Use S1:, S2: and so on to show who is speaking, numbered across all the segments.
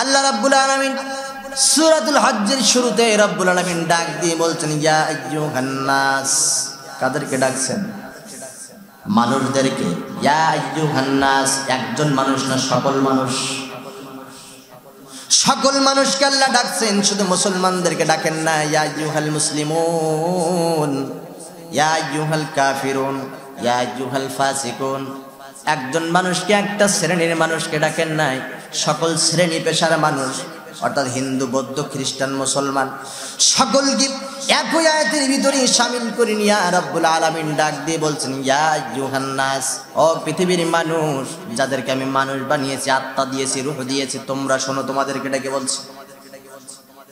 S1: আল্লাহ রাব্বুল আলামিন সূরাতুল হজ্জের শুরুতে রাব্বুল আলামিন ডাক দিয়ে বলছেন ইয়া আইয়ুহান নাস। কাদেরকে ডাকছেন? মানুষদেরকে। ইয়া আইয়ুহান নাস, একজন মানুষ না, সকল মানুষ। সকল মানুষকে আল্লাহ ডাকছেন, শুধু মুসলমানদেরকে ডাকেন না। ইয়া আইয়ুহাল মুসলিমুন, ইয়া আইয়ুহাল কাফিরুন, ইয়া আইয়ুহাল ফাসিকুন। একজন মানুষকে, একটা শ্রেণীর মানুষকে ডাকেন নাই, সকল শ্রেণী পেশার মানুষ, অর্থাৎ হিন্দু, বৌদ্ধ, খ্রিস্টান, মুসলমান সকলকে একই আয়াতের ভিতরে শামিল করে নিয়ে রাব্বুল আলামিন ডাক দিয়ে বলছেন ইয়া আইয়ুহান নাস, ও পৃথিবীর মানুষ, যাদেরকে আমি মানুষ বানিয়েছি, আত্মা দিয়েছি, রূহ দিয়েছি, তোমরা শোনো, তোমাদেরকে ডেকে বলছি।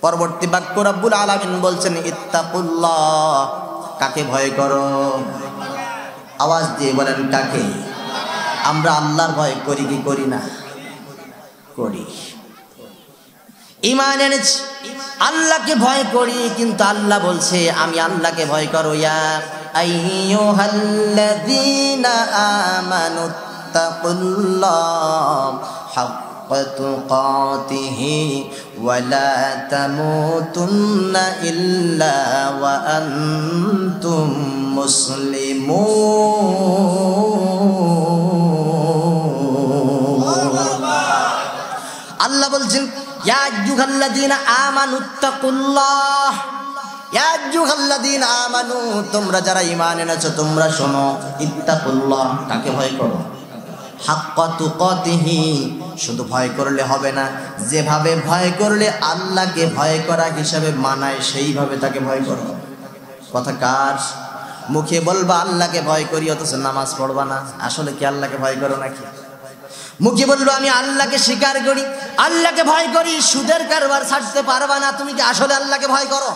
S1: পরবর্তী বাক্য রাব্বুল আলামিন বলছেন ইত্তাকুল্লাহ, কাকে ভয় করো? আওয়াজ দিয়ে বলেন কাকে? আমরা আল্লাহর ভয় করি কি করি না? করি। ঈমান এনেছি, আল্লাহকে ভয় করি, কিন্তু আল্লাহ বলছে আমি আল্লাহকে ভয় করো। ইয়া আইয়ুহাল্লাযীনা আমানুত্তাকুল্লাহ হাক্কা তুকাতিহি ওয়া লা তামুতুন্না ইল্লা ওয়া আনতুম মুসলিমুন। আল্লাহ বলছেন ইয়া আইয়ুহাল্লাযীনা আমানুত্তাকুল্লাহ, ইয়া আইয়ুহাল্লাযীনা আমানু, তোমরা যারা ঈমান এনেছো তোমরা শোনো, ইত্তাকুল্লাহ, কাকে ভয় করো? হাক্কা তুকাতিহি, শুধু ভয় করলে হবে না, যেভাবে ভয় করলে আল্লাহকে ভয় করা হিসাবে মানায় সেইভাবে তাকে ভয় করো। কথা কার? মুখে বলবা আল্লাহকে ভয় করি, অথচ নামাজ পড়বা না, আসলে কি আল্লাহকে ভয় করো নাকি? মুখে বললো আমি আল্লাহকে স্বীকার করি, আল্লাহকে ভয় করি, সুদের কারবার ছাড়তে পারবা না, তুমি কি আসলে আল্লাহকে ভয় করো?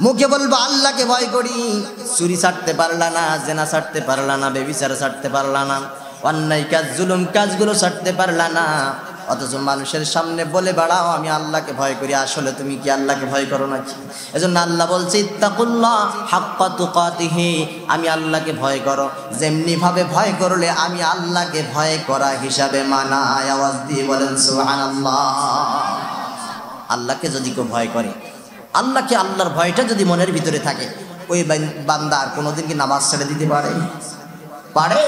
S1: মুখে বলবো আল্লাহকে ভয় করি, চুরি ছাড়তে পারলা না, জেনা ছাড়তে পারলা না, ব্যভিচার ছাড়তে পারলা না, অন্যায় কাজ, জুলুম কাজগুলো ছাড়তে পারলা না, অথচ মানুষের সামনে বলে বেড়াও আমি আল্লাহকে ভয় করি, আসলে তুমি কি আল্লাহকে ভয় করো নাকি? এজন্য আল্লাহ বলছে ইত্তাকুল্লাহ হাক্কা তুকাতিহি, আমি আল্লাহকে ভয় করো, যেমনি ভাবে ভয় করলে আমি আল্লাহকে ভয় করা হিসাবে মানায়। আওয়াজ দিয়ে বলেন সুবহানাল্লাহ। আল্লাহকে যদি কেউ ভয় করে, আল্লাহকে, আল্লাহর ভয়টা যদি মনের ভিতরে থাকে, ওই বান্দা আর কোনোদিন কি নামাজ ছেড়ে দিতে পারে? পারে?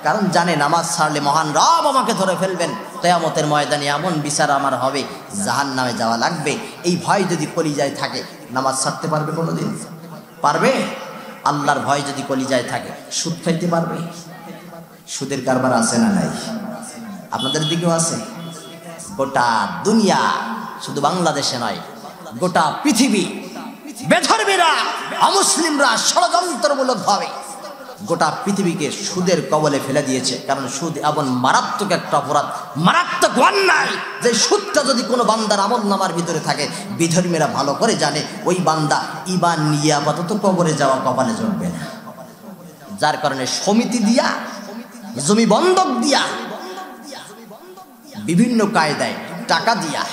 S1: কারণ জানে নামাজ ছাড়লে মহান রব আমাকে ধরে ফেলবেন, কিয়ামতের ময়দানে এমন বিচার আমার হবে, জাহান্নামে যাওয়া লাগবে। এই ভয় যদি কলিজায় থাকে, নামাজ ছাড়তে পারবে কোনোদিন? পারবে? আল্লাহর ভয় যদি কলিজায় থাকে, সুদ খাইতে পারবে? সুদের কারবার আছে না নাই? আপনাদের দিকেও আছে। গোটা দুনিয়া, শুধু বাংলাদেশে নয়, গোটা পৃথিবী বেধর্মীরা, অমুসলিমরা ষড়যন্ত্রমূলক ভাবে গোটা পৃথিবীকে সুদের কবলে ফেলে দিয়েছে। কারণ সুদ এমন মারাত্মক একটা অপরাধ, মারাত্মক অন্যায়, যে সুদটা যদি কোনো বান্দার আমল নামার ভিতরে থাকে, বিধর্মীরা ভালো করে জানে ওই বান্দা ঈমান নিয়ে আপাতত কবরে যাওয়া কপালে জড়বে না। যার কারণে সমিতি দিয়া, জমি বন্ধক দিয়া, বিভিন্ন কায়দায় টাকা দিয়া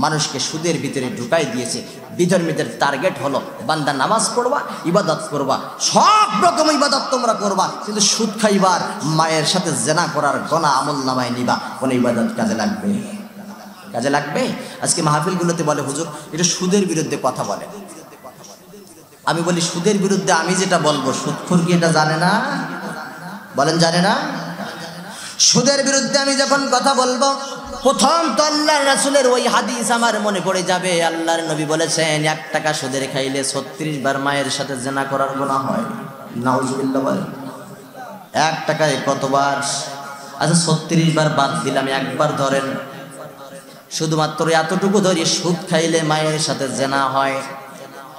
S1: মানুষকে সুদের ভিতরে ঢুকাই দিয়েছে। বিধর্মীদের টার্গেট হলো বান্দা নামাজ পড়বা, ইবাদত করবা, সব রকম ইবাদত তোমরা করবা, কিন্তু সুদ খাইবার, মায়ের সাথে জেনা করার গোনা আমল নামায় নিবা, কোন ইবাদত কাজে লাগবে? কাজে লাগবে? আজকে মাহফিলগুলোতে বলে হুজুর এটা সুদের বিরুদ্ধে কথা বলে। আমি বলি সুদের বিরুদ্ধে আমি যেটা বলবো, সুদখোর কি এটা জানে না? বলেন জানে না? সুদের বিরুদ্ধে আমি যখন কথা বলবো, প্রথম তো আল্লাহর রাসূলের ওই হাদিস আমার মনে পড়ে যাবে। আল্লাহর নবী বলেছেন 1 টাকা সুদের খাইলে 36 বার মায়ের সাথে জিনা করার গুনাহ হয়। নাউজুবিল্লাহ বলেন। 1 টাকায় কতবার? আচ্ছা 36 বার বাদ দিলাম, একবার ধরেন, শুধুমাত্র এতটুকু ধরি, সুদ খাইলে মায়ের সাথে জিনা হয়।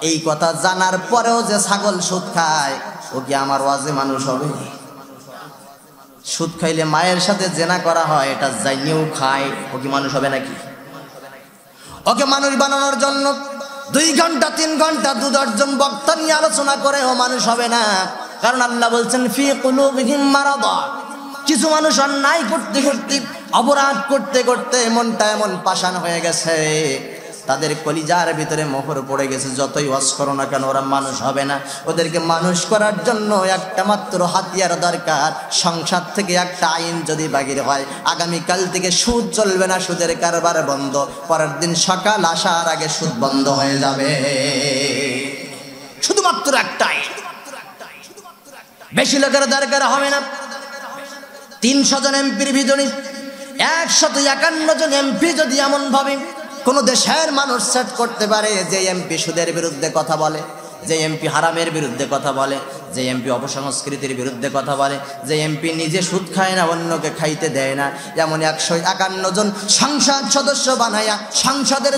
S1: এই কথা জানার পরেও যে ছাগল সুদ খায়, ও কি আমার ওয়াজে মানুষ হবে? সুদ খাইলে মায়ের সাথে জেনা করা হয়, এটা জানিয়েও খায়, ও কি মানুষ হবে নাকি? ওকে মানুষ বানানোর জন্য 2 ঘন্টা 3 ঘন্টা 2 দশজন বক্তা নিয়ে আলোচনা করে ও মানুষ হবে না। কারণ আল্লাহ বলছেন ফি কুলুবিহিম মারাদ, কিছু মানুষ অন্যায় করতে করতে, অপরাধ করতে করতে মনটা এমন পাষাণ হয়ে গেছে, তাদের কলিজার ভিতরে মোহর পড়ে গেছে, যতই ওয়াজ করো না কেন ওরা মানুষ হবে না। ওদেরকে মানুষ করার জন্য একটা মাত্র হাতিয়ার দরকার। সংসার থেকে একটা আইন যদি বাহির হয়, আগামীকাল থেকে সুদ চলবে না, সুদের কারবার বন্ধ, পরের দিন সকাল আসার আগে সুদ বন্ধ হয়ে যাবে। শুধুমাত্র একটা আইন, বেশি লোকের দরকার হবে না। 300 জন এমপির ভিতরে 151 জন এমপি যদি এমন ভাবে কোন দেশের মানুষ সেট করতে পারে, যে এমপি সুদের বিরুদ্ধে কথা বলে, যে এমপি হারামের বিরুদ্ধে কথা বলে, যে এমপি অপসংস্কৃতির বিরুদ্ধে কথা বলে, যে এমপি নিজে সুদ খায় না, অন্যকে খাইতে দেয় না, এমন 151 জন সংসদ সদস্য বানায়া সংসদের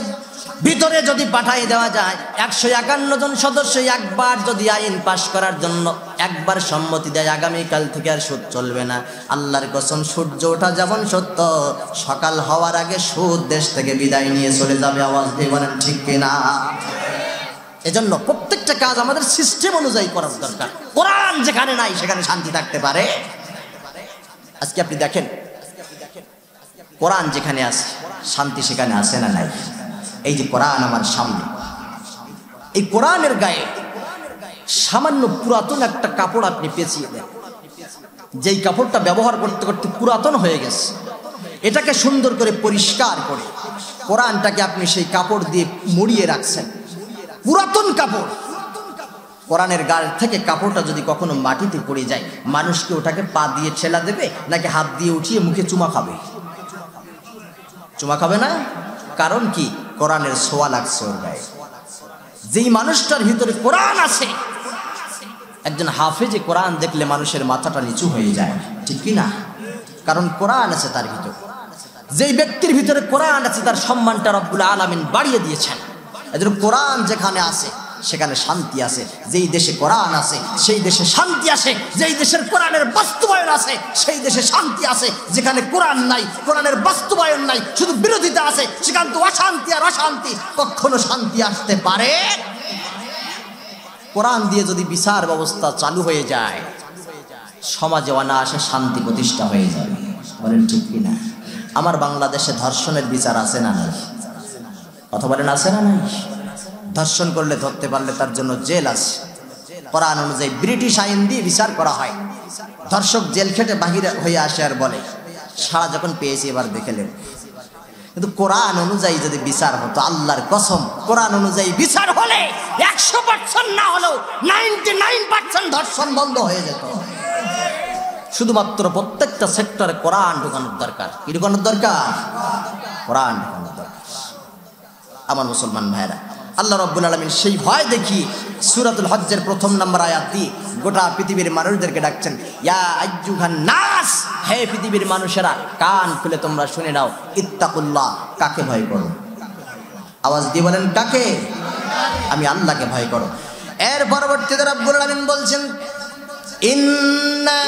S1: ভিতরে যদি পাঠাই দেওয়া যায়, 151 জন সদস্য একবার যদি আইন পাশ করার জন্য একবার সম্মতি দেয়, আগামীকাল থেকে আর সুদ চলবে না। আল্লাহর কসম, সূর্য ওঠা যেমন সত্য, সকাল হওয়ার আগে সুদ দেশ থেকে বিদায় নিয়ে চলে যাবে। আওয়াজ দিয়ে বলেন ঠিক কিনা? এজন্য প্রত্যেকটা কাজ আমাদের সিস্টেম অনুযায়ী করার দরকার। কোরআন যেখানে নাই সেখানে শান্তি থাকতে পারে। আজকে আপনি দেখেন, কোরআন যেখানে আছে শান্তি সেখানে আছে না নাই? এই যে কোরআন আমার সামনে, এই কোরআনের গায়ে সামান্য পুরাতন একটা কাপড় আপনি পেঁচিয়ে দেন, যেই কাপড়টা ব্যবহার করতে করতে পুরাতন হয়ে গেছে, এটাকে সুন্দর করে পরিষ্কার করে কোরআনটাকে আপনি সেই কাপড় দিয়ে মুড়িয়ে রাখছেন, পুরাতন কাপড়। কোরআনের গায়ে থেকে কাপড়টা যদি কখনো মাটিতে পড়ে যায়, মানুষকে ওটাকে পা দিয়ে ঠেলা দেবে নাকি হাত দিয়ে উঠিয়ে মুখে চুমা খাবে? চুমা খাবে না। কারণ কি? কোরআনের ছোঁয়া লাগছে ওর গায়ে। যেই মানুষটার ভিতরে কোরআন আছে, একজন হাফেজে কোরআন দেখলে মানুষের মাথাটা নিচু হয়ে যায়, ঠিক কি না? কারণ কোরআন আছে তার ভিতরে। যেই ব্যক্তির ভিতরে কোরআন আছে তার সম্মানটা রব্বুল আলামিন বাড়িয়ে দিয়েছেন। এজন্য কোরআন যেখানে আছে সেখানে শান্তি আছে। যেই দেশে কোরআন আছে সেই দেশে শান্তি আছে। যেই দেশের কোরআনের বাস্তবায়ন আছে সেই দেশে শান্তি আছে। যেখানে কোরআন নাই, কোরআনের বাস্তবায়ন নাই, শুধু বিরোধিতা আছে, সেখানে তো অশান্তি আর অশান্তি। কখনো শান্তি আসতে পারে? কোরআন দিয়ে যদি বিচার ব্যবস্থা চালু হয়ে যায়, সমাজে অনায়াসে শান্তি প্রতিষ্ঠা হয়ে যাবে। বলেন ঠিক কিনা? আমার বাংলাদেশে ধর্ষণের বিচার আছে না নাই? কথা বলেন আছে না নাই? ধর্ষণ করলে, ধরতে পারলে তার জন্য জেল আছে। কোরআন অনুযায়ী ব্রিটিশ আইন দিয়ে বিচার করা হয়। ধর্ষক জেল খেটে বাহিরে হয়ে আসে আর বলে সারা যখন পেয়েছি এবার দেখে নেব। কিন্তু কোরআন অনুযায়ী যদি বিচার হতো, আল্লাহর কসম, কোরআন অনুযায়ী বিচার হলে 100% না হলেও 99% ধর্ষণ বন্ধ হয়ে যেত। শুধুমাত্র প্রত্যেকটা সেক্টরে কোরআন ঢোকানোর দরকার। কি ঢোকানোর দরকার? কোরআন ঢোকানোর দরকার। আমার মুসলমান ভাইরা, আল্লাহ রাব্বুল আলামিন সেই ভয় দেখিয়ে সূরাতুল হজ্জের 1 নম্বর আয়াত দিয়ে গোটা পৃথিবীর মানুষদেরকে ডাকছেন, ইয়া আইয়ুহান নাস, হে পৃথিবীর মানুষেরা, কান খুলে তোমরা শুনে নাও, ইত্তাকুল্লাহ, কাকে ভয় করো? আওয়াজ দিয়ে বলেন, কাকে? আমি আল্লাহকে ভয় করো। এর পরবর্তীতে রাব্বুল আলামিন বলছেন, ইন্না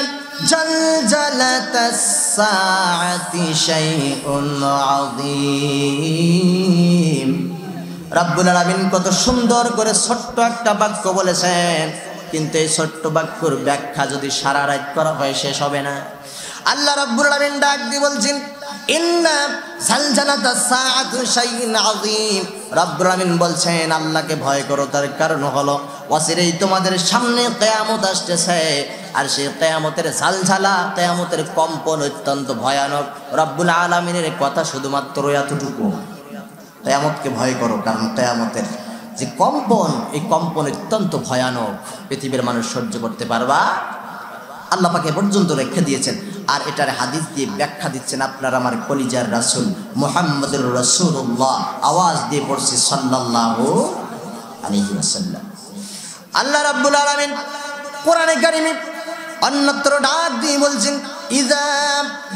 S1: জালজালাতাস সাআতি শাইউন আযীম। রাব্বুল আলামিন কত সুন্দর করে ছোট্ট একটা বাক্য বলেছেন, কিন্তু এই ছোট্ট বাক্যর ব্যাখ্যা যদি সারা রাত করা হয় শেষ হবে না। আল্লাহ রাব্বুল আলামিন ডাক দিয়ে বলছেন, ইন্না জালজালাতাস সাআতি শাইউন আযীম। রাব্বুল আলামিন বলছেন আল্লাহকে ভয় করো, তার কারণ হলো অচিরেই তোমাদের সামনে কিয়ামত আসতেছে, আর সেই কিয়ামতের ঝালঝালা, কিয়ামতের কম্পন অত্যন্ত ভয়ানক। রাব্বুল আলামিনের কথা শুধুমাত্র এতটুকু, কিয়ামতকে ভয় করো, কারণ কিয়ামতের যে কম্পন, এই কম্পন অত্যন্ত ভয়ানক। পৃথিবীর মানুষ সহ্য করতে পারবা? আল্লাহ পাক এ পর্যন্ত রেখে দিয়েছেন। আর এটার হাদিস দিয়ে ব্যাখ্যা দিচ্ছেন আপনার আমার কলিজার রাসূল মুহাম্মদুর রাসূলুল্লাহ। আওয়াজ দিয়ে পড়ছি সাল্লাল্লাহু আলাইহি ওয়াসাল্লাম। আল্লাহ রাব্বুল আলামিন কোরআনে কারিমে অন্যত্র ডাক দিয়ে বলছেন, ইযা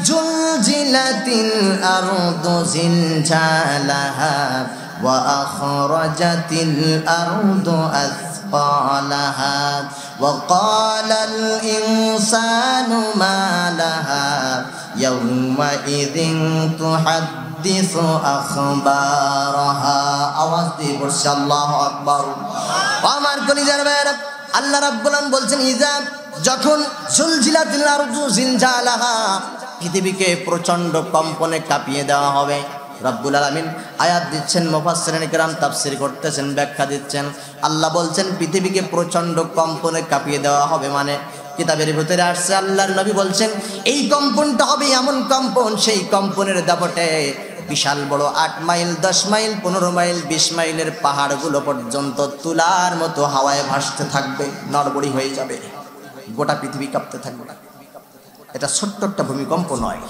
S1: জুলজিলাতিল আরদু জিলজালাহা ওয়া আখরাজাতিল আরদু আসফালাহা ওয়া ক্বালাল ইনসানু মা লাহা ইয়াওমা ইযিন তুহাদ্দিসু আখবারাহা। আওয়াজ দিয়ে বলছি আল্লাহু আকবার। আমার কলিজার ভাইরা, আল্লাহ রাব্বুল আলামিন বলছেন, ইযা, যখন জুলজিলাতিল আরদু জিলজালাহা, পৃথিবীকে প্রচন্ড কম্পনে কাঁপিয়ে দেওয়া হবে। রব্বুল আলামিন আয়াত দিচ্ছেন, মুফাসসিরিন কিরাম তাফসীর করতেছেন, ব্যাখ্যা দিচ্ছেন। আল্লাহ বলছেন পৃথিবীকে প্রচণ্ড কম্পনে কাঁপিয়ে দেওয়া হবে। মানে কিতাবের ভিতরে আসছে, আল্লাহর নবী বলছেন এই কম্পনটা হবে এমন কম্পন, সেই কম্পনের দাপটে বিশাল বড় 8 মাইল 10 মাইল 15 মাইল 20 মাইলের পাহাড়গুলো পর্যন্ত তুলার মতো হাওয়ায় ভাসতে থাকবে, নড়বড়ি হয়ে যাবে, গোটা পৃথিবী কাঁপতে থাকবে। এটা ছোট্ট একটা ভূমিকম্প নয়।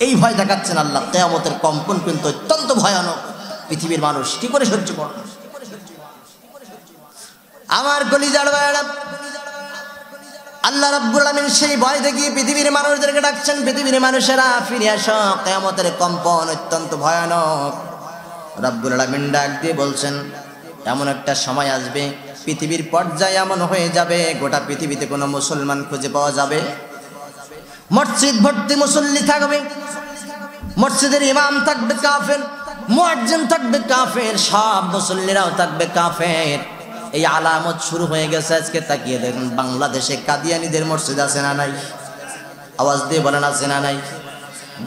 S1: এই ভয় দেখাচ্ছেন আল্লাহ। কিয়ামতের কম্পন কিন্তু অত্যন্ত ভয়ানক। পৃথিবীর মানুষ কি করে সহ্য করবে? আমার কলিজার ভাইরা, আল্লাহ রাব্বুল আলামিন সেই ভয় দেখিয়ে পৃথিবীর মানুষদেরকে ডাকছেন, পৃথিবীর মানুষেরা ফিরে আসো, কিয়ামতের কম্পন অত্যন্ত ভয়ানক। রাব্বুল আলামিন ডাক দিয়ে বলছেন এমন একটা সময় আসবে, পৃথিবীর পর্যায়ে এমন হয়ে যাবে গোটা পৃথিবীতে কোনো মুসলমান খুঁজে পাওয়া যাবে। মসজিদ ভর্তি মুসল্লি থাকবে, মসজিদের ইমাম থাকবে কাফের, মুয়াজ্জিন থাকবে কাফের, সব মুসল্লিরাও থাকবে কাফের। এই আলামত শুরু হয়ে গেছে আজকে। তাকিয়ে দেখুন বাংলাদেশে কাদিয়ানীদের মসজিদ আছে না নাই? আওয়াজ দিয়ে বলেন আছে না নাই?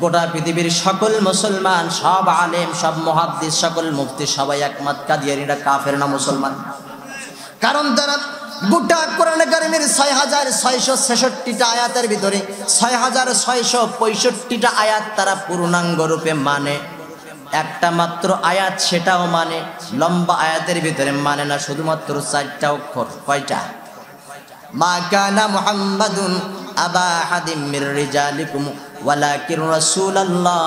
S1: গোটা পৃথিবীর সকল মুসলমান, সব আলেম, সব মুহাদ্দিস, সকল মুফতি সবাই একমত কাদিয়ানীরা কাফের না মুসলমান। কারণ তারা গোটা কোরআনে কারিমের ৬৬৬৬টা আয়াতের ভিতরে ৬৬৬৫টা আয়াত তারা পূর্ণাঙ্গ রূপে মানে। একটা মাত্র আয়াত, সেটাও মানে লম্বা আয়াতের ভিতরে মানে না, শুধুমাত্র 4টা অক্ষর। কয়টা? মা কানা মুহাম্মাদুন আবা আহাদিম মির রিজালিকুম ওয়ালাকিন রাসূলুল্লাহ,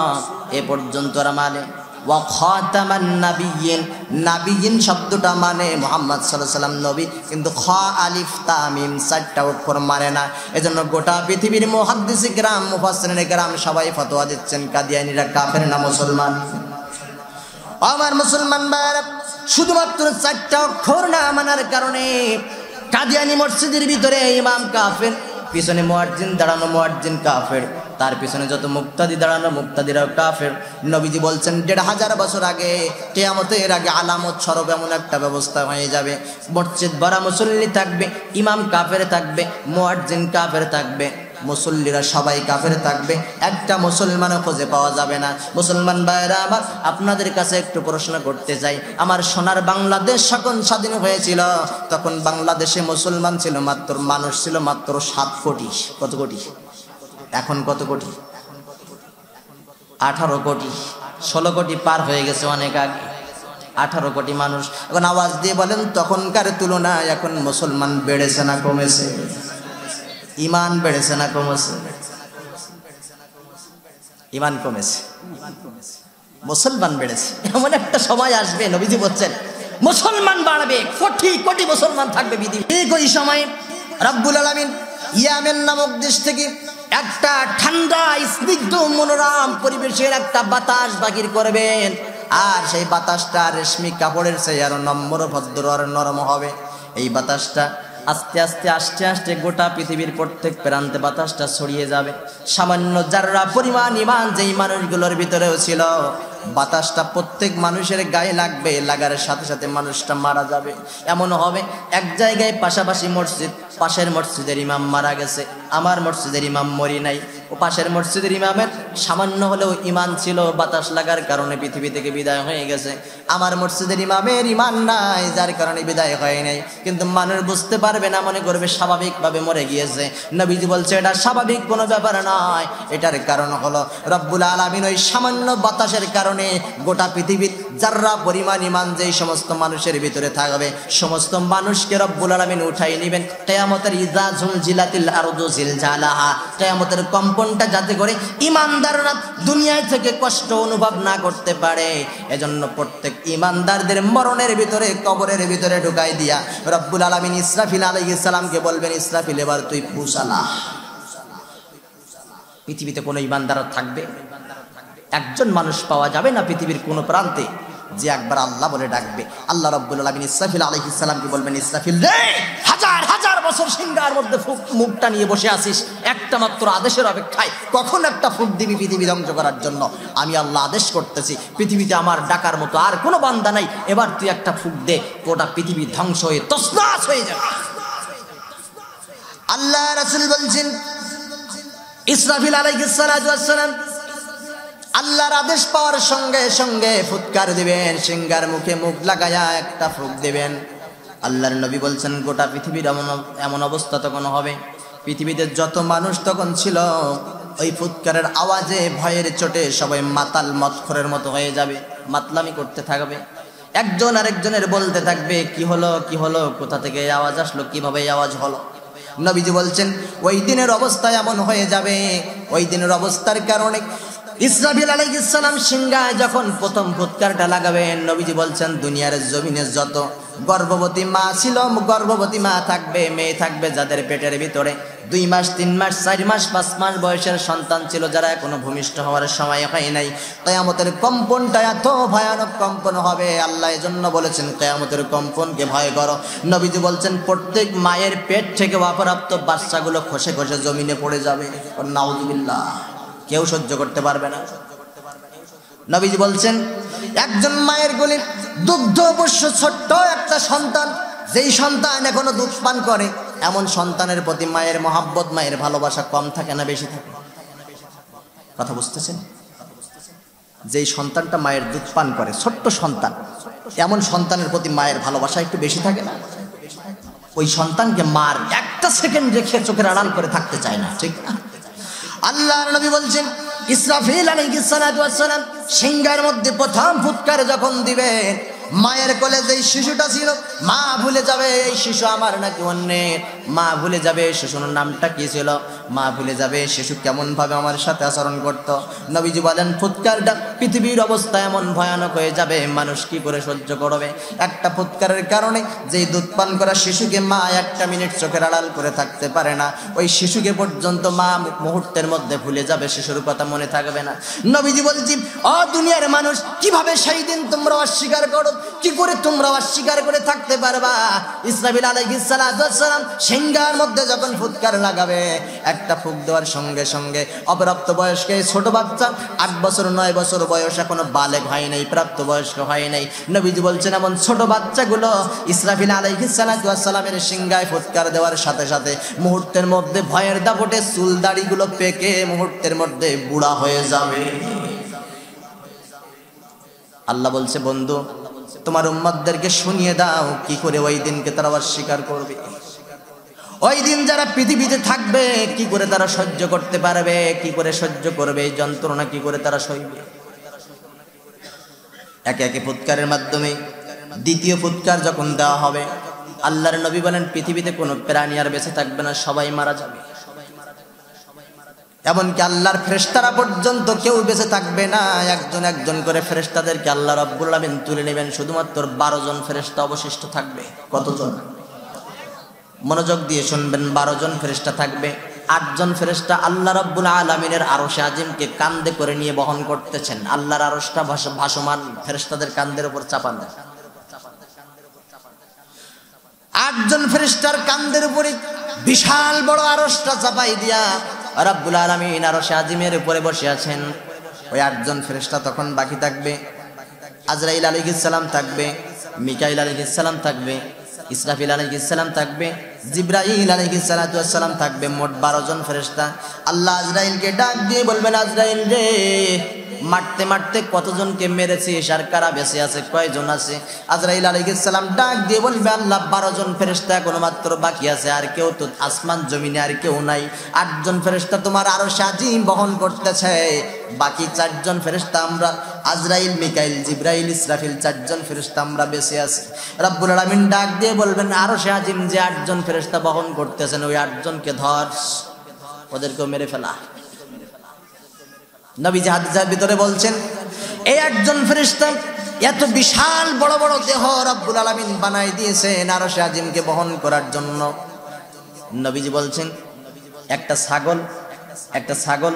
S1: এ পর্যন্ত ওরা মানে। ওয়া খাতামান নাবিয়্যিন, নাবিয়্যিন শব্দটা মানে মুহাম্মদ সাল্লাল্লাহু আলাইহি ওয়াসাল্লাম নবী, কিন্তু খ আলিফ তা মিম 4টা অক্ষর মানে না। এজন্য গোটা পৃথিবীর মুহাদ্দিসে কিরাম, মুফাসসিরিনে কিরাম সবাই ফতোয়া দিচ্ছেন কাদিয়ানীরা কাফের না মুসলমান। আমার মুসলমান ভাইরা, শুধুমাত্র 4টা অক্ষর না মানার কারণে কাদিয়ানী মসজিদের ভিতরে ইমাম কাফের, পিছনে মুয়াজ্জিন দাঁড়ানো মুয়াজ্জিন কাফের, তার পিছনে যত মুক্তাদি দাঁড়ানো মুক্তাদিরাও কাফের। নবীজি বলছেন 1500 বছর আগে, কিয়ামতের আগে আলামত স্বরূপ এমন একটা ব্যবস্থা হয়ে যাবে, মসজিদ ভরা মুসল্লি থাকবে, ইমাম কাফের থাকবে, মুয়াজ্জিন কাফের থাকবে, মুসল্লিরা সবাই কাফের থাকবে, একটা মুসলমানও খুঁজে পাওয়া যাবে না। মুসলমান ভাইরা আমার, আপনাদের কাছে একটু প্রশ্ন করতে চাই, আমার সোনার বাংলাদেশ যখন স্বাধীন হয়েছিল তখন বাংলাদেশে মুসলমান ছিল মাত্র, মানুষ ছিল মাত্র 7 কোটি। কত কোটি? এখন কত কোটি? 18 কোটি। 16 কোটি পার হয়ে গেছে অনেক আগে। 18 কোটি মানুষ। এখন আওয়াজ দিয়ে বলেন তখনকার তুলনায় এখন মুসলমান বেড়েছে না কমেছে? ইমান বেড়েছে না কমেছে? ইমান কমেছে, মুসলমান বেড়েছে। এমন একটা সময় আসবে, নবীজি বলছেন মুসলমান বাড়বে, কোটি কোটি মুসলমান থাকবে পৃথিবী। ঠিক ওই সময় রব্বুল আলামিন ইয়ামেন নামক দেশ থেকে একটা ঠান্ডা স্নিগ্ধ মনোরম পরিবেশের একটা বাতাস বাহির করবেন, আর সেই বাতাসটা রেশমি কাপড়ের চেয়ে আরো নম্র, ভদ্র আর নরম হবে। এই বাতাসটা আস্তে আস্তে আস্তে আস্তে গোটা পৃথিবীর প্রত্যেক প্রান্তে বাতাসটা ছড়িয়ে যাবে। সামান্য যারা পরিমাণ ইমান যেই মানুষগুলোর ভিতরেও ছিল, বাতাসটা প্রত্যেক মানুষের গায়ে লাগবে, লাগার সাথে সাথে মানুষটা মারা যাবে। এমন হবে এক জায়গায় পাশাপাশি মসজিদ, পাশের মসজিদের ইমাম মারা গেছে, আমার মসজিদের ইমাম মরি নাই, ও পাশের মসজিদের ইমামের সামান্য হলেও ইমান ছিল, বাতাস লাগার কারণে পৃথিবী থেকে বিদায় হয়ে গেছে। আমার মসজিদের ইমামের ইমান নাই, যার কারণে বিদায় হয় নাই, কিন্তু মানুষ বুঝতে পারবে না, মনে করবে স্বাভাবিকভাবে মরে গিয়েছে। নবীজি বলছে এটা স্বাভাবিক কোনো ব্যাপার নয়, এটার কারণ হলো রব্বুল আলামিন ওই সামান্য বাতাসের কারণে গোটা পৃথিবীর যারা পরিমাণ ইমান যেই সমস্ত মানুষের ভিতরে থাকবে, সমস্ত মানুষকে রব্বুল আলামিন উঠাই নেবেন। কিয়ামতের ইযা জুলজিলাতিল আরদু জিলজালাহা, কিয়ামতের কম্পনটা যাতে করে ইমানদাররা দুনিয়া থেকে কষ্ট অনুভব না করতে পারে, এজন্য প্রত্যেক ইমানদারদের মরণের ভিতরে, কবরের ভিতরে ঢুকাই দিয়া রব্বুল আলামিন ইসরাফিল আলাইহিস সালামকে বলবেন, ইসরাফিল এবার তুই ফুসালা। পৃথিবীতে কোনো ইমানদার থাকবে? একজন মানুষ পাওয়া যাবে না পৃথিবীর কোনো প্রান্তে যে একবার আল্লাহ বলে ডাকবে। আল্লাহ রাব্বুল আলামিন ইসরাফিল আলাইহিস সালামকে বলবেন, ইসরাফিল রে, হাজার হাজার বছর সিংহার মধ্যে মুখটা নিয়ে বসে আছিস, একটা মাত্র আদেশের অপেক্ষায়, কখন একটা ফুক দিবি পৃথিবী ধ্বংস করার জন্য? আমি আল্লাহ আদেশ করতেছি, পৃথিবীতে আমার ডাকার মতো আর কোনো বান্দা নাই, এবার তুই একটা ফুক দে, গোটা পৃথিবী ধ্বংস হয়ে তছনছ হয়ে যাবে। আল্লাহ রাসূল বলছেন, ইসরাফিল আলাইহিস সালাম আল্লাহর আদেশ পাওয়ার সঙ্গে সঙ্গে ফুৎকার দিবেন, সিংহার মুখে মুখ লাগায়া একটা ফুঁক দিবেন। আল্লাহর নবী বলছেন গোটা পৃথিবীর এমন অবস্থা তখন হবে, পৃথিবীতে যত মানুষ তখন ছিল ওই ফুৎকারের আওয়াজে ভয়ের চোটে সবাই মাতাল মদখোরের মতো হয়ে যাবে, মাতলামি করতে থাকবে, একজন আরেকজনের বলতে থাকবে কি হলো কি হলো, কোথা থেকে এই আওয়াজ আসলো, কিভাবে এই আওয়াজ হলো। নবীজি বলছেন ওই দিনের অবস্থা এমন হয়ে যাবে, ওই দিনের অবস্থার কারণে ইসরাফিল আলাইহিস সালাম সিংহায় যখন প্রথম ফুৎকারটা লাগাবেন, নবীজি বলছেন দুনিয়ার জমিনে যত গর্ভবতী মা ছিল, গর্ভবতী মা থাকবে, মেয়ে থাকবে যাদের পেটের ভিতরে 2 মাস 3 মাস 4 মাস 5 মাস বয়সের সন্তান ছিল, যারা এখনো ভূমিষ্ঠ হওয়ার সময় হয় নাই, কিয়ামতের কম্পনটা এত ভয়ানক কম্পন হবে। আল্লাহ এজন্য বলেছেন কিয়ামতের কম্পনকে ভয় করো। নবীজি বলছেন প্রত্যেক মায়ের পেট থেকে অপরাপ্ত বাচ্চাগুলো খসে খসে জমিনে পড়ে যাবে, নাউযুবিল্লাহ, কেউ সহ্য করতে পারবে না। নবীজি বলছেন একজন মায়ের কোলে দুগ্ধ অবশ্য ছোট্ট একটা সন্তান, যেই সন্তান এখনো দুধ পান করে, এমন সন্তানের প্রতি মায়ের মহাব্বত, মায়ের ভালোবাসা কম থাকে না বেশি থাকে? কথা বুঝতেছেন? যেই সন্তানটা মায়ের দুধ পান করে, ছোট্ট সন্তান, এমন সন্তানের প্রতি মায়ের ভালোবাসা একটু বেশি থাকে না? ওই সন্তানকে মার একটা সেকেন্ড রেখে চোখের আড়াল করে থাকতে চায় না, ঠিক না? আল্লাহর নবী বলছেন ইসরাফিল আলাইহিস সালাতু ওয়াস সালাম সিংহার মধ্যে প্রথম ফুৎকার যখন দিবেন, মায়ের কোলে যেই শিশুটা ছিল মা ভুলে যাবে এই শিশু আমার নাকি অন্যের, মা ভুলে যাবে শিশুর নামটা কি ছিল, মা ভুলে যাবে শিশু কেমন ভাবে আমার সাথে আচরণ করত। নবীজি বলেন ফুৎকারটা পৃথিবীর অবস্থা এমন ভয়ানক হয়ে যাবে, মানুষ কি করে সহ্য করবে? একটা ফুৎকারের কারণে যেই দুধ পান করা শিশুকে মা একটা মিনিট চোখের আড়াল করে থাকতে পারে না, ওই শিশুকে পর্যন্ত মা মুহূর্তের মধ্যে ভুলে যাবে, শিশুর কথা মনে থাকবে না। নবীজি বলছি ও দুনিয়ার মানুষ, কিভাবে সেই দিন তোমরা অস্বীকার করো, কি করে তোমরা অস্বীকার করে থাকতে পারবা? ইসরাফিল আলাইহিস সালাতু ওয়াস সালাম সিংহার মধ্যে যখন ফুৎকার লাগাবে, একটা ফুঁক দেওয়ার সঙ্গে সঙ্গে অপ্রাপ্ত বয়স্ক ছোট বাচ্চা 8 বছর 9 বছর বয়স, এখনো বালেগ হয় নাই, প্রাপ্ত বয়স্ক হয় নাই, নবীজি বলছেন এমন ছোট বাচ্চাগুলো ইসরাফিল আলাইহিস সালাতু ওয়াস সালামের সিংহায় ফুৎকার দেওয়ার সাথে সাথে মুহূর্তের মধ্যে ভয়ের দাপটে চুল দাড়িগুলো পেকে মুহূর্তের মধ্যে বুড়া হয়ে যাবে। আল্লাহ বলছে বন্ধু তোমার উম্মতদেরকে শুনিয়ে দাও কি করে ওই দিনকে তারা অস্বীকার করবে, ওই দিন যারা পৃথিবীতে থাকবে কি করে তারা সহ্য করতে পারবে, কি করে সহ্য করবে এই যন্ত্রণা, কি করে তারা সইবে। একে একে ফুৎকারের মাধ্যমে দ্বিতীয় ফুৎকার যখন দেওয়া হবে, আল্লাহর নবী বলেন পৃথিবীতে কোনো প্রাণী আর বেঁচে থাকবে না, সবাই মারা যাবে, এমনকি আল্লাহর ফেরেশতারা পর্যন্ত কেউ বেঁচে থাকবে না। একজন একজন করে ফেরেশতাদেরকে আল্লাহ রাব্বুল আলামিন তুলে নেবেন, শুধুমাত্র 12 জন ফেরেশতা অবশিষ্ট থাকবে। কতজন? মনোযোগ দিয়ে শুনবেন, 12 জন ফেরেশতা থাকবে। 8 জন ফেরেশতা আল্লাহ রাব্বুল আলামিনের আরশে আজিমকে কাঁধে করে নিয়ে বহন করতেছেন, আল্লাহর আরশটা ভাসমান ফেরেশতাদের কাঁধের উপর চাপান। 8 জন ফেরেশতার কাঁধের উপরে বিশাল বড় আরশটা চাপাই দিয়া রাব্বুল আলামিন আরশে আজিমের উপরে বসে আছেন। ওই 8 জন ফেরেশতা তখন বাকি থাকবে। আজরাইল আলাইহিস সালাম থাকবে, মিকাইল আলাইহিস সালাম থাকবে, ইসরাফিল আলাইহিস সালাম থাকবে, জিবরাইল আলাইহিস সালাতু ওয়াস সালাম থাকবে, মোট 12 জন ফেরেশতা। আল্লাহ আজরাইলকে ডাক দিয়ে বলবেন আজরাইল রে, মারতে মারতে কতজনকে মেরেছিস আর কারা বেঁচে আছে, কয়জন আছে? আজরাইল আলাইহিস সালাম ডাক দিয়ে বলবে আল্লাহ 12 জন ফেরেশতা এখনো মাত্র বাকি আছে, আর কেউ তো আসমান জমিনে আর কেউ নাই। 8 জন ফেরেশতা তোমার আরশে আজিম বহন করতেছে, বাকি 4 জন ফেরেশতা আমরা আজরাইল, মিকাইল, জিবরাইল, ইসরাফিল 4 জন ফেরেশতা আমরা বেঁচে আছি। রব্বুল আলামিন ডাক দিয়ে বলবেন আরশে আজিম যে 8 জন ফেরেশতা বহন করতেছেন ওই 8 জনকে ধর, ওদেরকেও মেরে ফেলা। নবীজি হাদিসের ভিতরে বলছেন এই 8 জন ফেরেশতা এত বিশাল বড় বড় দেহ রব্বুল আলামিন বানাই দিয়েছেন আরশে আজিমকে বহন করার জন্য। নবীজি বলছেন একটা ছাগল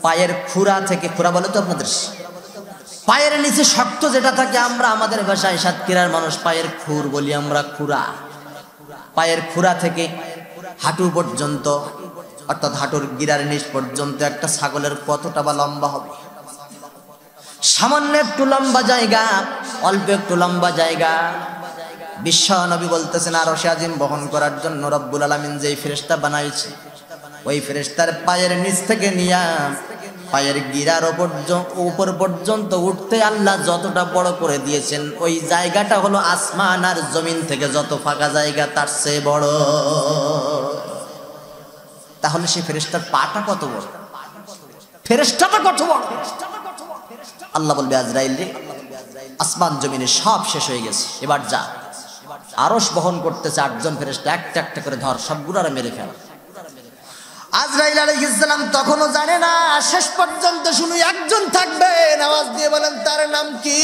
S1: পায়ের খুরা থেকে, খুরা বলে তো আপনাদের, পায়ের নিচে শক্ত যেটা থাকে, আমরা আমাদের ভাষায় সাতক্ষীরার মানুষ পায়ের খুর বলি আমরা, খুরা, পায়ের খুরা থেকে হাঁটু পর্যন্ত অর্থাৎ হাঁটুর গিরার নিচ পর্যন্ত একটা ছাগলের কতটা বা লম্বা হবে? সামান্য একটু লম্বা জায়গা, অল্প একটু লম্বা জায়গা। বিশ্ব নবী বলতেছেন আরশে আজিম বহন করার জন্য রব্বুল আলামিন যেই ফেরেশতা বানাইছে ওই ফেরেশতার পায়ের নিচ থেকে নিয়া পায়ের গিরার উপর পর্যন্ত উঠতে আল্লাহ যতটা বড় করে দিয়েছেন, ওই জায়গাটা হলো আসমান আর জমিন থেকে যত ফাঁকা জায়গা তার চেয়ে বড়। তাহলে সে ফেরেশতার পাটা কত বড়, ফেরেশতাটা কত বড়। আল্লাহ বলবে আজরাইল রে, আসমান জমিনে সব শেষ হয়ে গেছে, এবার যা। আরশ বহন করতেছে 8 জন ফেরেশতা, একটা একটা করে ধর, সবগুলোরে মেরে ফেল। আজরাইল আলাইহিস সালাম তখনও জানে না, শেষ পর্যন্ত শুধু একজন থাকবেন। আওয়াজ দিয়ে বলেন তার নাম কি?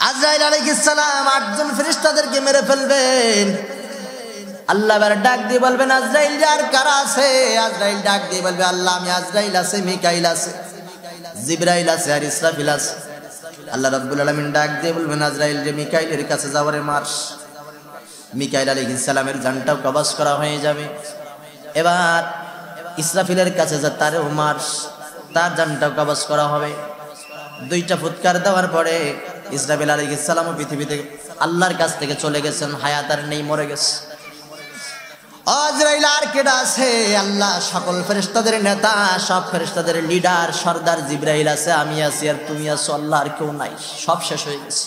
S1: আজরাইল আলাইহিস সালাম 8 জন ফেরেশতাদেরকে মেরে ফেলবেন। আল্লাহ এবার ডাক দিয়ে বলবেন আজরাইল আর কারা আছে? আজরাইল ডাক দিয়ে বলবে আল্লাহ আমি আজরাইল আছে, মিকাইল আছে, জিবরাইল আছে আর ইসরাফিল আছে। আল্লাহ রাব্বুল আলামিন ডাক দিয়ে বলবেন আজরাইল যে মিকাইলের কাছে যাওয়ারে মার। মিকাইল আলাইহিস সালামের জানটাও কবজ করা হয়ে যাবে। এবার ইসরাফিলের কাছে যা তারও মার, তার জানটাও কবজ করা হবে। 2টা ফুৎকার দেওয়ার পরে ইসরাফিল আলাইহিস সালামও পৃথিবীতে আল্লাহর কাছ থেকে চলে গেছেন, হায়াত আর নেই, মরে গেছে। আজরাইল আর কেডা আছে? আল্লাহ সকল ফেরেশতাদের নেতা, সব ফেরেশতাদের লিডার, সর্দার জিবরাইল আছে, আমি আছি আর তুমি আছো, আল্লাহ আর কেউ নাই, সব শেষ হয়ে গেছে।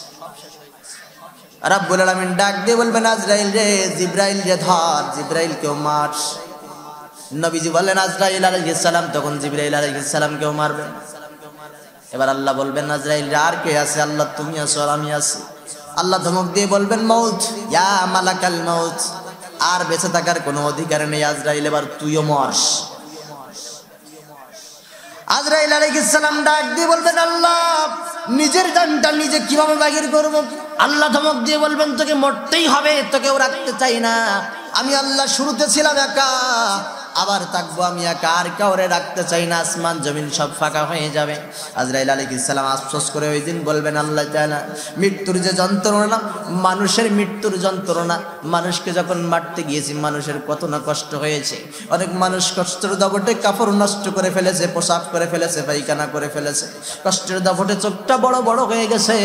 S1: রাব্বুল আলামিন ডাক দিয়ে বলবেন আজরাইল রে, জিবরাইল রে ধর, জিবরাইল কেউ মার। নবীজি বলেন আজরাইল আলাইহিস সালাম তখন জিবরাইল আলাইহিস সালাম কেউ মারবেন। এবার আল্লাহ বলবেন আজরাইল রে আর কে আছে? আল্লাহ তুমি আছো আর আমি আছি। আল্লাহ ধমক দিয়ে বলবেন মউত, ইয়া মালাকাল মউত, আর বেঁচে থাকার কোনো অধিকার নেই আজরাইল, এবার তুইও মর। আজরাইল আলাইহিস সালাম ডাক দিয়ে বলবেন আল্লাহ নিজের জানটা নিজে কিভাবে বাহির করব? আল্লাহ ধমক দিয়ে বলবেন তোকে মরতেই হবে, তোকেও রাখতে চাই না। আমি আল্লাহ শুরুতে ছিলাম একা, আবার থাকবো আমি একা, আর কাউরে রাখতে চাই না। আসমান জমিন সব ফাঁকা হয়ে যাবে। আজরাইল আলাইহিস সালাম আফসোস করে ওই দিন বলবেন আল্লাহ তাআলা মৃত্যুর যে যন্ত্রণা, মানুষের মৃত্যুর যন্ত্রণা, মানুষকে যখন মারতে গিয়েছি মানুষের কত না কষ্ট হয়েছে। অনেক মানুষ কষ্টের দাপটে কাপড় নষ্ট করে ফেলেছে, পোশাক করে ফেলেছে, পায়খানা করে ফেলেছে, কষ্টের দাপটে চোখটা বড় বড় হয়ে গেছে,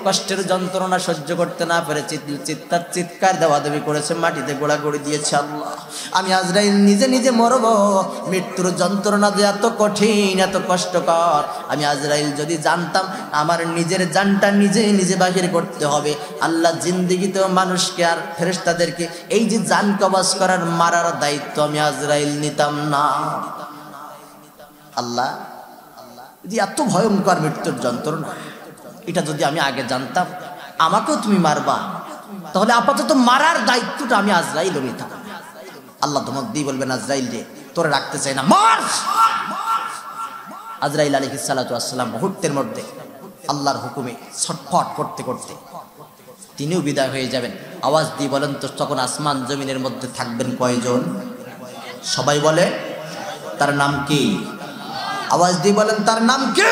S1: কষ্টের যন্ত্রণা সহ্য করতে না পেরে চিৎকার দেওয়াদেবি করেছে, মাটিতে গোড়াগড়ি দিয়েছে। আল্লাহ আমি আজরাইল নিজে নিজে মরব, মৃত্যুর যন্ত্রণা যে এত কঠিন, এত কষ্টকর, আমি আজরাইল যদি জানতাম আমার নিজের জানটা নিজে নিজে বাহির করতে হবে। আল্লাহ জিন্দেগিতেও মানুষকে আর ফেরেশতাদেরকে এই যে জান কবজ করার মারার দায়িত্ব আমি আজরাইল নিতাম না। আল্লাহ যে এত ভয়ঙ্কর মৃত্যুর যন্ত্রণা, এটা যদি আমি আগে জানতাম আমাকেও তুমি মারবা, তাহলে আপাতত মারার দায়িত্বটা আমি আজরাইল নিতাম। আল্লাহ ধমক দিয়ে বলবেন আজরাইল রে তোরে রাখতে চাই না, মার। আজরাইল আলাইহিস সালাতু ওয়াস সালাম মুহূর্তের মধ্যে আল্লাহর হুকুমে ছটফট করতে করতে তিনিও বিদায় হয়ে যাবেন। আওয়াজ দিয়ে বলেন তো তখন আসমান জমিনের মধ্যে থাকবেন কয়জন? সবাই বলে তার নাম কি? আওয়াজ দিয়ে বলেন তার নাম কি?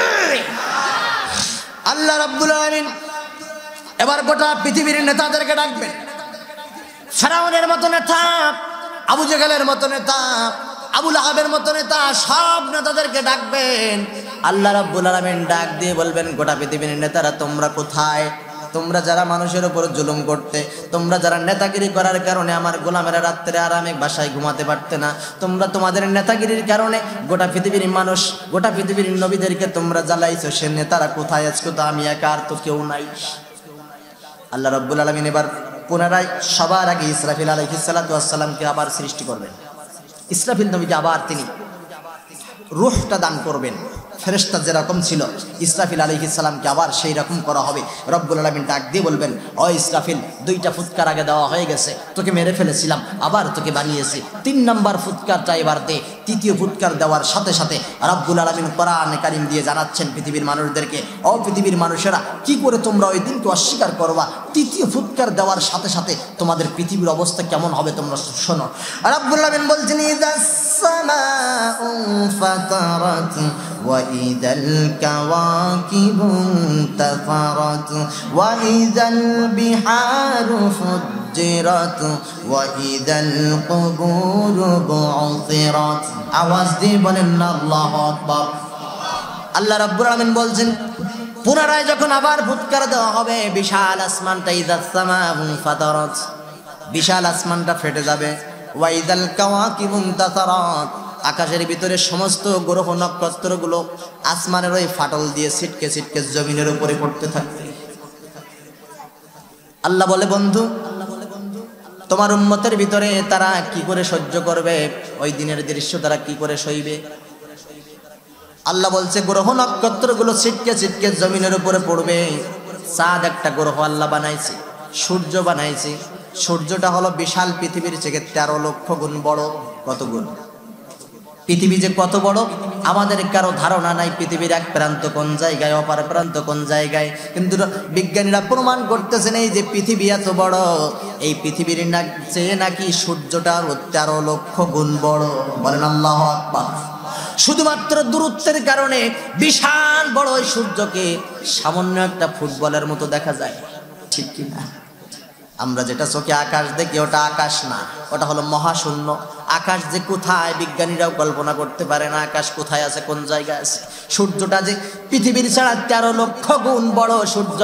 S1: আল্লাহ রাব্বুল আলামিন এবার গোটা পৃথিবীর নেতাদেরকে ডাকবেন। ফেরাউনের মতো নেতা, আবু জেহেলের মতো নেতা, আবু লাহাবের মতো নেতা, সব নেতাদেরকে ডাকবেন। আল্লাহ রাব্বুল আলামিন ডাক দিয়ে বলবেন গোটা পৃথিবীর নেতারা তোমরা কোথায়? তোমরা যারা মানুষের উপর জুলুম করতে, তোমরা যারা নেতাগিরি করার কারণে আমার গোলামেরা রাত্রে আরামে বাসায় ঘুমাতে পারতে না, তোমরা তোমাদের নেতাগিরির কারণে গোটা পৃথিবীর মানুষ, গোটা পৃথিবীর নবীদেরকে তোমরা জ্বালাইছো, সে নেতারা কোথায়? আজকে তো আমি একা, আর তো কেউ নাই। আল্লাহ রাব্বুল আলামিন এবার পুনরায় সবার আগে ইসরাফিল আলাইহিস সালাতু ওয়াস সালামকে আবার সৃষ্টি করবেন। ইসরাফিল নবীকে আবার তিনি রূহটা দান করবেন। ফেরেশতা যেরকম ছিল ইসরাফিল আলাইহিস সালামকে আবার সেই রকম করা হবে। রব্বুল আলামিন ডাক দিয়ে বলবেন ও ইসরাফিল, 2টা ফুৎকার আগে দেওয়া হয়ে গেছে, তোকে মেরে ফেলেছিলাম, আবার তোকে বানিয়েছি, 3 নাম্বার ফুৎকারটা এবার দে। 3য় ফুৎকার দেওয়ার সাথে সাথে রব্বুল আলামিন কোরআনে কারীম দিয়ে জানাচ্ছেন পৃথিবীর মানুষদেরকে, ও পৃথিবীর মানুষেরা কি করে তোমরা ওই দিনকে অস্বীকার করবা? 3য় ফুৎকার দেওয়ার সাথে সাথে তোমাদের পৃথিবীর অবস্থা কেমন হবে তোমরা শোনো। রব্বুল আলামিন বলছেন ইযাস সামাউ ফাতারাত وإذا الكواكب انتثرت وإذا البحار فجرت وإذا القبور بعثرت। আওয়াজ দিয়ে বলেন না আল্লাহু আকবার। আল্লাহ রাব্বুল আলামিন বলছেন পুনরায় যখন আবার ফুৎকার দেওয়া হবে, বিশাল আসমানটা ইযাস সামাউ ফাতারাত, বিশাল আসমানটা ফেটে যাবে। ওয়াইদাল কাওয়াকিবু ইনতাসারাত, আকাশের ভিতরে সমস্ত গ্রহ নক্ষত্রগুলো আসমানের ওই ফাটল দিয়ে ছিটকে ছিটকে জমিনের উপরে পড়তে থাকবে। আল্লাহ বলে, বন্ধু তোমার উম্মতের ভিতরে তারা কি করে সহ্য করবে, ওই দিনের দৃশ্য তারা কি করে সইবে? আল্লাহ বলছে, গ্রহ নক্ষত্রগুলো ছিটকে ছিটকে জমিনের উপরে পড়বে। চাঁদ একটা গ্রহ আল্লাহ বানাইছে, সূর্য বানাইছে। সূর্যটা হলো বিশাল পৃথিবীর থেকে 13 লক্ষ গুণ বড়। কত গুণ? পৃথিবী যে কত বড় আমাদের কারো ধারণা নাই। পৃথিবীর এক প্রান্ত কোন জায়গায়, অপর প্রান্ত কোন জায়গায়, কিন্তু বিজ্ঞানীরা প্রমাণ করতেছেন এই যে পৃথিবী এত বড়, এই পৃথিবীর চেয়ে নাকি সূর্যটা 13 লক্ষ গুণ বড়। বলেন আল্লাহু আকবার। শুধুমাত্র দূরত্বের কারণে বিশাল বড় ওই সূর্যকে সামান্য একটা ফুটবলের মতো দেখা যায়, ঠিক কি না? আমরা যেটা চোখে আকাশ দেখি ওটা আকাশ না, ওটা হলো মহাশূন্য। আকাশ যে কোথায় বিজ্ঞানীরাও কল্পনা করতে পারে না, আকাশ কোথায় আছে, কোন জায়গায় আছে। সূর্যটা যে পৃথিবীর ছাড়া 13 লক্ষ গুণ বড় সূর্য,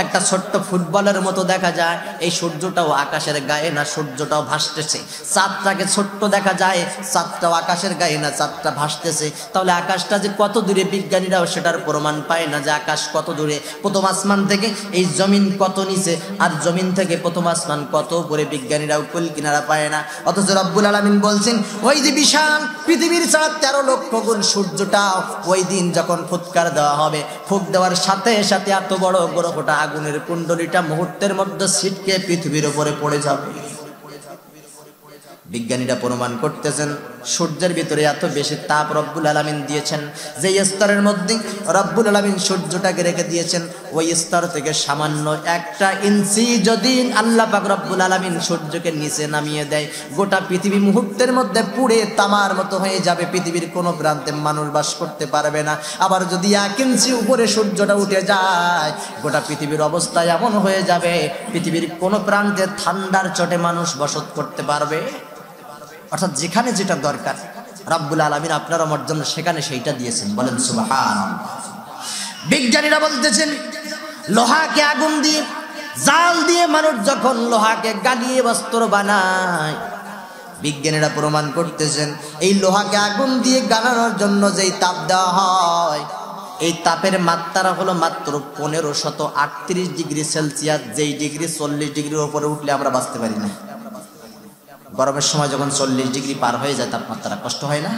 S1: একটা ছোট্ট ফুটবলের মতো দেখা যায়। এই সূর্যটাও আকাশের গায়ে না, সূর্যটাও ভাসতেছে। চাঁদটাকে ছোট্ট দেখা যায়, চাঁদটাও আকাশের গায়ে না, চাঁদটা ভাসতেছে। তাহলে আকাশটা যে কত দূরে বিজ্ঞানীরাও সেটার প্রমাণ পায় না যে আকাশ কত দূরে। প্রথম আসমান থেকে এই জমিন কত নিচে, আর জমিন থেকে প্রথম আসমান কত উপরে, বিজ্ঞানীরাও কুল কিনারা পায় না। অথচ রব্বুল আলামিন বলছেন, ওই যে বিশাল পৃথিবীর ছাড়া 13 লক্ষ গুণ সূর্যটা ওই দিন যখন ফুৎকার দেওয়া হবে, ফুঁক দেওয়ার সাথে সাথে এত বড় গ্রহটা আগুনের কুণ্ডলীটা মুহূর্তের মধ্যে ছিটকে পৃথিবীর উপরে পড়ে যাবে। বিজ্ঞানীরা প্রমাণ করতেছেন সূর্যের ভিতরে এত বেশি তাপ রব্বুল আলামিন দিয়েছেন, যে স্তরের মধ্যে রব্বুল আলামিন সূর্যটাকে রেখে দিয়েছেন, ওই স্তর থেকে সামান্য 1 ইঞ্চি যদি আল্লাহ পাক রব্বুল আলামিন সূর্যকে নিচে নামিয়ে দেয়, গোটা পৃথিবী মুহূর্তের মধ্যে পুড়ে তামার মতো হয়ে যাবে। পৃথিবীর কোনো প্রান্তে মানুষ বাস করতে পারবে না। আবার যদি 1 ইঞ্চি উপরে সূর্যটা উঠে যায়, গোটা পৃথিবীর অবস্থা এমন হয়ে যাবে পৃথিবীর কোনো প্রান্তে ঠান্ডার চটে মানুষ বসত করতে পারবে। অর্থাৎ যেখানে যেটা দরকার রব্বুল আলামিন আপনার আমার জন্য সেখানে সেইটা দিয়েছেন। বলেন সুবহানাল্লাহ। বিজ্ঞানীরা বলতেছেন, লোহাকে আগুন দিয়ে, জাল দিয়ে মানুষ যখন লোহাকে গালিয়ে বস্ত্র বানায়, বিজ্ঞানীরা প্রমাণ করতেছেন এই লোহাকে আগুন দিয়ে গালানোর জন্য যেই তাপ দেওয়া হয়, এই তাপের মাত্রা হলো মাত্র 1538 ডিগ্রি সেলসিয়াস। যেই ডিগ্রি 40 ডিগ্রির উপরে উঠলে আমরা বাঁচতে পারি না। গরমের সময় যখন 40 ডিগ্রি পার হয়ে যায় তাপমাত্রা, কষ্ট হয় না?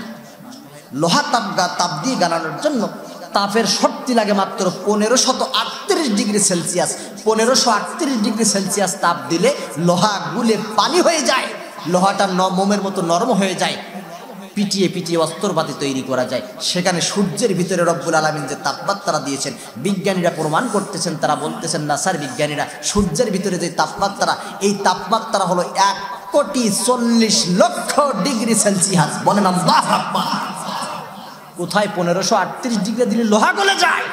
S1: লোহা তাপ দিয়ে গালানোর জন্য তাপের শক্তি লাগে মাত্র 1538 ডিগ্রি সেলসিয়াস। 1538 ডিগ্রি সেলসিয়াস তাপ দিলে লোহা গুলে পানি হয়ে যায়, লোহাটা মোমের মতো নরম হয়ে যায়, পিটিয়ে পিটিয়ে অস্ত্রপাতি তৈরি করা যায়। সেখানে সূর্যের ভিতরে রব্বুল আলামিন যে তাপমাত্রা দিয়েছেন, বিজ্ঞানীরা প্রমাণ করতেছেন, তারা বলতেছেন নাসার বিজ্ঞানীরা, সূর্যের ভিতরে যে তাপমাত্রা, এই তাপমাত্রা হলো 1,40,00,000 ডিগ্রি সেলসিয়াস। বলেন আল্লাহু আকবার। কোথায় 1538 ডিগ্রি দিলে লোহা গলে যায়,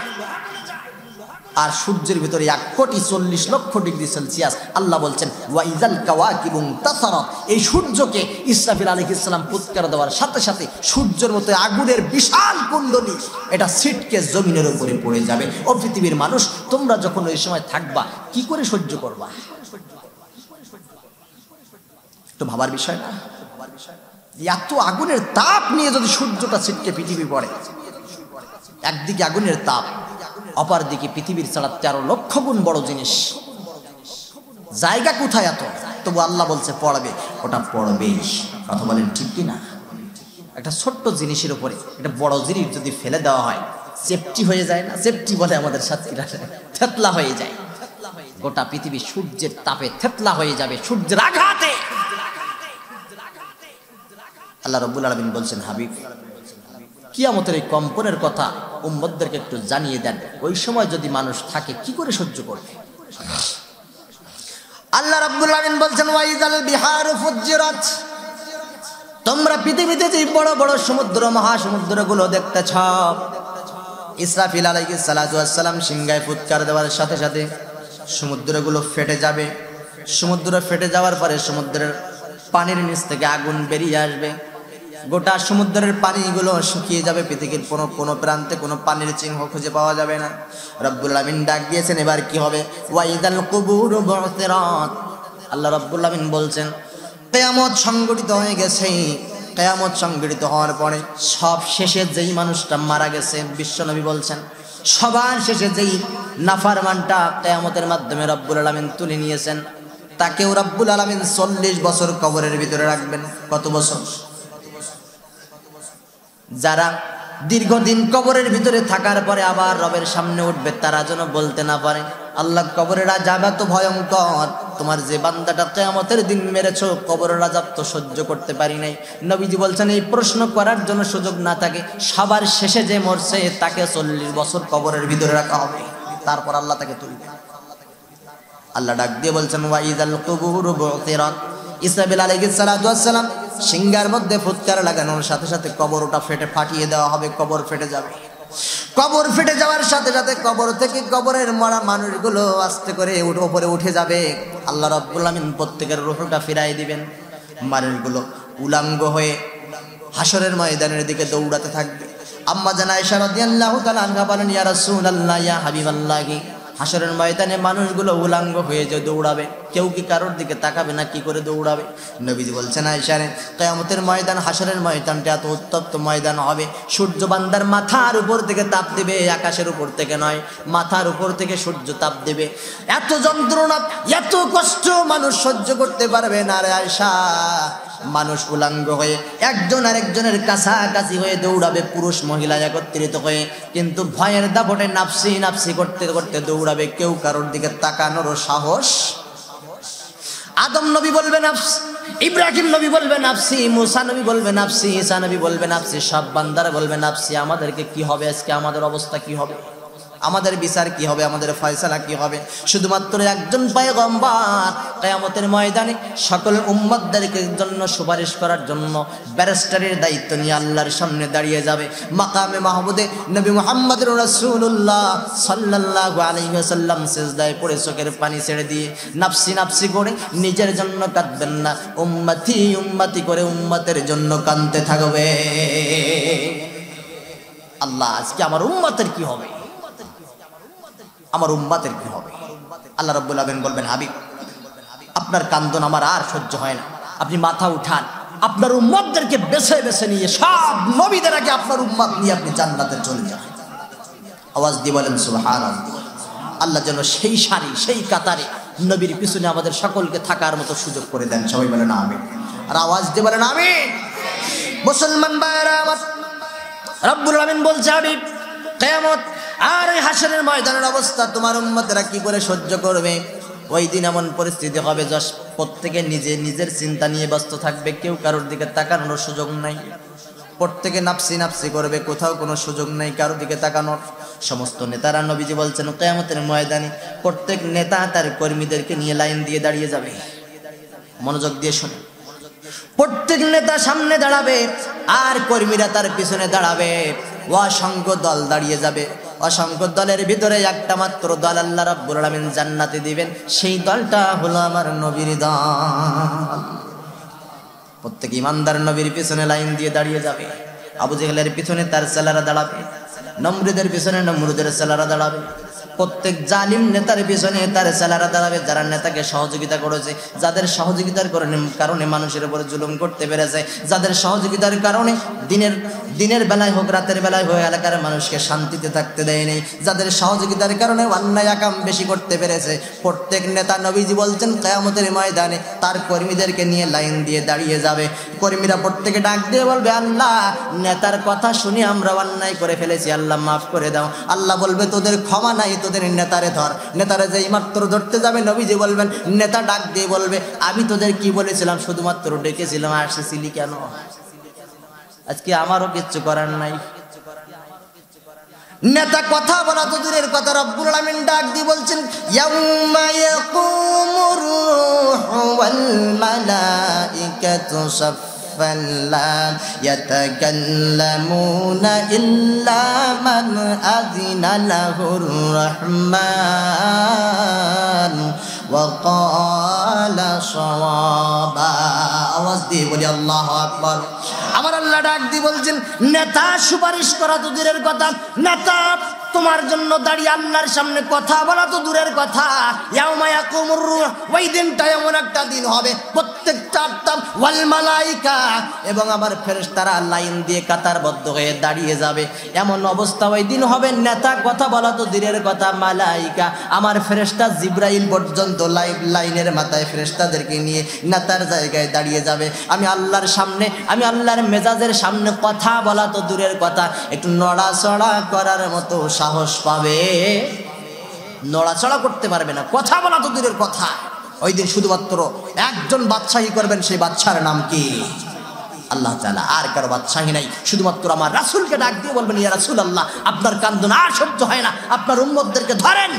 S1: আর সূর্যের ভিতরে 1,40,00,000 ডিগ্রি সেলসিয়াস। আল্লাহ বলছেন ওয়াইজাল কাওয়াকিবু তাসারাত। এই সূর্যকে ইসরাফিল আলাইহিস সালাম ফুৎকার দেওয়ার সাথে সাথে সূর্যের মতো আগুনের বিশাল কুণ্ডলী এটা ছিটকে জমিনের উপরে পড়ে যাবে। ও পৃথিবীর মানুষ, তোমরা যখন ওই সময় থাকবা কি করে সহ্য করবা? একটু ভাবার বিষয় না? এত আগুনের তাপ নিয়ে যদি সূর্যটা ছিটকে পৃথিবী পড়ে, একদিকে আগুনের তাপ, অপর দিকে পৃথিবীর ছাড়া 13 লক্ষ গুণ বড় জিনিস, জায়গা কোথায় এত? তবু আল্লাহ বলছে পড়বে, ওটা পড়বেই। কথা বলেন ঠিক কিনা? একটা ছোট্ট জিনিসের উপরে একটা বড় জিনিস যদি ফেলে দেওয়া হয়, সেফটি হয়ে যায় না? সেফটি বলে আমাদের সাথীরা, থেতলা হয়ে যায়। গোটা পৃথিবী সূর্যের তাপে থেতলা হয়ে যাবে, সূর্যের আঘাতে। আল্লাহ রাব্বুল আলামিন বলছেন, হাবিব কিয়ামতের এই কম্পনের কথা উম্মতদেরকে একটু জানিয়ে দেন। ওই সময় যদি মানুষ থাকে কি করে সহ্য করবে? আল্লাহ রাব্বুল আলামিন বলছেন ওয়াইজাল বিহারু ফুজ্জিরাত। তোমরা পৃথিবীতে যে বড় বড় সমুদ্র, মহাসমুদ্রগুলো দেখতেছ, ইসরাফিল আলাইহিস সালাতু ওয়াস সালাম সিংহায় ফুৎকার দেওয়ার সাথে সাথে সমুদ্রগুলো ফেটে যাবে। সমুদ্র ফেটে যাওয়ার পরে সমুদ্রের পানির নিচ থেকে আগুন বেরিয়ে আসবে। গোটা সমুদ্রের পানিগুলো শুকিয়ে যাবে। পৃথিবীর কোনো প্রান্তে কোনো পানির চিহ্ন খুঁজে পাওয়া যাবে না। রব্বুল আলামিন ডাক দিয়েছেন, এবার কি হবে? ওয়াইদাল কুবুরু বু'থিরাত। আল্লাহ রব্বুল আলামিন বলছেন কিয়ামত সংগঠিত হয়ে গেছে। কিয়ামত সংঘটিত হওয়ার পরে সব শেষে যেই মানুষটা মারা গেছে, বিশ্বনবী বলছেন সবার শেষে যেই নাফরমানটা কিয়ামতের মাধ্যমে রব্বুল আলামিন তুলে নিয়েছেন, তাকেও রব্বুল আলামিন 40 বছর কবরের ভিতরে রাখবেন। কত বছর? যারা দীর্ঘদিন কবরের ভিতরে থাকার পরে আবার রবের সামনে উঠবে, তারা যেন বলতে না পারে আল্লাহ কবরের আযাব এত ভয়ঙ্কর, তোমার যে বান্দাটা কিয়ামতের দিন মেরেছো কবরের আযাব তো সহ্য করতে পারি নাই। নবীজি বলছেন এই প্রশ্ন করার জন্য সুযোগ না থাকে, সবার শেষে যে মরছে তাকে 40 বছর কবরের ভিতরে রাখা হবে, তারপর আল্লাহ তাকে তুলবে। আল্লাহ ডাক দিয়ে বলছেন ওয়াইদাল কুবুরু বুতিরাত, ইসরাফিল আলাইহিস সালাতু ওয়াস সালাম সিংহার মধ্যে ফুৎকার লাগানোর সাথে সাথে কবরটা ফাটিয়ে দেওয়া হবে, কবর ফেটে যাবে। কবর ফেটে যাওয়ার সাথে সাথে কবর থেকে কবরের মরা মানুষগুলো আস্তে করে উপরে উঠে যাবে। আল্লাহ রাব্বুল আলামিন প্রত্যেকের রূহটা ফিরাই দিবেন। মানুষগুলো উলাঙ্গ হয়ে হাসরের ময়দানের দিকে দৌড়াতে থাকবে। আম্মা জান আয়েশা রাদিয়াল্লাহু তাআলা আনহা বলেন ইয়া রাসূলুল্লাহ ইয়া হাবিবাল্লাহি, হাসরের ময়দানে মানুষগুলো উলাঙ্গ হয়ে যে দৌড়াবে, কেউ কি কারোর দিকে তাকাবে না, কি করে দৌড়াবে? নবীজি বলছেন আয়েশা রে, কিয়ামতের ময়দান, হাসরের ময়দানটা এত উত্তপ্ত ময়দান হবে, সূর্য বান্দার মাথার উপর থেকে তাপ দিবে, আকাশের উপর থেকে নয়, মাথার উপর থেকে সূর্য তাপ দিবে। এত যন্ত্রণা, এত কষ্ট মানুষ সহ্য করতে পারবে না রে আয়েশা। মানুষ উলাঙ্গ হয়ে একজন আরেকজনের কাছাকাছি হয়ে দৌড়াবে, পুরুষ মহিলা একত্রিত হয়ে, কিন্তু ভয়ের দাপটে নাফসি নাফসি করতে করতে দৌড়াবে, কেউ কারোর দিকে তাকানোরও সাহস। আদম নবী বলবে নাফস, ইব্রাহিম নবী বলবে নাফসি, মুসা নবী বলবে নাফসি, ঈসা নবী বলবে নাফসি, সব বান্দারা বলবে নাফসি। আমাদেরকে কি হবে আজকে? আমাদের অবস্থা কি হবে? আমাদের বিচার কি হবে? আমাদের ফয়সালা কি হবে? শুধুমাত্র একজন পয়গম্বর কিয়ামতের ময়দানে সকল উম্মতদেরকে জন্য সুপারিশ করার জন্য ব্যারিস্টারের দায়িত্ব নিয়ে আল্লাহর সামনে দাঁড়িয়ে যাবে। মাকামে মাহমুদে নবী মুহাম্মদুর রাসূলুল্লাহ সাল্লাল্লাহু আলাইহি ওয়াসাল্লাম সিজদায় পড়ে চোখের পানি ছেড়ে দিয়ে নাফসি নাফসি করে নিজের জন্য কাঁদবেন না, উম্মতি উম্মতি করে উম্মতের জন্য কাঁদতে থাকবে। আল্লাহ আজকে আমার উম্মতের কি হবে? আমার উম্মতের কি হবে? আল্লাহ রাব্বুল আলামিন বলবেন হাবিব, আপনার কান্দন আমার আর সহ্য হয় না, আপনি মাথা উঠান, আপনার উম্মতদেরকে বেছে বেছে নিয়ে সব নবীদের আগে আপনার উম্মত নিয়ে আপনি জান্নাতে চলে যান। আওয়াজ দিয়ে বলেন সুবহানাল্লাহ। আল্লাহ যেন সেই সারি, সেই কাতারে নবীর পিছনে আমাদের সকলকে থাকার মতো সুযোগ করে দেন। সবাই বলেন আমিন, আর আওয়াজ দিয়ে বলেন আমিন। মুসলমান ভাইরা আমার, রাব্বুল আলামিন বলছে হাবিব, কিয়ামত আর এই হাসরের ময়দানের অবস্থা তোমার উম্মতেরা কি করে সহ্য করবে? ওই দিন এমন পরিস্থিতি হবে যে প্রত্যেকে নিজের চিন্তা নিয়ে ব্যস্ত থাকবে, কেউ কারোর দিকে তাকানোর সুযোগ নাই, প্রত্যেকে নাফসি নাফসি করবে, কোথাও কোনো সুযোগ নাই কারোর দিকে তাকানোর। সমস্ত নেতারা, নবীজি বলছেন কিয়ামতের ময়দানে প্রত্যেক নেতা তার কর্মীদেরকে নিয়ে লাইন দিয়ে দাঁড়িয়ে যাবে। মনোযোগ দিয়ে শুনে, প্রত্যেক নেতা সামনে দাঁড়াবে আর কর্মীরা তার পিছনে দাঁড়াবে। অসংখ্য দল দাঁড়িয়ে যাবে, অসংখ্য দলের ভিতরে একটা মাত্র দল আল্লাহ রাব্বুল আলামিন জান্নাতে দিবেন, সেই দলটা হলো আমার নবীর দল। প্রত্যেক ইমানদার নবীর পিছনে লাইন দিয়ে দাঁড়িয়ে যাবে। আবু জেহেলের পিছনে তার ছেলেরা দাঁড়াবে, নমরুদের পিছনে নমরুদের ছেলেরা দাঁড়াবে, প্রত্যেক জালিম নেতার পিছনে তার ছেলেরা দাঁড়াবে, যারা নেতাকে সহযোগিতা করেছে, যাদের সহযোগিতার কারণে মানুষের উপরে জুলুম করতে পেরেছে, যাদের সহযোগিতার কারণে দিনের বেলায় হোক রাতের বেলায় হোক এলাকার মানুষকে শান্তিতে থাকতে দেয়নি, যাদের সহযোগিতার কারণে অন্যায় আকাম বেশি করতে পেরেছে, প্রত্যেক নেতা নবীজি বলছেন কিয়ামতের ময়দানে তার কর্মীদেরকে নিয়ে লাইন দিয়ে দাঁড়িয়ে যাবে। কর্মীরা প্রত্যেকে ডাক দিয়ে বলবে, আল্লাহ নেতার কথা শুনে আমরা অন্যায় করে ফেলেছি, আল্লাহ মাফ করে দাও। আল্লাহ বলবে, তোদের ক্ষমা নাই, তোদের নেতারে ধর। নেতারে যেই মাত্র ধরতে যাবে, নবীজি বলবেন, নেতা ডাক দিয়ে বলবে, আমি তোদের কি বলেছিলাম? শুধুমাত্র ডেকেছিলাম, আসছিলি কেন? আজকে আমারও কিচ্ছু করার নাই। নেতা কথা বলা তো দূরের কথা, রব্বুল আলামিন ডাক দিয়ে বলছেন, ইয়াউমা ইয়াকুমুর রূহু ওয়াল মালাইকাতু সাফফান লা ইয়াতাকাল্লামুনা ইল্লা মান আযিনা লাহুর রাহমান ওয়া ক্বালা সাওয়াবা। আওয়াজ দিয়ে বলি আল্লাহু আকবার। আমার আল্লাহ ডাক দিয়ে বলছেন, নেতা সুপারিশ করা তো দূরের কথা, নেতা তোমার জন্য দাঁড়িয়ে আল্লাহর সামনে কথা বলা তো দূরের কথা। ইয়াউমা ইয়াকুমুর রূহ, ওই দিনটা এমন একটা দিন হবে প্রত্যেকটা আত্মা ওয়াল মালাইকা এবং আমার ফেরেশতারা লাইন দিয়ে কাতারবদ্ধ হয়ে দাঁড়িয়ে যাবে। এমন অবস্থা ওই দিন হবে, নেতা কথা বলা তো দূরের কথা, মালাইকা আমার ফেরেশতা জিবরাইল পর্যন্ত লাইনের মাথায় ফেরেশতাদেরকে নিয়ে নেতার জায়গায় দাঁড়িয়ে যাবে। আমি আল্লাহর সামনে, আমি আল্লাহর মেজাজের সামনে কথা বলা তো দূরের কথা, একটু নড়াচড়া করার মতো সাহস পাবে, নড়াচড়া করতে পারবে না, কথা বলা তো দূরের কথা। ওই দিন শুধুমাত্র একজন বাদশাহী করবেন, সেই বাদশার নাম কি? আল্লাহ তাআলা। আর কারো বাদশাহী নাই, শুধুমাত্র আমার রাসূলকে ডাক দিয়ে বলবেন, ইয়া রাসূলুল্লাহ আপনার কান্দন আর সহ্য হয় না, আপনার উম্মতদেরকে ধরেন,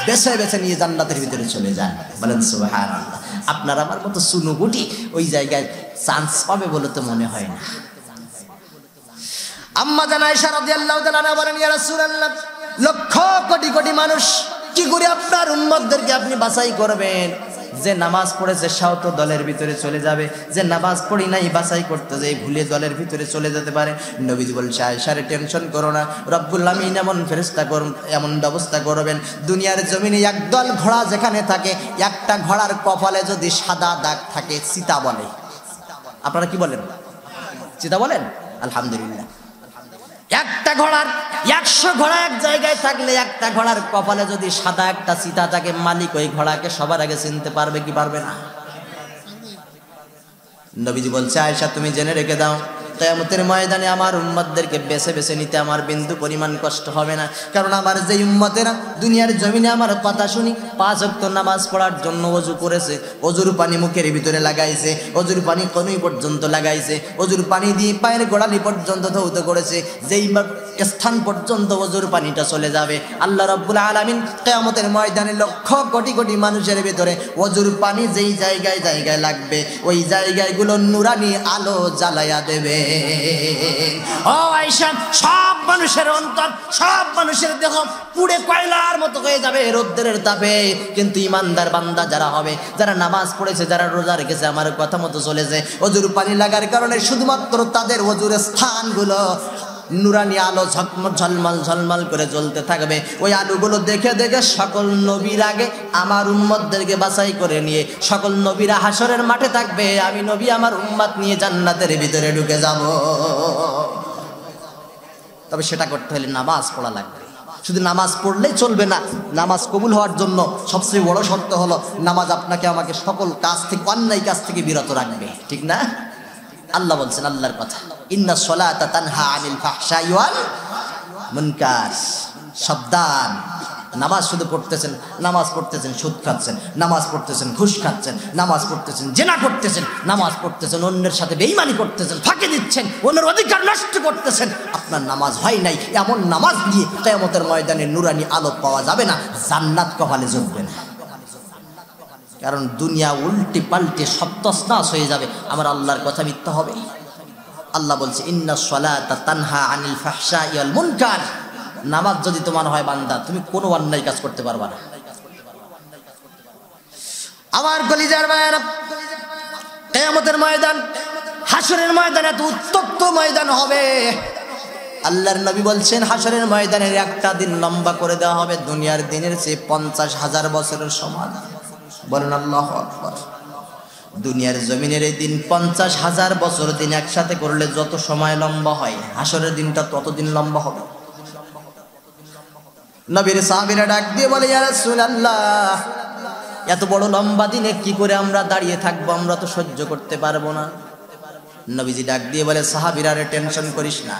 S1: বেছে বেছে নিয়ে জান্নাতের ভিতরে চলে যান। বলেন সুবহানাল্লাহ। আপনার আমার মতো সুনুগুটি ওই জায়গায় চান্স পাবে বলে তো মনে হয় না। আম্মা জান আয়েশা রাদিয়াল্লাহু তাআলা বলেন, ইয়া রাসূলুল্লাহ লক্ষ কোটি কোটি মানুষ, কি করে আপনার উম্মতদেরকে আপনি বাছাই করবেন? যে নামাজ পড়েছে সেও তো দলের ভিতরে চলে যাবে, যে নামাজ পড়ি নাই বাছাই করতে যে ভুলে দলের ভিতরে চলে যেতে পারে। নবীজি বলছে, আয়েশারে টেনশন করো না, রব্বুল আমিন এমন ফেরেশতা করুন, এমন ব্যবস্থা করবেন, দুনিয়ার জমিনে একদল ঘোড়া যেখানে থাকে, একটা ঘোড়ার কপালে যদি সাদা দাগ থাকে, চিতা বলে। আপনারা কি বলেন? চিতা বলেন? আলহামদুলিল্লাহ। একটা ঘোড়ার 100 ঘোড়া এক জায়গায় থাকলে একটা ঘোড়ার কপালে যদি সাদা একটা চিতা থাকে, মালিক ওই ঘোড়াকে সবার আগে চিনতে পারবে কি পারবে না? নবীজি বলছে, আয়েশা তুমি জেনে রেখে দাও, কিয়ামতের ময়দানে আমার উম্মতদেরকে বেছে বেছে নিতে আমার বিন্দু পরিমাণ কষ্ট হবে না। কারণ আমার যে উম্মতেরা দুনিয়ার জমিনে আমার কথা শুনি 5 ওয়াক্ত নামাজ পড়ার জন্য ওযু করেছে, ওযুর পানি মুখের ভিতরে লাগাইছে, ওযুর পানি কনুই পর্যন্ত লাগাইছে, ওযুর পানি দিয়ে পায়ের গোড়ালি পর্যন্ত ধৌত করেছে, যেই স্থান পর্যন্ত ওযুর পানিটা চলে যাবে, আল্লাহ রাব্বুল আলামিন কিয়ামতের ময়দানে লক্ষ কোটি কোটি মানুষের ভিতরে ওযুর পানি যেই জায়গায় জায়গায় লাগবে, ওই জায়গাগুলো নূরানি আলো জ্বালায়া দেবে। ও আয়েশা, সব মানুষের অন্তর, সব মানুষের দেহ পুড়ে কয়লার মতো হয়ে যাবে রোদ্রের তাপে, কিন্তু ইমানদার বান্দা যারা হবে, যারা নামাজ পড়েছে, যারা রোজা রেখেছে, আমার কথা মতো চলেছে, ওযুর পানি লাগার কারণে শুধুমাত্র তাদের ওযুর স্থানগুলো নুরানি আলো ঝলমল ঝলমল করে জ্বলতে থাকবে। ওই আলোগুলো দেখে দেখে সকল নবীর আগে আমার উম্মতদেরকে বাছাই করে নিয়ে সকল নবীরা হাসরের মাঠে থাকবে, আমি নবী আমার উম্মত নিয়ে জান্নাতের ভিতরে ঢুকে যাব। তবে সেটা করতে হলে নামাজ পড়া লাগবে। শুধু নামাজ পড়লেই চলবে না, নামাজ কবুল হওয়ার জন্য সবচেয়ে বড় শর্ত হলো নামাজ আপনাকে আমাকে সকল কাজ থেকে, অন্যায় কাজ থেকে বিরত রাখবে, ঠিক না? আল্লাহ বলছেন, আল্লাহর কথা, ইন্নাস সালাতা তানহা আনিল ফাহশাই ওয়াল মুনকার। সাবধান, নামাজ শুধু পড়তেছেন, নামাজ পড়তেছেন সুদ খাচ্ছেন, নামাজ পড়তেছেন ঘুষ খাচ্ছেন, নামাজ পড়তেছেন জেনা করতেছেন, নামাজ পড়তেছেন অন্যের সাথে বেঈমানি করতেছেন, ফাঁকি দিচ্ছেন, অন্যের অধিকার নষ্ট করতেছেন, আপনার নামাজ হয় নাই, এমন নামাজ দিয়ে কিয়ামতের ময়দানে নূরানি আলো পাওয়া যাবে না, জান্নাত কপালে জুটবে না। কারণ দুনিয়া উল্টি পাল্টে সব তছনছ হয়ে যাবে, আমার আল্লাহর কথা মিথ্যা হবে। আল্লাহ বলছে, ইন্নাস সালাতা তানহা আনিল ফাহশাই ওয়াল মুনকার। নামাজ যদি তোমার হয় বান্দা, তুমি কোনো অন্যায় কাজ করতে পারবা না। আমার কলিজার ভাইরা, কিয়ামতের ময়দান, হাসরের ময়দান এত উত্তপ্ত ময়দান হবে, আল্লাহর নবী বলছেন হাসরের ময়দানের একটা দিন লম্বা করে দেওয়া হবে দুনিয়ার দিনের চেয়ে 50,000 বছরের সমান। বলেন আল্লাহু আকবার। দুনিয়ার জমিনের এই দিন 50,000 বছর দিন একসাথে করলে যত সময় লম্বা হয়, হাসরের দিনটা ততদিন লম্বা হবে। নবীর সাহাবীরা ডাক দিয়ে বলে, ইয়া রাসূলুল্লাহ এত বড় লম্বা দিনে কি করে আমরা দাঁড়িয়ে থাকবো, আমরা তো সহ্য করতে পারবো না। নবীজি ডাক দিয়ে বলে, সাহাবীরা রে টেনশন করিস না,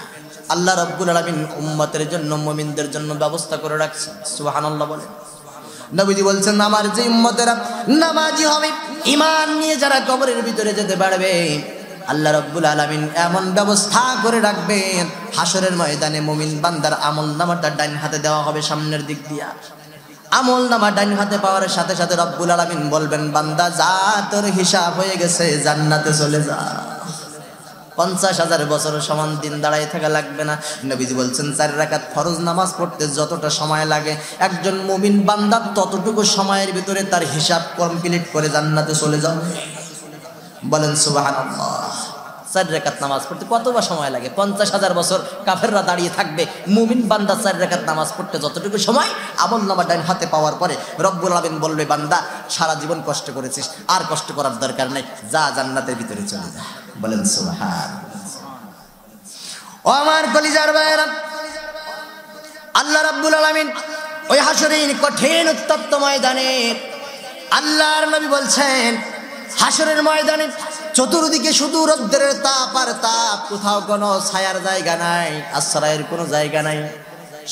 S1: আল্লাহ রাব্বুল আলামিন উম্মতের জন্য, মুমিনদের জন্য ব্যবস্থা করে রাখছেন। সুবহানাল্লাহ বলে। নবীজি বলছেন, আমার যে উম্মতেরা নামাজি হবে, ঈমান নিয়ে যারা কবরের ভিতরে যেতে পারবে, আল্লাহ রাব্বুল আলামিন এমন ব্যবস্থা করে রাখবেন, হাসরের ময়দানে মুমিন বান্দার আমলনামাটা ডান হাতে দেওয়া হবে সামনের দিক দিয়া। আমলনামা ডান হাতে পাওয়ার সাথে সাথে রব্বুল আলামিন বলবেন, বান্দা যা, তোর হিসাব হয়ে গেছে, জান্নাতে চলে যা। 50,000 বছরের সমান দিন দাঁড়াই থাকা লাগবে না। নবীজি বলছেন, 4 রাকাত ফরজ নামাজ পড়তে যতটা সময় লাগে, একজন মুমিন বান্দা ততটুকু সময়ের ভিতরে তার হিসাব কমপ্লিট করে জান্নাতে চলে যাবে। বলেন সুবহানাল্লাহ। 4 রাকাত নামাজ পড়তে কতবার সময় লাগে? 50,000 বছর কাফেররা দাঁড়িয়ে থাকবে, মুমিন বান্দা 4 রাকাত নামাজ পড়তে যতটুকু সময় আমলনামা ডান হাতে পাওয়ার পরে রব্বুল আলামিন বলবে, বান্দা সারা জীবন কষ্ট করেছিস, আর কষ্ট করার দরকার নেই, যা জান্নাতের ভিতরে চলে যা। বলেন সুবহানাল্লাহ। ও আমার কলিজার ভাইরা, আল্লাহ রাব্বুল আলামিন ওই হাসরের কঠিন উত্তপ্ত ময়দানে আল্লাহর নবী বলছেন, হাসরের ময়দানে চতুর্দিকে শুধু রৌদ্রের তাপ আর তাপ, কোথাও কোনো ছায়ার জায়গা নাই, আশ্রয়ের কোনো জায়গা নাই।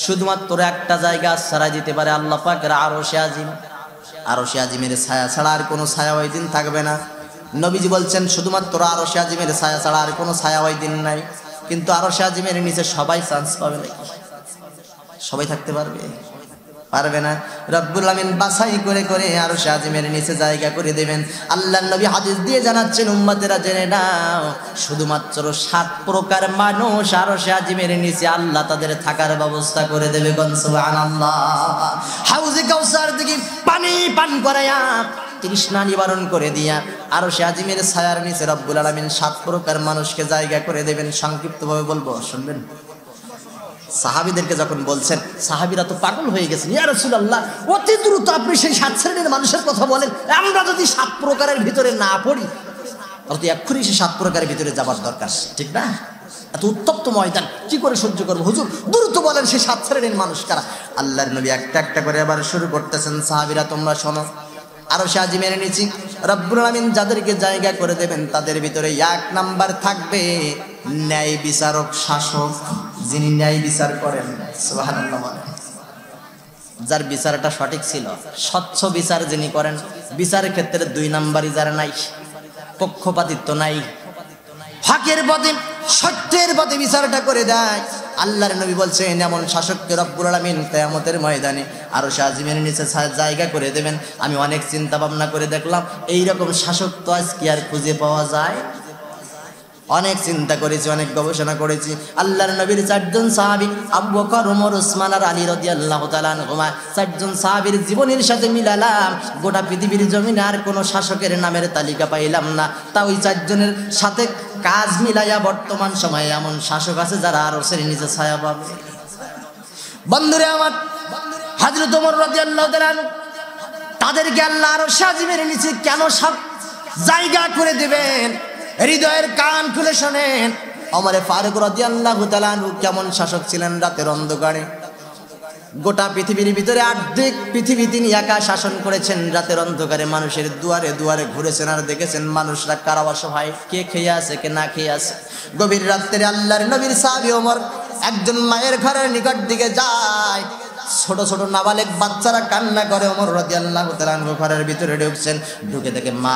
S1: শুধুমাত্র একটা জায়গা আশ্রয় দিতে পারে আল্লাহ পাকের আরশে আজিম। আরশে আজিমের ছায়া ছাড়া আর কোনো ছায়া ওই দিন থাকবে না। নবীজি বলছেন শুধুমাত্র আরশে আজিমের ছায়া ছাড়া আর কোনো ছায়া ওই দিন নাই। কিন্তু আরশে আজিমের নিচে সবাই চান্স পাবে নাকি? সবাই থাকতে পারবে? পারবে না। রব্বুল আমিন বাছাই করে করে আরশে আজিমের নিচে জায়গা করে দেবেন। আল্লাহর নবী হাদিস দিয়ে জানাচ্ছেন, উম্মতেরা জেনে নাও, শুধুমাত্র 7 প্রকার মানুষ আরশে আজিমের নিচে আল্লাহ তাদের থাকার ব্যবস্থা করে দেবে। সুবহানাল্লাহ। হাউজে কাউসার থেকে পানি পান করায়া তৃষ্ণা নিবারণ করে দিয়া আরশে আজিমের ছায়ার নিচে রব্বুল আলামিন 7 প্রকার মানুষকে জায়গা করে দেবেন। সংক্ষিপ্তভাবে বলবো, শুনবেন? সাহাবীদেরকে যখন বলছেন, সাহাবীরা তো পাগল হয়ে গেছেন, ইয়া রাসূলুল্লাহ অতি দ্রুত আপনি সেই 7 শ্রেণীর মানুষের কথা বলেন, আমরা যদি 7 প্রকারের ভিতরে না পড়ি তাহলে এক্ষুনি সেই 7 প্রকারের ভিতরে যাবার দরকার, ঠিক না? এত উত্তপ্ত ময়দান কি করে সহ্য করবো হুজুর, দ্রুত বলেন সেই 7 শ্রেণীর মানুষ কারা? আল্লাহর নবী একটা একটা করে আবার শুরু করতেছেন, সাহাবীরা তোমরা শোনো, আরশে আজিমের নিচে রব্বুল আলামিন যাদেরকে জায়গা করে দেবেন তাদের ভিতরে 1 নাম্বার থাকবে ন্যায় বিচারক, শাসক, যিনি ন্যায় বিচার করেন। সুবহানাল্লাহ। যার বিচারটা সঠিক ছিল, স্বচ্ছ বিচার যিনি করেন, বিচারের ক্ষেত্রে 2 নাম্বারই যার নাই, পক্ষপাতিত্ব নাই, হকের পথে সত্যের পথে বিচারটা করে দেয়। আল্লাহর নবী বলছেন এমন শাসককে রব্বুল আলামিন কিয়ামতের ময়দানে আরশে আজিমের নিচে জায়গা করে দেবেন। আমি অনেক চিন্তা ভাবনা করে দেখলাম এইরকম শাসক তো আজকে আর খুঁজে পাওয়া যায়? অনেক চিন্তা করেছি, অনেক গবেষণা করেছি। আল্লাহর নবীর 4 জন সাহাবী আবু বকর, ওমর, ওসমান আর আলী রাদিয়াল্লাহু তাআলা আনহুমা, 4 জন সাহাবীর জীবনের সাথে মিলালাম, গোটা পৃথিবীর জমিনে আর কোনো শাসকের নামের তালিকা পাইলাম না। তা ওই 4 জনের সাথে কাজ মিলাইয়া বর্তমান সময়ে এমন শাসক আছে যারা আরশের নিচে ছায়া পাবে। বন্ধুরে আমার, হযরত ওমর রাদিয়াল্লাহু তাআলা তাদেরকে আল্লাহ আরশে আজিমের নিচে কেন সব জায়গা করে দিবেন? হৃদয়ের কান খুলে শোনেন। ওমর ফারুক রাদিয়াল্লাহু তাআলা কেমন শাসক ছিলেন? রাতের অন্ধকারে গোটা পৃথিবীর ভিতরে অর্ধেক পৃথিবী তিনি একা শাসন করেছেন। রাতের অন্ধকারে মানুষের দুয়ারে দুয়ারে ঘুরেছেন আর দেখেছেন মানুষরা কারা অসহায়, কে খেয়ে আছে, কে না খেয়ে আছে। গভীর রাত্রে আল্লাহর নবীর সাহাবী ওমর একজন মায়ের ঘরের নিকট দিকে যায়, ছোট ছোট নাবালেগ বাচ্চারা কান্না করে। ওমর রাদিয়াল্লাহু তাআলা ঘরের ভিতরে ঢুকছেন, ঢুকে দেখে মা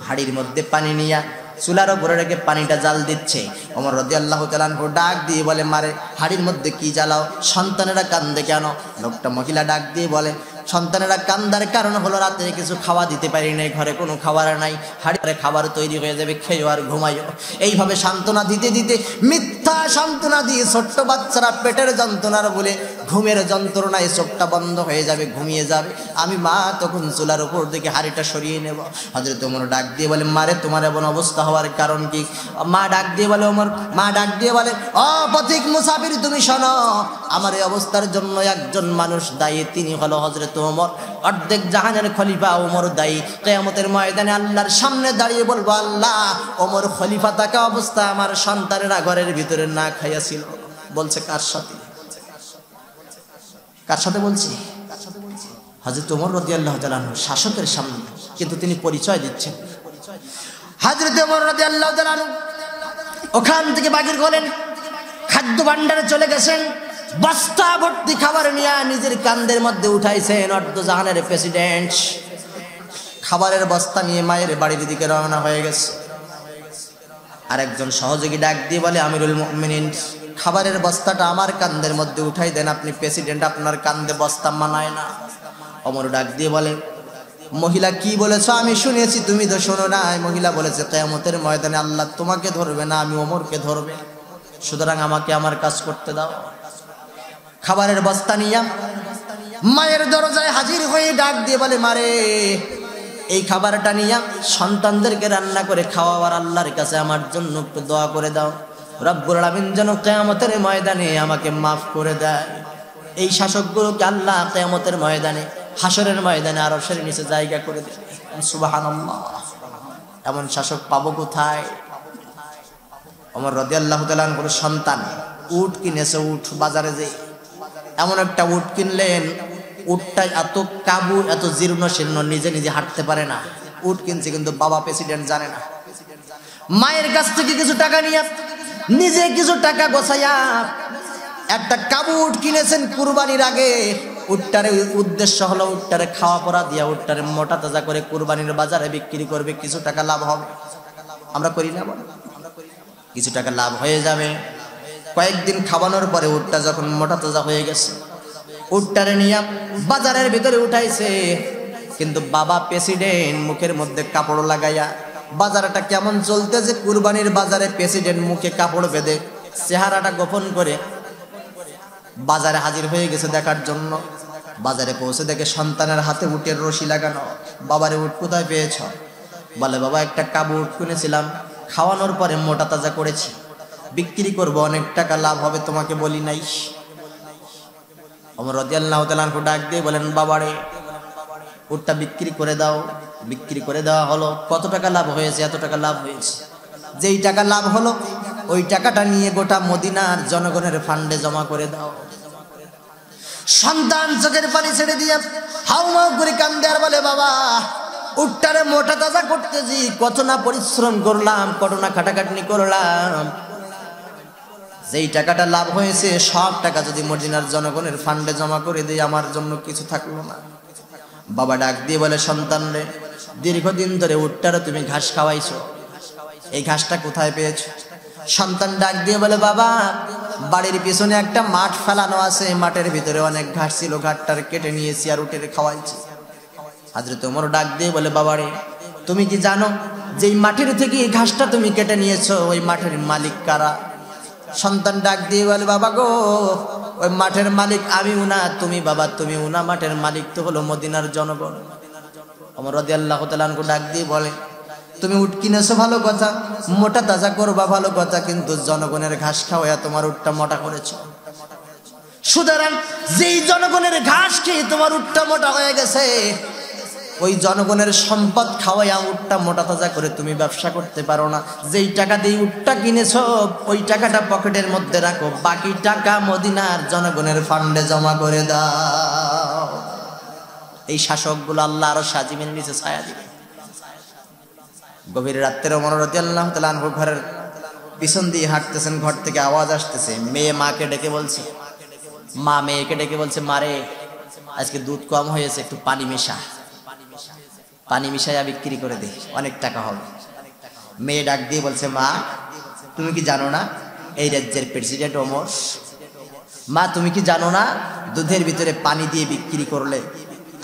S1: হাড়ির মধ্যে পানি নিয়ে চুলার উপরে রেখে পানিটা জাল দিচ্ছে। ওমর রাদিয়াল্লাহু তাআলা ডাক দিয়ে বলে, মারে হাড়ির মধ্যে কি জ্বালাও? সন্তানেরা কান্দে কেন? লোকটা মহিলা ডাক দিয়ে বলে, সন্তানেরা কান্দার কারণ হলো রাতে কিছু খাওয়া দিতে পারি নাই, ঘরে কোনো খাবার নাই, হাড়িতে খাবার তৈরি হয়ে যাবে, খেয়েও আর ঘুমাইও। এইভাবে সান্ত্বনা দিতে দিতে, মিথ্যা সান্ত্বনা দিয়ে ছোট্ট বাচ্চারা পেটের যন্ত্রণার বলে ঘুমের যন্ত্রণায় চোখটা বন্ধ হয়ে যাবে, ঘুমিয়ে যাবে। আমি মা তখন চুলার উপর থেকে হাড়িটা সরিয়ে নেব। হযরত ওমর ডাক দিয়ে বলে, মারে তোমার এমন অবস্থা হওয়ার কারণ কি? মা ডাক দিয়ে বলে, ওমর মা ডাক দিয়ে বলে, ও পথিক মুসাফির তুমি শোনো, আমার এই অবস্থার জন্য একজন মানুষ দায়ী, তিনি হলো হযরত ওমর। অর্ধেক জাহানের খলিফা ওমর দায়ী। কিয়ামতের ময়দানে আল্লাহর সামনে দাঁড়িয়ে বলবো, আল্লাহ ওমর খলিফা থাকা অবস্থা আমার সন্তানেরা ঘরের ভিতরে না খাইয়াছিল। বলছে কার সাথে? কার সাথে বলছি? হযরত ওমর রাদিয়াল্লাহু তাআলা শাসকের সামনে, কিন্তু তিনি পরিচয় দিচ্ছেন। হযরত ওমর রাদিয়াল্লাহু তাআলা ওখান থেকে বাগির গলেন, খাদ্য ভাণ্ডারে চলে গেছেন, বস্তা ভর্তি খাবার নিয়ে নিজের কান্দের মধ্যে উঠাইছেন। অর্ধজাহানের প্রেসিডেন্ট খাবারের বস্তা নিয়ে মায়ের বাড়ির দিকে রওনা হয়ে গেছে। আরেকজন সহযোগী ডাক দিয়ে বলে, আমিরুল মুমিনিন, খাবারের বস্তাটা আমার কান্দের মধ্যে উঠাই দেন, আপনি প্রেসিডেন্ট, আপনার কান্দে বস্তা মানায় না। ওমর ডাক দিয়ে বলে, মহিলা কি বলেছো আমি শুনেছি, তুমি তো শোনো নাই। মহিলা বলেছে, কিয়ামতের ময়দানে আল্লাহ তোমাকে ধরবে না, আমি ওমরকে ধরবে, সুতরাং আমাকে আমার কাজ করতে দাও। খাবারের বস্তা নিয়ে মায়ের দরজায় হাজির হয়ে ডাক দিয়ে বলে, মারে এই খাবারটা নিয়ে সন্তানদেরকে রান্না করে খাওয়াবার আল্লাহর কাছে আমার জন্য একটু দোয়া করে দাও, রব্বুল আলামিন যেন কিয়ামতের ময়দানে আমাকে মাফ করে দেয়। এই শাসকগুলোকে আল্লাহ কিয়ামতের ময়দানে, হাসরের ময়দানে আরশের নিচে জায়গা করে দেবে। সুবহানাল্লাহ। এমন শাসক পাবো কোথায়? ওমর রাদিয়াল্লাহু তাআলা আনহুর সন্তান উট কিনেছে, উট বাজারে যে এমন একটা উট কিনলেন, উটটা এত কাবু, এত জীর্ণ শীর্ণ, নিজে নিজে হাঁটতে পারে না। উট কিনছে কিন্তু বাবা প্রেসিডেন্ট জানে না। মায়ের কাছ থেকে কিছু টাকা নিয়ে নিজে কিছু টাকা গোছাইয়া একটা কাবু উট কিনেছেন কুরবানির আগে। উটটারে উদ্দেশ্য হলো উটটারে খাওয়া পরা দিয়া উটটারে মোটা তাজা করে কুরবানির বাজারে বিক্রি করবে, কিছু টাকা লাভ হবে। আমরা করি না? কিছু টাকা লাভ হয়ে যাবে। কয়েকদিন খাওয়ানোর পরে উটটা যখন মোটা তাজা হয়ে গেছে, উটটারে নিয়ে বাজারের ভিতরে উঠাইছে, কিন্তু বাবা প্রেসিডেন্ট মুখের মধ্যে কাপড় লাগাইয়া, বাজারটা কেমন চলতেছে, কুরবানির বাজারে প্রেসিডেন্ট মুখে কাপড় বেঁধে চেহারাটা গোপন করে বাজারে হাজির হয়ে গেছে দেখার জন্য। বাজারে পৌঁছে দেখে সন্তানের হাতে উটের রশি লাগানো। বাবারে উট কোথায় পেয়েছ? বলে বাবা একটা কাবু উট কিনেছিলাম, খাওয়ানোর পরে মোটা তাজা করেছি, বিক্রি করব, অনেক টাকা লাভ হবে, তোমাকে বলি নাই। ওমর রাদিয়াল্লাহু তাআলা আনহু ডাক দিয়ে বলেন বাবারে উটটা বিক্রি করে দাও। বিক্রি করে দেওয়া হলো। কত টাকা লাভ হয়েছে? এত টাকা লাভ হয়েছে। যেই টাকা লাভ হলো ওই টাকাটা নিয়ে গোটা মদিনার জনগণের ফান্ডে জমা করে দাও। সন্তান চোখের পানি ছেড়ে দিয়ে হাউমাউ করে কান্দে আর বলে বাবা উটটারে মোটা তাজা করতেছি, কত না পরিশ্রম করলাম, কত না খাটাখাটনি করলাম, যেই টাকাটা লাভ হয়েছে সব টাকা যদি মদিনার জনগণের ফান্ডে জমা করে দিই আমার জন্য কিছু থাকলো না। বাবা ডাক দিয়ে বলে সন্তান রে, দীর্ঘদিন ধরে উটটারে তুমি ঘাস খাওয়াইছো, এই ঘাসটা কোথায় পেয়েছো? সন্তান ডাক দিয়ে বলে বাবা বাড়ির পিছনে একটা মাঠ ফেলানো আছে, মাঠের ভিতরে অনেক ঘাস ছিল, ঘাসটার কেটে নিয়েছি আর উটের খাওয়াইছি। হযরত ওমর ডাক দিয়ে বলে বাবারে তুমি কি জানো যেই মাঠের থেকে এই ঘাসটা তুমি কেটে নিয়েছো ওই মাঠের মালিক কারা? সন্তান ডাক দিয়ে বলে বাবা গো ওই মাঠের মালিক আমিও না, তুমি বাবা তুমিও না, মাঠের মালিক তো হলো মদিনার জনগণ। ওমর রাদিয়াল্লাহু তাআলা আনহু ডাক দিয়ে বলে তুমি উট কিনেছো ভালো কথা, মোটা তাজা করবা ভালো কথা, কিন্তু জনগণের ঘাস খাওয়া তোমার উটটা মোটা করেছো। সুতরাং যেই জনগণের ঘাস খেয়ে তোমার উটটা মোটা হয়ে গেছে, ওই জনগণের সম্পদ খাওয়াইয়া উটটা মোটা তাজা করে তুমি ব্যবসা করতে পারো না। যেই টাকা দিয়ে উটটা কিনেছো ওই টাকাটা পকেটের মধ্যে রাখো, বাকি টাকা মদিনার জনগণের ফান্ডে জমা করে দাও। এই শাসকগুলো আল্লাহ আরো সাজিমের নিচে ছায়া দিবে। গভীর রাত্রে ওমর রাদিয়াল্লাহু তাআলা আনহু ঘরের পিছন দিয়ে হাঁটতেছেন, ঘর থেকে আওয়াজ আসতেছে, মেয়ে মাকে ডেকে বলছে, মা মেয়েকে ডেকে বলছে মারে আজকে দুধ কম হয়েছে, একটু পানি মেশা, পানি মিশাইয়া বিক্রি করে দে, অনেক টাকা হবে। মেয়ে ডাক দিয়ে বলছে মা তুমি কি জানো না এই রাজ্যের প্রেসিডেন্ট ওমর? মা তুমি কি জানো না দুধের ভিতরে পানি দিয়ে বিক্রি করলে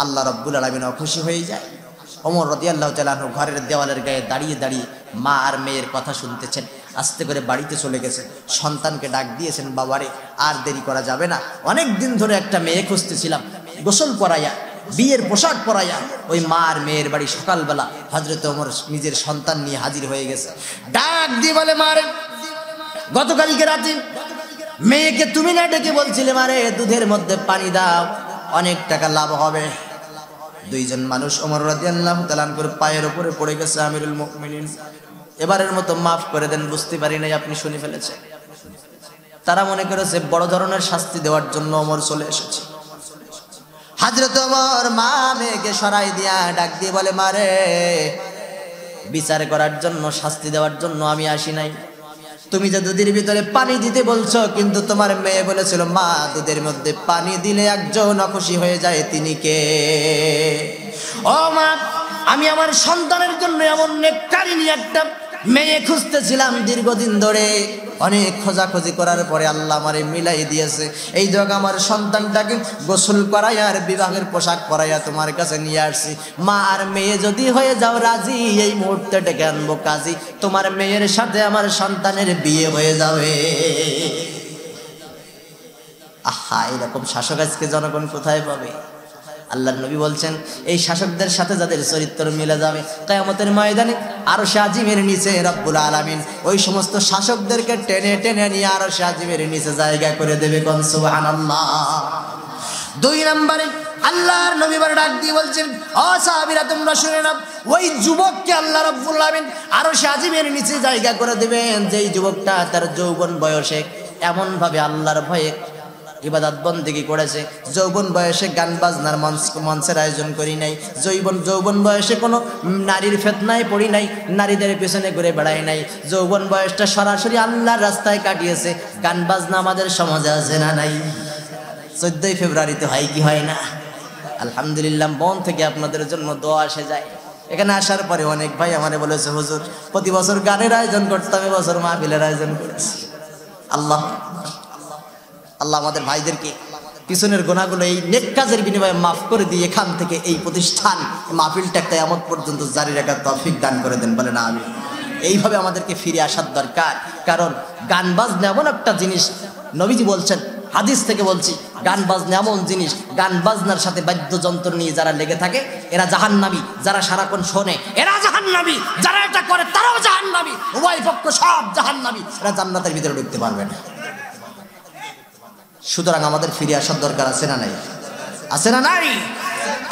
S1: আল্লাহ রাব্বুল আলামিন খুশি হয়ে যায়? ওমর রাদিয়াল্লাহু তাআলা আনহু ঘরের দেওয়ালের গায়ে দাঁড়িয়ে দাঁড়িয়ে মা আর মেয়ের কথা শুনতেছেন। আস্তে করে বাড়িতে চলে গেছেন, সন্তানকে ডাক দিয়েছেন বাবারে আর দেরি করা যাবে না, অনেক দিন ধরে একটা মেয়ে খুঁজতেছিলাম, গোসল পরাইয়া বিয়ের পোশাক পরাইয়া ওই মা আর মেয়ের বাড়ি সকালবেলা হযরত ওমর নিজের সন্তান নিয়ে হাজির হয়ে গেছে। ডাক দিয়ে বলে মারে গতকালকে রাতে মেয়েকে তুমি না ডেকে বলছিলে মারে দুধের মধ্যে পানি দাও, অনেক টাকা লাভ হবে। দুইজন মানুষ ওমর রাদিয়াল্লাহু তাআলা আনহুর পায়ের উপরে পড়ে গেছে, আমিরুল মুমিনিন এবারের মতো মাফ করে দেন, বুঝতে পারি নাই আপনি শুনে ফেলেছেন। তারা মনে করেছে বড় ধরনের শাস্তি দেওয়ার জন্য ওমর চলে এসেছে। হযরত ওমর মা মেয়েকে সরাই দিয়া ডাক দিয়ে বলে মারে বিচার করার জন্য, শাস্তি দেওয়ার জন্য আমি আসি নাই। তুমি যে দুধের ভিতরে পানি দিতে বলছো, কিন্তু তোমার মেয়ে বলেছিল মা দুধের মধ্যে পানি দিলে একজন অখুশি হয়ে যায়, তিনি কে? ও মা আমি আমার সন্তানের জন্য এমন নেককারিনী একটা মেয়ে খুঁজতেছিলাম দীর্ঘদিন ধরে, অনেক খোঁজাখুঁজি করার পরে আল্লাহ আমারে মিলাই দিয়েছে। এই দেখ আমার সন্তানটাকে গোসল করাইয়া আর বিবাহের পোশাক পরাইয়া তোমার কাছে নিয়ে আসছি। মা আর মেয়ে যদি হয়ে যাও রাজি, এই মুহূর্তে ডেকে আনবো কাজী, তোমার মেয়ের সাথে আমার সন্তানের বিয়ে হয়ে যাবে। আহা এরকম শাসক আজকে জনগণ কোথায় পাবে? আল্লাহর নবী বলছেন এই শাসকদের সাথে যাদের চরিত্র মিলে যাবে কিয়ামতের ময়দানে আরশে আজিমের নিচে রব্বুল আলামিন ওই সমস্ত শাসকদেরকে টেনে টেনে নিয়ে আরশে আজিমের নিচে জায়গা করে দেবে। কোন সুবহানাল্লাহ। 2 নম্বরে আল্লাহর নবী বড় ডাক দিয়ে বলছেন, ও সাহাবীরা তোমরা শুনে নাও, ওই যুবককে আল্লাহ রাব্বুল আলামিন আরশে আজিমের নিচে জায়গা করে দিবেন যেই যুবকটা তার যৌবন বয়সে এমন ভাবে আল্লাহর ভয়ে ইবাদত বন্দেগী করেছে, যৌবন বয়সে গান বাজনার মঞ্চের আয়োজন করি নাই, যৌবন বয়সে কোনো নারীর ফিতনায় পড়ি নাই, নারীদের পেছনে ঘুরে বেড়াই নাই, যৌবন বয়সটা সরাসরি আল্লাহর রাস্তায় কাটিয়েছে। গান বাজনা আমাদের সমাজে আছে না নাই? 14 ফেব্রুয়ারিতে হয় কি হয় না? আলহামদুলিল্লাহ, মন থেকে আপনাদের জন্য দোয়া আসে যায়। এখানে আসার পরে অনেক ভাই আমারে বলেছে, হুজুর প্রতি বছর গানের আয়োজন করতাম, এবছর মাহফিলের আয়োজন করেছি। আল্লাহ আল্লাহ আমাদের ভাইদেরকে পিছনের গোনাগুলো এই নেক কাজের বিনিময়ে মাফ করে দিয়ে এখান থেকে এই প্রতিষ্ঠান মাহফিলটা কিয়ামত পর্যন্ত জারি রাখার তৌফিক দান করে দেন, বলেন আমিন। এইভাবে আমাদেরকে ফিরে আসার দরকার, কারণ গান বাজনা এমন একটা জিনিস, নবীজি বলছেন, হাদিস থেকে বলছি, গান বাজনা এমন জিনিস, গান বাজনার সাথে বাদ্যযন্ত্র নিয়ে যারা লেগে থাকে এরা জাহান্নামী, যারা সারাক্ষণ শোনে এরা জাহান্নামী, যারা এটা করে তারাও জাহান্নামী, উভয় পক্ষ সব জাহান্নামী, এরা জান্নাতের ভিতরে ঢুকতে পারবে না। সুতরাং আমাদের ফিরে আসার দরকার আছে না নাই? আছে না নাই?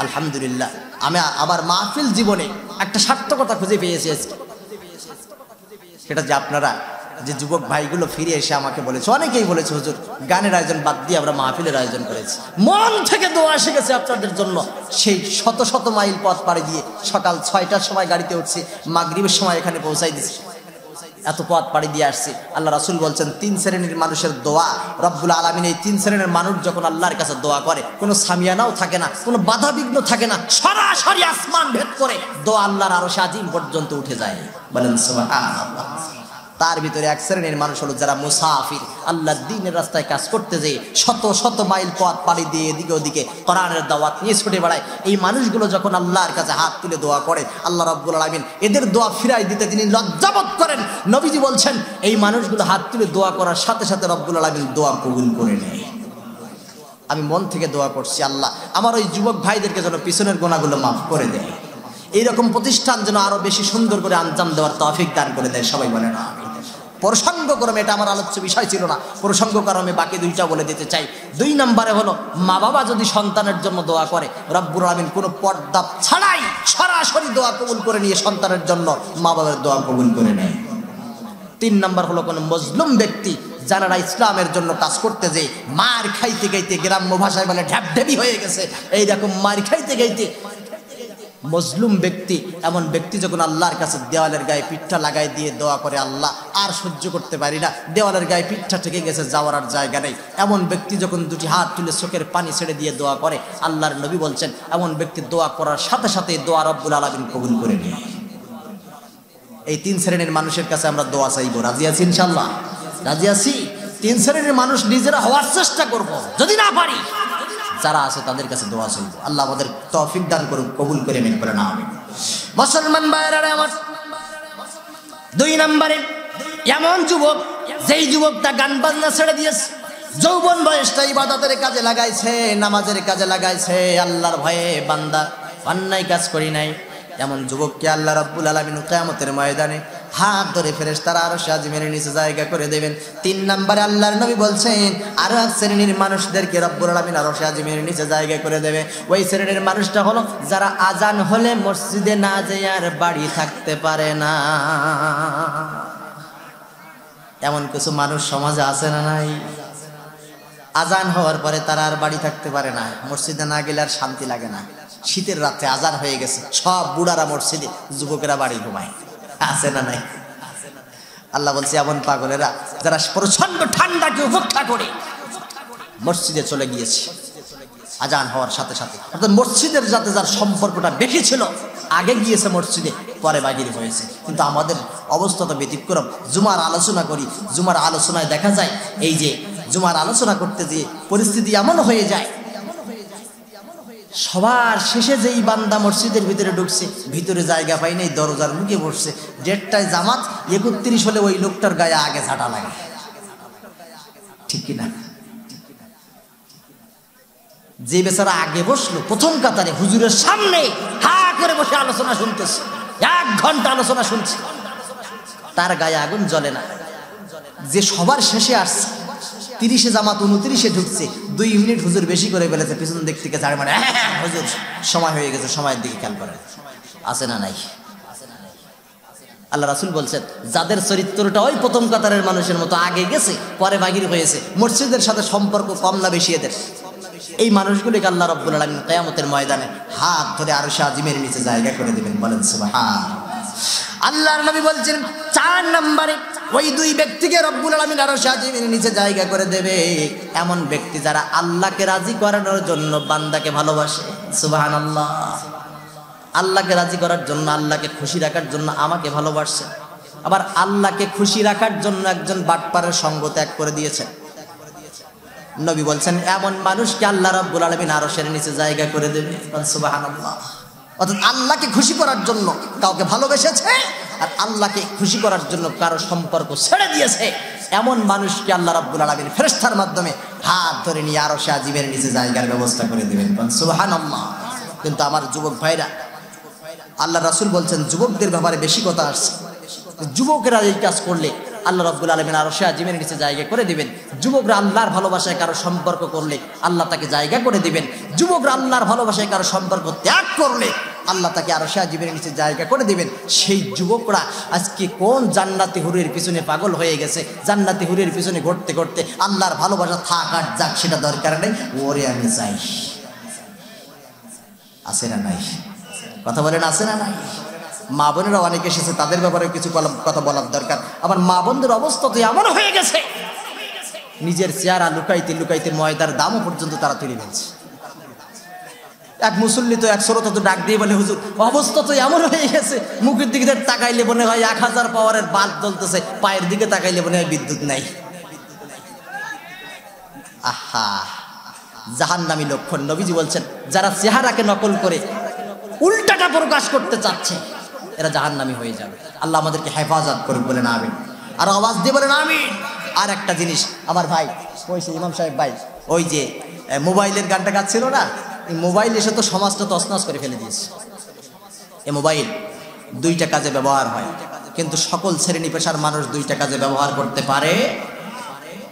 S1: আলহামদুলিল্লাহ। আমি আবার মাহফিল জীবনে একটা সার্থকতা খুঁজে পেয়েছি আজকে, সেটা যে আপনারা যে যুবক ভাইগুলো ফিরে এসে আমাকে বলেছে, অনেকেই বলেছে হুজুর গানের আয়োজন বাদ দিয়ে আমরা মাহফিলের আয়োজন করেছি, মন থেকে দোয়া এসে গেছে আপনাদের জন্য। সেই শত শত মাইল পথ পাড়ি দিয়ে সকাল 6টার সময় গাড়িতে উঠছি, মাগরিবের সময় এখানে পৌঁছাই দিচ্ছি, এত পথ পাড়ি দিয়ে আসছি। আল্লাহ রাসূল বলছেন 3 শ্রেণীর মানুষের দোয়া রব্বুল আলামিন, এই 3 শ্রেণীর মানুষ যখন আল্লাহর কাছে দোয়া করে কোনো সামিয়ানাও থাকে না, কোনো বাধা বিঘ্ন থাকে না, সরাসরি আসমান ভেদ করে দোয়া আল্লাহর আরশে আজিম পর্যন্ত উঠে যায়, বলেন সুবহানাল্লাহ। তার ভিতরে 1 শ্রেণীর মানুষ হলো যারা মুসাফির, আল্লাহর দ্বীনের রাস্তায় কাজ করতে যেয়ে শত শত মাইল পথ পাড়ি দিয়ে এদিকে ওদিকে কোরআনের দাওয়াত নিয়ে ছুটে বেড়ায়। এই মানুষগুলো যখন আল্লাহর কাছে হাত তুলে দোয়া করে, আল্লাহ রাব্বুল আলামিন এদের দোয়া ফিরাই দিতে তিনি লজ্জাবোধ করেন। নবীজি বলছেন এই মানুষগুলো হাত তুলে দোয়া করার সাথে সাথে রব্বুল আলামিন দোয়া কবুল করে নেয়। আমি মন থেকে দোয়া করছি, আল্লাহ আমার ওই যুবক ভাইদেরকে যেন পিছনের গুনাহগুলো মাফ করে দেয়, এইরকম প্রতিষ্ঠান যেন আরো বেশি সুন্দর করে আঞ্জাম দেওয়ার তৌফিক দান করে দেয়, সবাই বলে না আমিন। প্রসঙ্গক্রমে, এটা আমার আলোচ্য বিষয় ছিল না, প্রসঙ্গক্রমে বাকি 2টা বলে দিতে চাই। 2 নম্বরে হলো মা বাবা যদি সন্তানের জন্য দোয়া করে, রব্বুল আলামিন কোনো পর্দা ছাড়াই সরাসরি দোয়া কবুল করে নিয়ে সন্তানের জন্য মা বাবার দোয়া কবুল করে নেয়। 3 নম্বর হলো কোনো মজলুম ব্যক্তি যারা ইসলামের জন্য কাজ করতে যে মার খাইতে গাইতে, গ্রাম্য ভাষায় বলে ঢ্যাপঢেপি হয়ে গেছে, এইরকম মার খাইতে গাইতে মজলুম ব্যক্তি, এমন ব্যক্তি যখন আল্লাহর কাছে দেওয়ালের গায়ে পিঠটা লাগাই দিয়ে দোয়া করে, আল্লাহ আর সহ্য করতে পারি না, দেওয়ালের গায়ে পিঠটা ঠেকে গেছে, যাওয়ার আর জায়গা নেই, এমন ব্যক্তি যখন 2টি হাত তুলে চোখের পানি ছেড়ে দিয়ে দোয়া করে, আল্লাহর নবী বলছেন এমন ব্যক্তি দোয়া করার সাথে সাথে দোয়া রব্বুল আলামিন কবুল করে নেয়। এই 3 শ্রেণীর মানুষের কাছে আমরা দোয়া চাইবো, রাজি আছি ইনশাআল্লাহ? রাজি আছি? 3 শ্রেণীর মানুষ নিজেরা হওয়ার চেষ্টা করব, যদি না পারি যারা আছে তাদের কাছে দোয়া চাইবো, আল্লাহ আমাদের তৌফিক দান করুন, কবুল করে নিন, বলেন আমিন। মুসলমান ভাইরা আমার 2 নম্বরে এমন যুবক যেই যুবকটা গান বাজনা ছেড়ে দিয়েছে, যৌবন বয়সটা ইবাদতের কাজে লাগাইছে, নামাজের কাজে লাগাইছে, আল্লাহর ভয়ে বান্দা অন্যায় কাজ করি নাই, এমন যুবককে আল্লাহ রাব্বুল আলামিন কিয়ামতের ময়দানে হাত ধরে ফেরেশতারা আরশে আজিমের নিচে জায়গা করে দেবেন। 3 নম্বরে আল্লাহর নবী বলছেন আরো 1 শ্রেণীর মানুষদেরকে রব্বুল আলামিন আরশে আজিমের নিচে জায়গা করে দেবে। ওই শ্রেণীর মানুষটা হলো যারা আজান হলে মসজিদে না যেয়ে আর বাড়ি থাকতে পারে না। এমন কিছু মানুষ সমাজে আছে না নাই? আজান হওয়ার পরে তারা আর বাড়ি থাকতে পারে না, মসজিদে না গেলে আর শান্তি লাগে না। শীতের রাতে আজান হয়ে গেছে, সব বুড়ারা মসজিদে, যুবকেরা বাড়ি ঘুমায়, আছে না নাই? আল্লাহ বলছে এমন পাগলেরা যারা প্রচন্ড ঠান্ডাকে উপেক্ষা করে মসজিদে চলে গিয়েছে আজান হওয়ার সাথে সাথে, অর্থাৎ মসজিদের সাথে যার সম্পর্কটা বেশি ছিল আগে গিয়েছে মসজিদে, পরে বাহির হয়েছে। কিন্তু আমাদের অবস্থা তো ব্যতিক্রম। জুমার আলোচনা করি, জুমার আলোচনায় দেখা যায় এই যে জুমার আলোচনা করতে গিয়ে পরিস্থিতি এমন হয়ে যায়, সবার শেষে যেই বান্দা মসজিদের ভিতরে ঢুকছে, ভিতরে জায়গা পাই নাই, দরজার মুখে বসছে, 1:30টায় জামাত, 31 হলে ওই লোকটার গায়ে আগে ঝাঁটা লাগে, ঠিক কিনা? যে বেচারা আগে বসলো প্রথম কাতারে হুজুরের সামনে হা করে বসে আলোচনা শুনতেছে, 1 ঘন্টা আলোচনা শুনছে, তার গায়ে আগুন জ্বলে না। যে সবার শেষে আসছে, 30-এ জামাত 29-এ ঢুকছে, 2 মিনিট হুজুর বেশি করে ফেলেছে, পিছন দিক থেকে ঝাড় মারে, হুজুর সময় হয়ে গেছে, সময়ের দিকে খেয়াল করেন। আছে না নাই? আল্লাহ রাসূল বলছেন, যাদের চরিত্রটা ওই প্রথম কাতারের মানুষের মতো আগে গেছে পরে বাহির হয়েছে, মসজিদের সাথে সম্পর্ক কম না বেশি এদের, এই মানুষগুলিকে আল্লাহ রাব্বুল আলামিন কিয়ামতের ময়দানে হাত ধরে আরশে আজিমের নিচে জায়গা করে দিবেন। বলেন সুবহান। আল্লাহর নবী বলছেন 4 নম্বরে ওই 2 ব্যক্তিকে রব্বুল আলামিন আরশে আজিমের নিচে জায়গা করে দেবে, এমন ব্যক্তি যারা আল্লাহকে রাজি করানোর জন্য বান্দাকে ভালোবাসে। সুবহানাল্লাহ। আল্লাহকে রাজি করার জন্য, আল্লাহকে খুশি রাখার জন্য আমাকে ভালোবাসছে, আবার আল্লাহকে খুশি রাখার জন্য একজন বাটপারের সঙ্গ ত্যাগ করে দিয়েছেন। নবী বলছেন এমন মানুষকে আল্লাহ রাব্বুল আলামিন আরশের নিচে জায়গা করে দেবে। সুবহানাল্লাহ। অর্থাৎ আল্লাহকে খুশি করার জন্য কাউকে ভালোবেসেছে আর আল্লাহকে খুশি করার জন্য কারো সম্পর্ক ছেড়ে দিয়েছে, এমন মানুষকে আল্লাহ রাব্বুল আলামিন ফেরেশতার মাধ্যমে হাত ধরে নিয়ে আরশে আজিমের নিচে জায়গার ব্যবস্থা করে দিবেন। সুবহানাল্লাহ। কিন্তু আমার যুবক ভাইরা, আল্লাহ রাসূল বলছেন যুবকদের ব্যাপারে বেশি কথা আসছে, যুবকেরা এই কাজ করলে আল্লাহ রাব্বুল আলামিন আরশে আজিমের নিচে জায়গা করে দিবেন। যুবকরা আল্লাহর ভালোবাসায় কারো সম্পর্ক করলে আল্লাহ তাকে জায়গা করে দিবেন। যুবকরা আল্লাহর ভালোবাসায় কারো সম্পর্ক ত্যাগ করলে আল্লাহ তাকে আরশে আজিমের নিচে জায়গা করে দিবেন। সেই যুবকরা আজকে কোন জান্নাতি হুরের পিছনে পাগল হয়ে গেছে, জান্নাতি হুরের পিছনে ঘুরতে ঘুরতে আল্লাহর ভালোবাসা থাক আর যাক সেটা দরকার নেই, ওরে আমি চাই। আছে না নাই? কথা বলেন আছে না নাই? মা বোনেরা অনেকে এসেছে, তাদের ব্যাপারে কিছু কথা বলার দরকার। আবার মা বোনদের অবস্থা তো এমন হয়ে গেছে, নিজের চেহারা লুকাইতে লুকাইতে ময়দার দামও পর্যন্ত তারা তুলে ফেলছে। এক মুসল্লি তো 100 তো ডাক দিয়ে বলে, হুজুর অবস্থা তো এমন হয়ে গেছে, মুখের দিকে তাকাইলে মনে হয় 1000 পাওয়ারের বাল্ব জ্বলতেছে, পায়ের দিকে তাকাইলে মনে হয় বিদ্যুৎ নাই। আহা, জাহান্নামী লক্ষণ। নবীজি বলছেন যারা চেহারাকে নকল করে উল্টাটা প্রকাশ করতে চাচ্ছে এরা জাহান্নামী হয়ে যাবে। আল্লাহ আমাদেরকে হেফাজত করুক, বলেন আমিন। আর আওয়াজ দিয়ে বলেন আমিন। আর একটা জিনিস আমার ভাই কইছে, ইমাম সাহেব ভাই, ওই যে মোবাইলের গানটা গাচ্ছিল না, এই মোবাইল এসে তো সমাজটা তছনছ করে ফেলে দিয়েছে। এই মোবাইল 2টা কাজে ব্যবহার হয়, কিন্তু সকল শ্রেণী পেশার মানুষ 2টা কাজে ব্যবহার করতে পারে।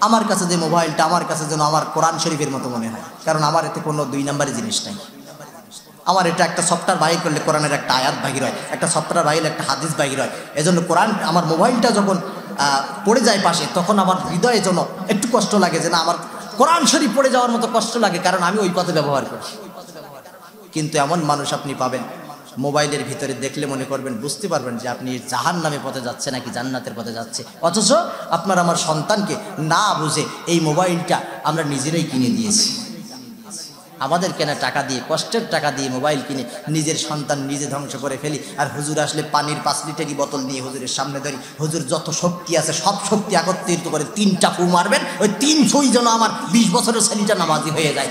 S1: আমার কাছে যে মোবাইলটা, আমার কাছে যেন আমার কোরআন শরীফের মতো মনে হয়, কারণ আমার এতে কোনো 2 নম্বরের জিনিস নাই। আমার এটা একটা সফটওয়্যার বাহির করলে কোরআনের একটা আয়াত বাহির হয়, একটা সফটওয়্যার বাহির একটা হাদিস বাহির হয়। এজন্য কোরআন, আমার মোবাইলটা যখন পড়ে যায় পাশে, তখন আমার হৃদয়ে যেন একটু কষ্ট লাগে, যে না আমার কোরআন শরীফ পড়ে যাওয়ার মতো কষ্ট লাগে, কারণ আমি ওই পথে ব্যবহার করি। কিন্তু এমন মানুষ আপনি পাবেন, মোবাইলের ভিতরে দেখলে মনে করবেন, বুঝতে পারবেন যে আপনি জাহান্নামের পথে যাচ্ছে নাকি জান্নাতের পথে যাচ্ছে। অথচ আপনার আমার সন্তানকে না বুঝে এই মোবাইলটা আমরা নিজেরাই কিনে দিয়েছি। আমাদের কেনা টাকা দিয়ে, কষ্টের টাকা দিয়ে মোবাইল কিনে নিজের সন্তান নিজে ধ্বংস করে ফেলি। আর হুজুর আসলে পানির 5 লিটারি বোতল নিয়ে হুজুরের সামনে ধরি, হুজুর যত শক্তি আছে সব শক্তি একত্রিত করে 3টা ফু মারবেন, ওই 3 ফুই যেন আমার 20 বছরের ছেলেটা নামাজি হয়ে যায়।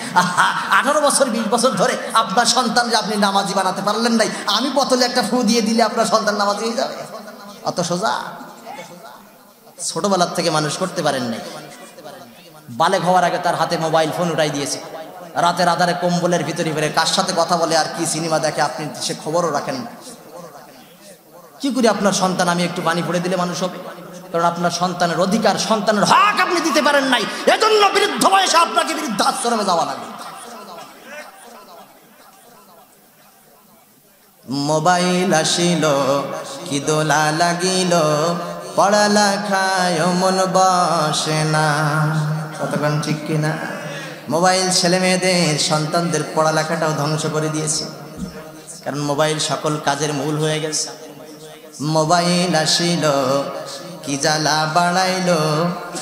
S1: 18 বছর 20 বছর ধরে আপনার সন্তান যে আপনি নামাজি বানাতে পারলেন নাই, আমি বোতলে একটা ফু দিয়ে দিলে আপনার সন্তান নামাজি হয়ে যাবে? অত সোজা? ছোটবেলার থেকে মানুষ করতে পারেন নাই, বালেগ হওয়ার আগে তার হাতে মোবাইল ফোন উঠাই দিয়েছে, রাতের আধারে কম্বলের ভিতরে ফেরে কার সাথে কথা বলে আর কি সিনেমা দেখে আপনি সে খবরও রাখেন না। কি করে আপনার সন্তান আমি একটু পানি পড়ে দিলে মানুষ হবে? কারণ আপনার সন্তানের অধিকার, সন্তানের হক আপনি দিতে পারেন নাই, এজন্য বৃদ্ধ বয়সে আপনাকে বৃদ্ধাশ্রমে যাওয়া লাগে। মোবাইল আসিল কি দোলা লাগিল, পড়ালেখায় মন বসে না। কতক্ষণ ঠিক কিনা? মোবাইল ছেলে মেয়েদের, সন্তানদের পড়ালেখাটাও ধ্বংস করে দিয়েছে, কারণ মোবাইল সকল কাজের মূল হয়ে গেছে। মোবাইল আসিল কি জ্বালা বাড়াইল,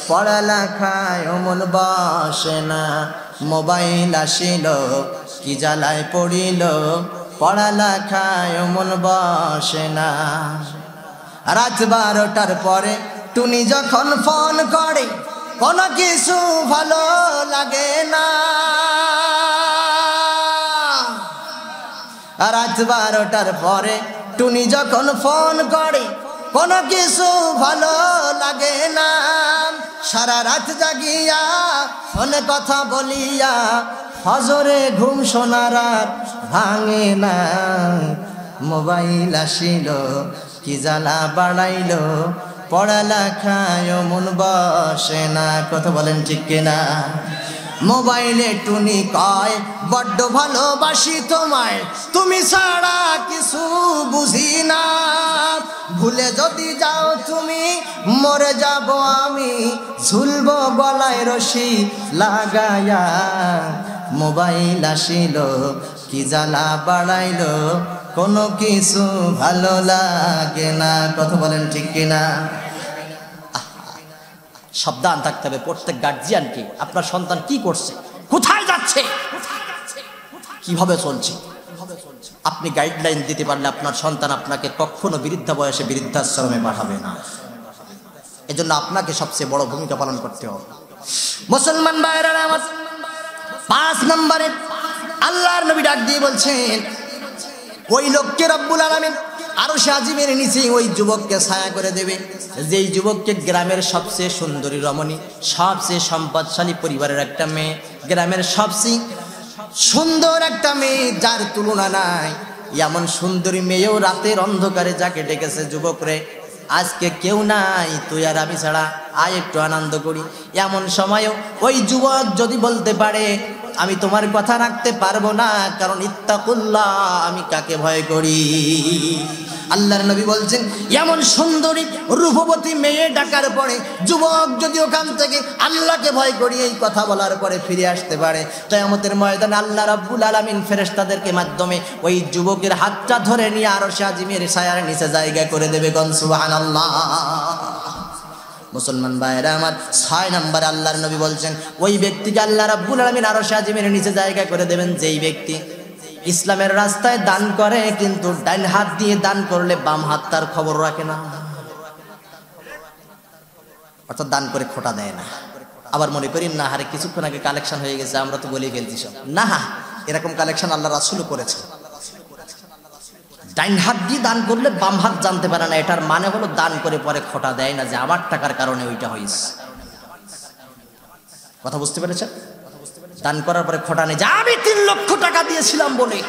S1: পড়ালেখায় মন বসে না। মোবাইল আসিল কি জ্বালায় পড়িল, পড়ালেখায় মন বসে না। রাত 12টার পরে টুনি যখন ফোন করে, কোনো কিছু ভালো লাগে না। রাত 12টার পরে টুনি যখন ফোন করে, কোনো কিছু ভালো লাগে না। সারা রাত জাগিয়া ফোনে কথা বলিয়া ফজরে ঘুম সোনার আর ভাঙে না, মোবাইল আসিল কি জ্বালা বাড়াইল, পড়ালেখায় মন বসে না। কথা বলেন ঠিক কিনা? মোবাইলে টুনি কয় বড্ড ভালোবাসি তোমায়, তুমি ছাড়া কিছু বুঝি না, ভুলে যদি যাও তুমি মরে যাব আমি, ঝুলবো গলায় রশি লাগায়া, মোবাইল আসিল কি জ্বালা বাড়াইল, কোনো কিছু ভালো লাগে না। কথা বলেন ঠিক কিনা? সাবধান থাকতে হবে প্রত্যেক গার্জিয়ানকে, আপনার সন্তান কি করছে, কোথায় যাচ্ছে, কিভাবে চলছে। আপনি গাইডলাইন দিতে পারলে আপনার সন্তান আপনাকে কখনো বৃদ্ধা বয়সে বৃদ্ধাশ্রমে পাঠাবে না। এজন্য আপনাকে সবচেয়ে বড় ভূমিকা পালন করতে হবে। মুসলমান ভাইরা আমার 5 নম্বরে আল্লাহর নবী ডাক দিয়ে বলছেন, ওই লোককে রব্বুল আলামিন আরশে আজিমের নিচে ওই যুবককে ছায়া করে দেবে, যেই যুবককে গ্রামের সবচেয়ে সুন্দরী রমণী, সবচেয়ে সম্পদশালী পরিবারের একটা মেয়ে, গ্রামের সবচেয়ে সুন্দর একটা মেয়ে যার তুলনা নাই, এমন সুন্দরী মেয়েও রাতের অন্ধকারে যাকে ডেকেছে, যুবক রে আজকে কেউ নাই, তুই আর আমি ছাড়া, আয় একটু আনন্দ করি। এমন সময়ও ওই যুবক যদি বলতে পারে আমি তোমার কথা রাখতে পারবো না, কারণ ইত্তাকুল্লাহ, আমি কাকে ভয় করি। আল্লাহর নবী বলছেন, এমন সুন্দরী রূপবতী মেয়ে ডাকার পরে যুবক যদি ওখান থেকে আল্লাহকে ভয় করি এই কথা বলার পরে ফিরে আসতে পারে, কিয়ামতের ময়দানে আল্লাহ রাব্বুল আলামিন ফেরেশতাদেরকে মাধ্যমে ওই যুবকের হাতটা ধরে নিয়ে আরশে আজিমের ছায়ার নিচে জায়গা করে দেবে। গণ সুবহানাল্লাহ। মুসলমান ভাইরা আমার 6 নম্বরে আল্লাহর নবী বলছেন, ওই ব্যক্তিকে আল্লাহ রাব্বুল আলামিন আরশে আজিমের নিচে জায়গা করে দেবেন যেই ব্যক্তি ইসলামের রাস্তায় দান করে, কিন্তু ডান হাত দিয়ে দান করলে বাম হাত তার খবর রাখে না, অর্থাৎ দান করে খোটা দেয় না। আবার মনে করি না হারে কিছুক্ষণ আগে কালেকশন হয়ে গেছে, আমরা তো বলেই ফেলছি সব, না এরকম কালেকশন আল্লাহ রাসূলও করেছে। ডান হাত দিয়ে দান করলে বাম হাত জানতে পারে না, এটার মানে হলো দান করে পরে খোটা দেয় না যে আমার টাকার কারণে ওইটা হয়েছে। কথা বুঝতে পেরেছেন? দান করার পরে খোটা নেই যে আমি 3 লক্ষ টাকা দিয়েছিলাম বলে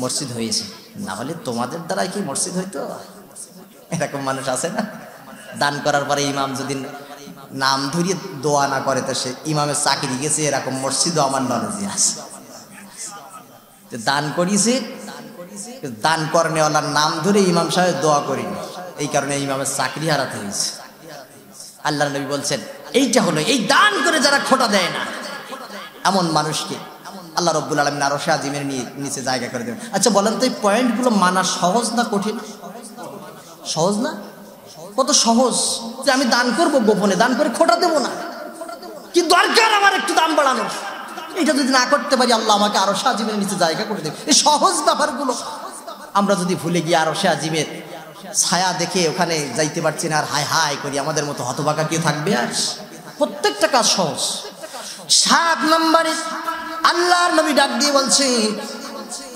S1: মসজিদ হয়েছে, না হলে তোমাদের দ্বারাই কি মসজিদ হইতো? এরকম মানুষ আছে না? দান করার পরে ইমাম যদি নাম ধরিয়ে দোয়া না করে তো সে ইমামের চাকরি গেছে, এরকম মসজিদও আমার নলেজে আছে। দান করিছে, দান করনেওয়ালার নাম ধরে ইমাম সাহেব দোয়া করিনি, এই কারণে ইমামের চাকরি হারাতে হয়েছে। আল্লাহর নবী বলছেন এইটা হলো এই দান করে যারা খোটা দেয় না, এমন মানুষকে আল্লাহ রাব্বুল আলামিন আরশে আজিমের নিচে জায়গা করে দেবেন। আচ্ছা বলেন তো, এই পয়েন্টগুলো মানা সহজ না কঠিন? সহজ না? কত সহজ যে আমি দান করব গোপনে, দান করে খোটা দেব না, কি দরকার আমার একটু দাম বাড়ানোর? এটা যদি না করতে পারি আল্লাহ আমাকে আরশে আজিমের নিচে জায়গা করে দেবে। এই সহজ ব্যাপারগুলো আমরা যদি ভুলে গিয়ে আরশে আজিমের ছায়া দেখে ওখানে যাইতে পারছি না আর হায় হায় করি, আমাদের মতো হতভাগা কেউ থাকবে? আর প্রত্যেকটা কাজ সহজ। 7 নম্বরে আল্লাহর নবী ডাক দিয়ে বলছেন,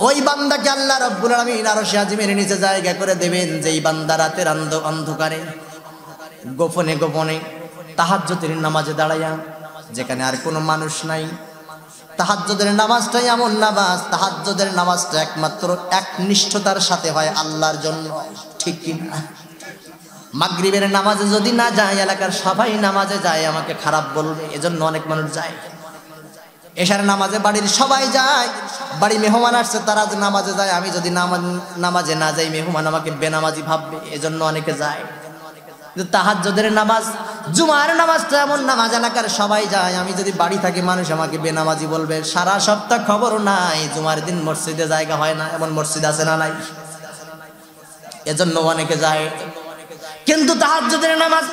S1: ওই বান্দাকে আল্লাহ রাব্বুল আলামিন আরশে আজিমের নিচে জায়গা করে দেবেন যেই বান্দা রাতের অন্ধকারে গোপনে গোপনে তাহাজ্জুদের নামাজে দাঁড়ায়া, যেখানে আর কোনো মানুষ নাই, তাহাজ্জুদের নামাজটাই এমন নামাজ, তাহাজ্জুদের নামাজটা একমাত্র একনিষ্ঠতার সাথে হয় আল্লাহর জন্য, ঠিক কি না? মাগরিবের নামাজে যদি না যায়, এলাকার সবাই নামাজে যায়, আমাকে খারাপ বলবে, এজন্য অনেক মানুষ যায়। এশার নামাজে বাড়ির সবাই যায়, বাড়ি মেহমান আসছে তারা নামাজে যায়, আমি যদি নামাজে না যাই মেহমান আমাকে বেনামাজি ভাববে, এজন্য অনেকে যায়। তাহাজ্জুদের নামাজ, জুমার নামাজটা এমন নামাজ এলাকার সবাই যায়, আমি যদি বাড়ি থাকি মানুষ আমাকে বেনামাজি বলবে, সারা সপ্তাহ খবর নাই, জুমার দিন মসজিদে জায়গা হয় না, এমন মসজিদ আছে না নাই? এজন্য অনেকে যায়। কিন্তু তাহাজ্জুদের নামাজ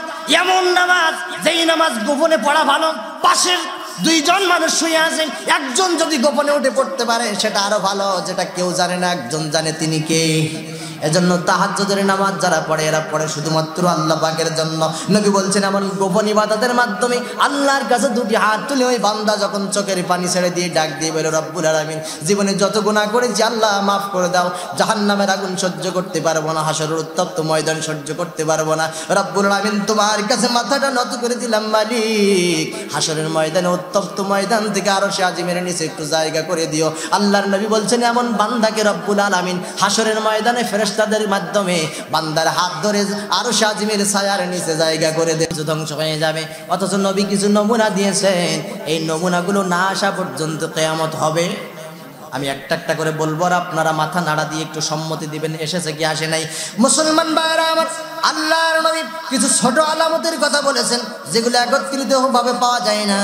S1: এমন নামাজ, যেই নামাজ গোপনে পড়া ভালো। পাশের 2 জন মানুষ শুয়ে আছেন, একজন যদি গোপনে উঠে পড়তে পারে সেটা আরো ভালো, যেটা কেউ জানে না একজন জানে তিনি কে। এজন্য তাহাজ্জুদের নামাজ যারা পড়ে এরা পড়ে শুধুমাত্র আল্লাহ পাকের জন্য। নবী বলছেন এমন গোপন ইবাদতের মাধ্যমে আল্লাহর কাছে দুটি হাত তুলে ওই বান্দা যখন চোখের পানি ছেড়ে দিয়ে ডাক দিয়ে বলে, রব্বুল আলামিন জীবনে যত গুনাহ করেছি আল্লাহ মাফ করে দাও, জাহান্নামের আগুন সহ্য করতে পারবো না, হাসরের উত্তপ্ত ময়দান সহ্য করতে পারবো না, রব্বুল আলামিন তোমার কাছে মাথাটা নত করে দিলাম মালিক, হাসরের ময়দানে উত্তপ্ত ময়দান থেকে আরশে আজিমের নিচে একটু জায়গা করে দিও। আল্লাহর নবী বলছেন এমন বান্দাকে রব্বুল আলামিন হাসরের ময়দানে ফেরেশতাদের মাধ্যমে বান্দার হাত ধরে আরশে আজিমের ছায়ার নিচে জায়গা করে দেয়, ধ্বংস হয়ে যাবে। অথচ নবী কিছু নমুনা দিয়েছেন, এই নমুনাগুলো না আসা পর্যন্ত কিয়ামত হবে। আমি একটা একটা করে বলবো আর আপনারা মাথা নাড়া দিয়ে একটু সম্মতি দিবেন এসেছে কি আসে নাই। মুসলমান ভাইরা আমার, আল্লাহর নবী কিছু ছোট আলামতের কথা বলেছেন যেগুলো একত্রিত ভাবে পাওয়া যায় না।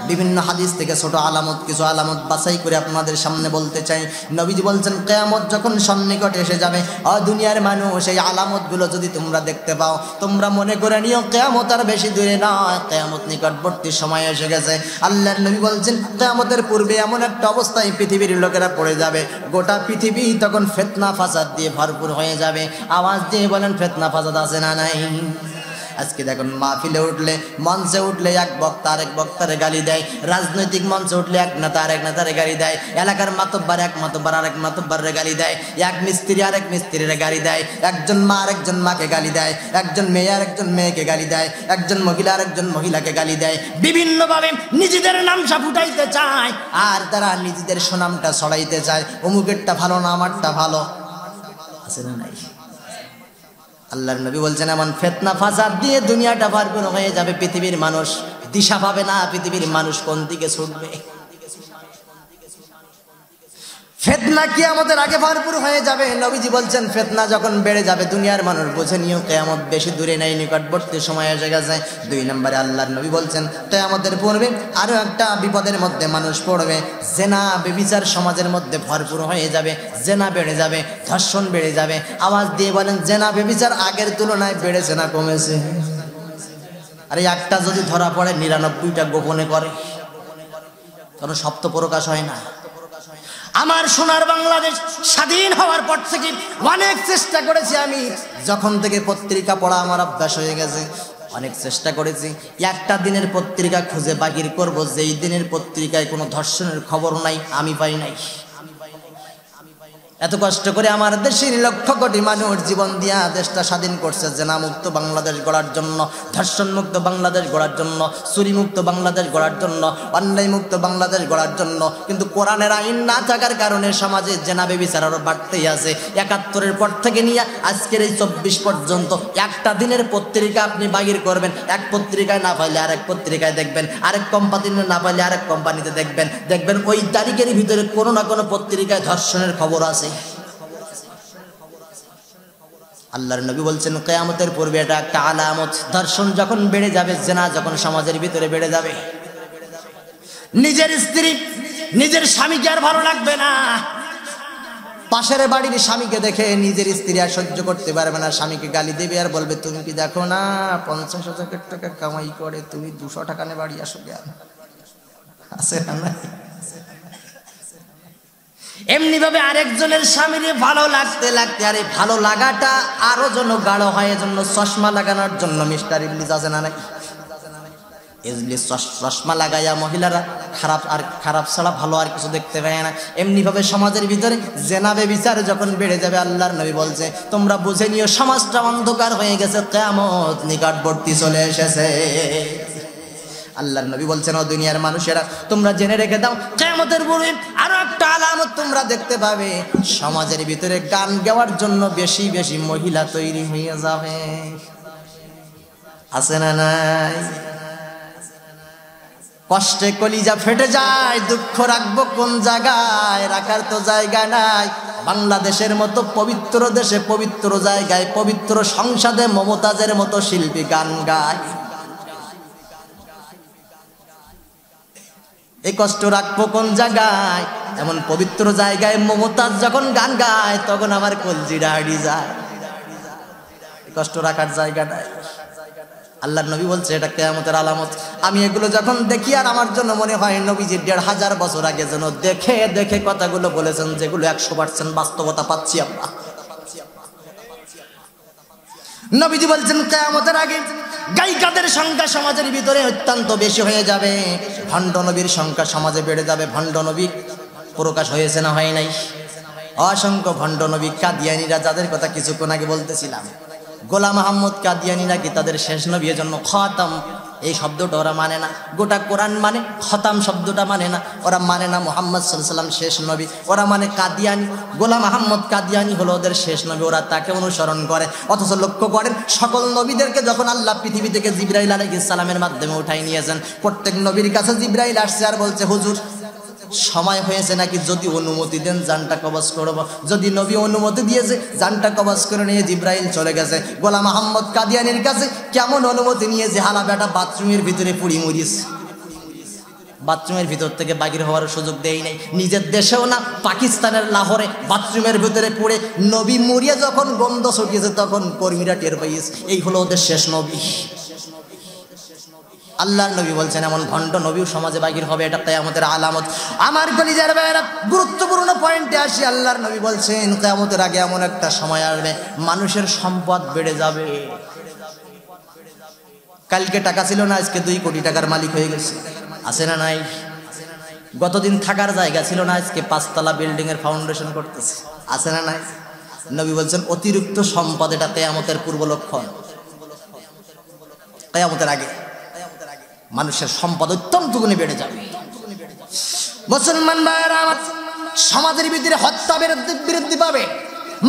S1: বিভিন্ন হাদিস থেকে ছোট আলামত কিছু আলামত বাছাই করে আপনাদের সামনে বলতে চাই। নবীজি বলছেন কিয়ামত যখন সন্নিকটে এসে যাবে, দুনিয়ার মানুষ এই আলামতগুলো যদি তোমরা দেখতে পাও তোমরা মনে করে নিও কিয়ামত আর বেশি দূরে নয়, কিয়ামত নিকটবর্তী সময় এসে গেছে। আল্লাহর নবী বলছেন কিয়ামতের পূর্বে এমন একটা অবস্থায় পৃথিবীর লোকেরা পড়ে যাবে, গোটা পৃথিবী তখন ফিতনা ফাসাদ দিয়ে ভরপুর হয়ে যাবে। আওয়াজ দিয়ে বলেন ফিতনা ফাসাদ আছে না নাই? আজকে দেখুন মাহফিলে উঠলে মঞ্চে উঠলে এক বক্তা আরেক বক্তারে গালি দেয়, রাজনৈতিক মঞ্চে উঠলে এক নেতা আরেক নেতারে গালি দেয়, এলাকার মাতব্বার এক মাতব্বার আরেক মাতব্বারে গালি দেয়, এক মিস্ত্রি আরেক মিস্ত্রির গালি দেয়, একজন মা আরেকজন মাকে গালি দেয়, একজন মেয়ে আরেকজন মেয়েকে গালি দেয়, একজন মহিলা আরেকজন মহিলাকে গালি দেয়। বিভিন্নভাবে নিজেদের নামটা ফুটাইতে চায় আর তারা নিজেদের সুনামটা ছড়াইতে চায়, অমুকেরটা ভালো না আমারটা ভালো। আছে না নাই? আল্লাহর নবী বলছেন এমন ফিতনা ফাসাদ দিয়ে দুনিয়াটা ভরপুর হয়ে যাবে, পৃথিবীর মানুষ দিশা পাবে না পৃথিবীর মানুষ কোন দিকে ছুটবে। ফিতনা কিয়ামতের আগে ভরপুর হয়ে যাবে। নবীজি বলছেন ফিতনা যখন বেড়ে যাবে দুনিয়ার মানুষ বুঝে নিও কিয়ামত বেশি দূরে নাই, নিকটবর্তী সময় এসে গেছে। 2 নম্বরে আল্লাহর নবী বলছেন কিয়ামতের পূর্বে আরো একটা বিপদের মধ্যে মানুষ পড়বে, জেনা ব্যভিচার সমাজের মধ্যে ভরপুর হয়ে যাবে, জেনা বেড়ে যাবে, ধর্ষণ বেড়ে যাবে। আওয়াজ দিয়ে বলেন জেনা ব্যভিচার আগের তুলনায় বেড়েছে না কমেছে? আরে একটা যদি ধরা পড়ে 99টা গোপনে করে, কারণ সব তো প্রকাশ হয় না। আমার সোনার বাংলাদেশ স্বাধীন হওয়ার পর থেকে অনেক চেষ্টা করেছি আমি, যখন থেকে পত্রিকা পড়া আমার অভ্যাস হয়ে গেছে অনেক চেষ্টা করেছি একটা দিনের পত্রিকা খুঁজে বাহির করব যেই দিনের পত্রিকায় কোনো ধর্ষণের খবর নাই, আমি পাই নাই। এত কষ্ট করে আমার দেশের লক্ষ কোটি মানুষ জীবন দিয়া দেশটা স্বাধীন করছে জেনা মুক্ত বাংলাদেশ গড়ার জন্য, ধর্ষণ মুক্ত বাংলাদেশ গড়ার জন্য, চুরি মুক্ত বাংলাদেশ গড়ার জন্য, অন্যায় মুক্ত বাংলাদেশ গড়ার জন্য। কিন্তু কোরআনের আইন না থাকার কারণে সমাজে জেনা ব্যভিচার আরো বাড়তেই আছে। 71-এর পর থেকে নিয়ে আজকের এই 24 পর্যন্ত একটা দিনের পত্রিকা আপনি বাহির করবেন, এক পত্রিকায় না পাইলে আরেক পত্রিকায় দেখবেন, আরেক কোম্পানিতে না পাইলে আরেক কোম্পানিতে দেখবেন, দেখবেন ওই তারিখের ভিতরে কোনো না কোনো পত্রিকায় ধর্ষণের খবর আছে। আল্লাহর নবী বলছেন কিয়ামতের পূর্বে এটা একটা আলামত। ধর্ষণ যখন বেড়ে যাবে, জেনা যখন সমাজের ভিতরে বেড়ে যাবে, নিজের স্ত্রী নিজের স্বামীকে আর ভালো লাগবে না, পাশের বাড়ির স্বামীকে দেখে নিজের স্ত্রী আর সহ্য করতে পারবে না, স্বামীকে গালি দেবে আর বলবে তুমি কি দেখো না 50,000 টাকা কামাই করে তুমি 200 টাকা নিয়ে বাড়ি আসো জ্ঞান আছে না? এমনি ভাবে আরেকজনের স্বামীরে ভালো লাগতে লাগতে আরে ভালো লাগাটা আরো যেন গাঢ় হয়, জন্য চশমা লাগানোর জন্য মিস্টার ইবলিস আছে না নাই? ইবলিস চশমা লাগাইয়া মহিলারা খারাপ ছাড়া ভালো আর কিছু দেখতে পায় না। এমনি ভাবে সমাজের ভিতরে জেনা ব্যভিচার যখন বেড়ে যাবে, আল্লাহর নবী বলছে তোমরা বুঝে নিও সমাজটা অন্ধকার হয়ে গেছে, কিয়ামত নিকটবর্তী চলে এসেছে। আল্লাহর নবী বলছেন ও দুনিয়ার মানুষেরা তোমরা জেনে রেখে দাও কিয়ামতের পূর্বে আরো একটা আলামত তোমরা দেখতে পাবে, সমাজের ভিতরে গান গাওয়ার জন্য বেশি বেশি মহিলা তৈরি হয়ে যাবে। আছে না নাই? কষ্টে কলিজা ফেটে যায়, দুঃখ রাখবো কোন জায়গায়, রাখার তো জায়গা নাই। বাংলাদেশের মতো পবিত্র দেশে পবিত্র জায়গায় পবিত্র সংসদে মমতাজের মতো শিল্পী গান গায়, এই কষ্ট রাখবো কোন জায়গায়? এমন পবিত্র জায়গায় মমতাজ যখন গান গায় তখন আমার কলজিটা হারিয়ে যায়, কষ্ট রাখার জায়গা নাই। আল্লাহর নবী বলছে এটা কিয়ামতের আলামত। আমি এগুলো যখন দেখি আর আমার জন্য মনে হয় নবীজি 1500 বছর আগে যেন দেখে দেখে কথাগুলো বলেছেন, যেগুলো 100% বাস্তবতা পাচ্ছি আমরা। নবীজি বলছেন কিয়ামতের আগে গায়িকাদের সংখ্যা সমাজের ভিতরে অত্যন্ত বেশি হয়ে যাবে, ভণ্ড নবীর সংখ্যা সমাজে বেড়ে যাবে। ভণ্ড নবী প্রকাশ হয়েছে না হয় নাই? অসংখ্য ভণ্ড নবী কাদিয়ানীরা, যাদের কথা কিছুক্ষণ আগে বলতেছিলাম, গোলাম আহমদ কাদিয়ানী নাকি তাদের শেষ নবী, এজন্য খতম এই শব্দটা ওরা মানে না। গোটা কোরআন মানে, খতাম শব্দটা মানে না। ওরা মানে না মুহাম্মদ সাল্লাল্লাহু আলাইহি ওয়াসাল্লাম শেষ নবী, ওরা মানে কাদিয়ানী। গোলাম আহমদ কাদিয়ানী হলো ওদের শেষ নবী, ওরা তাকে অনুসরণ করে। অথচ লক্ষ্য করেন, সকল নবীদেরকে যখন আল্লাহ পৃথিবী থেকে জিবরাইল আলাইহিস সালামের মাধ্যমে উঠাই নিয়েছেন, প্রত্যেক নবীর কাছে জিবরাইল আসছে আর বলছে, হুজুর সময় হয়েছে নাকি, যদি অনুমতি দেন জানটা কবজ করব। যদি নবী অনুমতি দিয়েছে, জানটা কবজ করে নিয়ে জিবরাইল চলে গেছে। গোলাম আহমদ কাদিয়ানীর কাছে কেমন অনুমতি নিয়েছে, হালা বেটা বাথরুমের ভিতরে পুড়ি মরিস, বাথরুমের ভিতর থেকে বাহির হওয়ার সুযোগ দেই নাই। নিজের দেশেও না, পাকিস্তানের লাহোরে বাথরুমের ভিতরে পড়ে নবী মরিয়া যখন গন্ধ ছড়িয়েছে, তখন কর্মীরা টের পাইয়েছে। এই হলো ওদের শেষ নবী। আল্লাহর নবী বলছেন এমন ভণ্ড নবীও সমাজে বাহির হবে, এটা কিয়ামতের আলামত। আমার কলিজার ভাইরা, গুরুত্বপূর্ণ পয়েন্টে আসি। আল্লাহর নবী বলছেন কিয়ামতের আগে এমন একটা সময় আসবে, মানুষের সম্পদ বেড়ে যাবে। কালকে টাকা ছিল না, আজকে 2 কোটি টাকার মালিক হয়ে গেছে, আছে না নাই? গতদিন থাকার জায়গা ছিল না, আজকে 5 তলা বিল্ডিং এর ফাউন্ডেশন করতেছে, আছে না নাই? নবী বলছেন অতিরিক্ত সম্পদ এটা কিয়ামতের পূর্ব লক্ষণ। কিয়ামতের আগে মানুষের সম্পদ অত্যন্ত গুণে বেড়ে যাবে। মুসলমান ভাইরা আমার, সমাজের ভিতরে হত্যা বৃদ্ধি পাবে।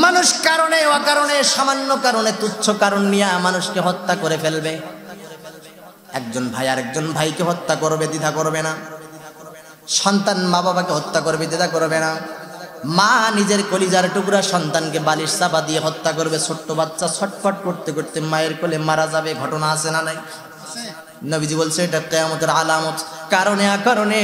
S1: মানুষ কারণে অকারণে, সামান্য কারণে, তুচ্ছ কারণ নিয়ে মানুষকে হত্যা করে ফেলবে। একজন ভাই আরেকজন ভাইকে হত্যা করবে, দ্বিধা করবে না। সন্তান মা বাবাকে হত্যা করবে, দ্বিধা করবে না। মা নিজের কলিজার টুকরা সন্তানকে বালিশ চাপা দিয়ে হত্যা করবে। ছোট্ট বাচ্চা ছটফট করতে করতে মায়ের কোলে মারা যাবে, ঘটনা আছে না নাই? নবীজি বলছে এটা কিয়ামতের আলামত। কারণে অকারণে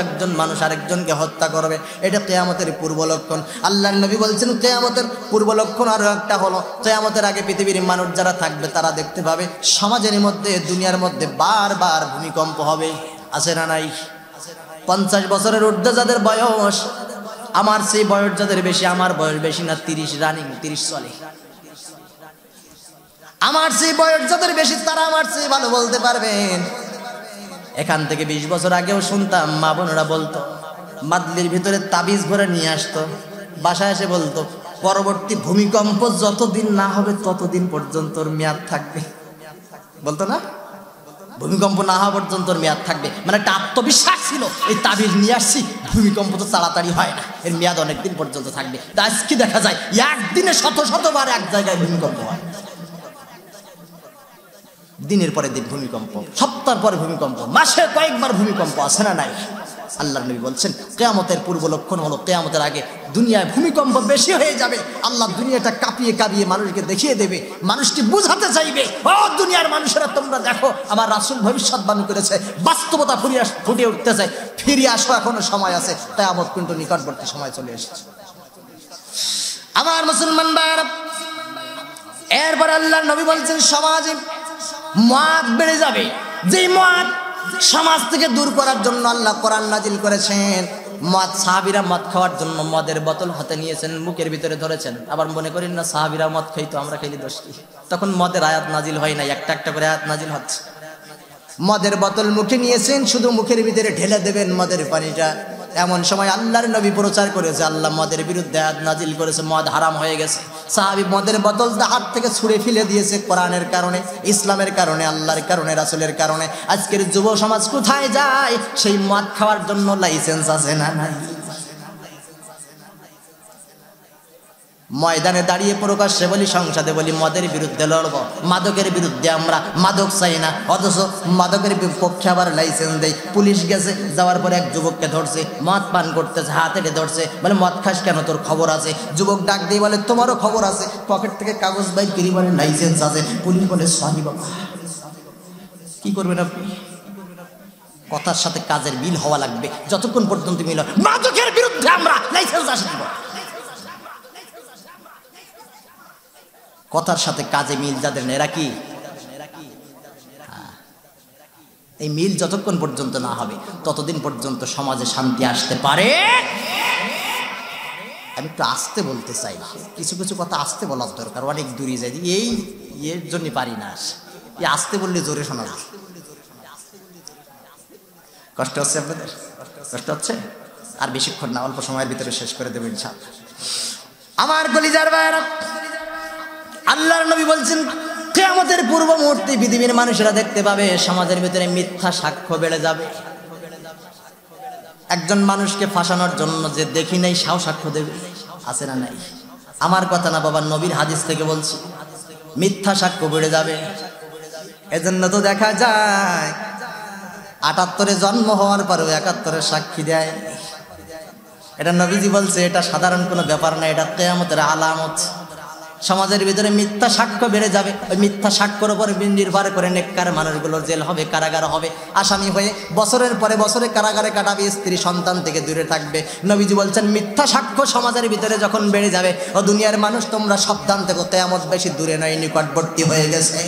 S1: একজন মানুষ আরেকজনকে হত্যা করবে, এটা কিয়ামতের পূর্ব লক্ষণ। আল্লাহর নবী বলছেন কিয়ামতের পূর্ব লক্ষণ আরো একটা হলো, কিয়ামতের আগে পৃথিবীর মানুষ যারা থাকবে তারা দেখতে পাবে সমাজের মধ্যে, দুনিয়ার মধ্যে বারবার ভূমিকম্প হবে, আছে না নাই? 50 বছরের ঊর্ধ্বে যাদের বয়স, আমার সেই বয়স যাদের বেশি, আমার বয়স বেশি না, 30 রানিং, 30 চলে। আমার সেই বয়স যাদের বেশি, তারা আমার চেয়ে ভালো বলতে পারবেন। এখান থেকে 20 বছর আগেও শুনতাম মা বোনেরা বলতো, মাদলির ভিতরে তাবিজ ভরে নিয়ে আসতো, বাসায় এসে বলতো পরবর্তী ভূমিকম্প যতদিন না হবে ততদিন পর্যন্ত মেয়াদ থাকবে। বলতো না, ভূমিকম্প না হওয়া পর্যন্ত মেয়াদ থাকবে। মানে একটা আত্মবিশ্বাস ছিল, এই তাবিজ নিয়ে আসছি, ভূমিকম্প তো তাড়াতাড়ি হয় না, এর মেয়াদ অনেকদিন পর্যন্ত থাকবে। আজকে দেখা যায় একদিনে শতবার এক জায়গায় ভূমিকম্প হয়। দিনের পরে দিন ভূমিকম্প, সপ্তাহ পরে ভূমিকম্প, মাসে কয়েকবার ভূমিকম্প, আছে না নাই? আল্লাহর নবী বলছেন কিয়ামতের পূর্ব লক্ষণ হলো কিয়ামতের আগে দুনিয়ায় ভূমিকম্প বেশি হয়ে যাবে। আল্লাহ দুনিয়াটা কাঁপিয়ে কাঁপিয়ে মানুষকে দেখিয়ে দেবে, মানুষকে বুঝাতে চাইবে, ও দুনিয়ার মানুষেরা তোমরা দেখো আমার রাসূল ভবিষ্যৎবাণী করেছে, বাস্তবতা ফুটে উঠতেছে, ফিরে আসো, এখনো সময় আছে। কিয়ামত কিন্তু নিকটবর্তী সময় চলে এসেছে। আমার মুসলমান ভাইরা, এরপর আল্লাহর নবী বলছেন সমাজে মদ বেড়ে যাবে। যেই মদ সমাজ থেকে দূর করার জন্য আল্লাহ কোরআন নাজিল করেছেন। মদ, সাহাবীরা মদ খাওয়ার জন্য মদের বোতল হাতে নিয়েছেন, মুখের ভিতরে ধরেছেন। আবার মনে করেন না সাহাবীরা মদ খাইতো, আমরা খাইলে দোষ কি? তখন মদের আয়াত নাজিল হয় নাই, একটা একটা করে আয়াত নাজিল হচ্ছে। মদের বোতল মুখে নিয়েছেন, শুধু মুখের ভিতরে ঢেলে দেবেন মদের পানিটা। এমন সময় আল্লাহর নবী প্রচার করেছে, আল্লাহ মদের বিরুদ্ধে আয়াত নাজিল করেছে, মদ হারাম হয়ে গেছে। সাহাবী মদের বোতলটা হাত থেকে ছুঁড়ে ফেলে দিয়েছে। কোরআনের কারণে, ইসলামের কারণে, আল্লাহর কারণে, রাসূলের কারণে। আজকের যুব সমাজ কোথায় যায়? সেই মদ খাওয়ার জন্য লাইসেন্স আছে না নাই? ময়দানে দাঁড়িয়ে প্রকাশ্যে বলি, সংসদে বলি মদের বিরুদ্ধে লড়বো, মাদকের বিরুদ্ধে আমরা, মাদক চাই না। অথচ মাদকের পক্ষে আবার লাইসেন্স দেয়। পুলিশ গেছে, যাওয়ার পরে এক যুবককে ধরছে, মদ পান করতেছে, হাতে ধরছে, বলে মদ খাস কেন, তোর খবর আছে? যুবক ডাক দিয়ে বলে তোমারও খবর আছে। পকেট থেকে কাগজ বাইর করি, বলে লাইসেন্স আছে। পুলিশ বলে সরি বাবা। কি করবেন আপনি? কথার সাথে কাজের মিল হওয়া লাগবে। যতক্ষণ পর্যন্ত মিল হয়, মাদকের বিরুদ্ধে আমরা, লাইসেন্স আসে দিব। কথার সাথে কাজে মিল যাদের, এরা কি? এই মিল যতক্ষণ পর্যন্ত না হবে ততদিন পর্যন্ত সমাজে শান্তি আসতে পারে আমি একটু আস্তে বলতে চাই, কিছু কিছু কথা আস্তে বলার দরকার, অনেক দূরে যাই, এই এর জন্য পারি না, এই আস্তে বললে জোরে শোনা যায়। কষ্ট হচ্ছে আপনাদের? কষ্ট হচ্ছে? আর বেশিক্ষণ না, অল্প সময়ের ভিতরে শেষ করে দেবেন ইনশাআল্লাহ। আমার কলিজার ভাইরা, আল্লাহর নবী বলছেন কিয়ামতের পূর্ব মুহূর্তে পৃথিবীর মানুষেরা দেখতে পাবে সমাজের ভিতরে মিথ্যা সাক্ষ্য বেড়ে যাবে। একজন মানুষকে ফাঁসানোর জন্য যে দেখি নাই সাও সাক্ষ্য দেবে, আছে না নাই? আমার কথা না বাবা, নবীর হাদিস থেকে বলছি, মিথ্যা সাক্ষ্য বেড়ে যাবে। এজন্য তো দেখা যায় ৭৮ জন্ম হওয়ার পরেও ৭১ সাক্ষী দেয়। এটা নবীজি বলছে, এটা সাধারণ কোনো ব্যাপার না, এটা কিয়ামতের আলামত। সমাজের ভিতরে মিথ্যা সাক্ষ্য বেড়ে যাবে। ওই মিথ্যা সাক্ষ্যর উপর নির্ভর করে নেককার মানুষগুলোর জেল হবে, কারাগার হবে, আসামি হয়ে বছরের পরে বছরে কারাগারে কাটাবে, স্ত্রী সন্তান থেকে দূরে থাকবে। নবীজি বলছেন মিথ্যা সাক্ষ্য সমাজের ভিতরে যখন বেড়ে যাবে, ও দুনিয়ার মানুষ তোমরা সাবধান থেকো, কিয়ামত বেশি দূরে নয়, নিকটবর্তী হয়ে গেছে।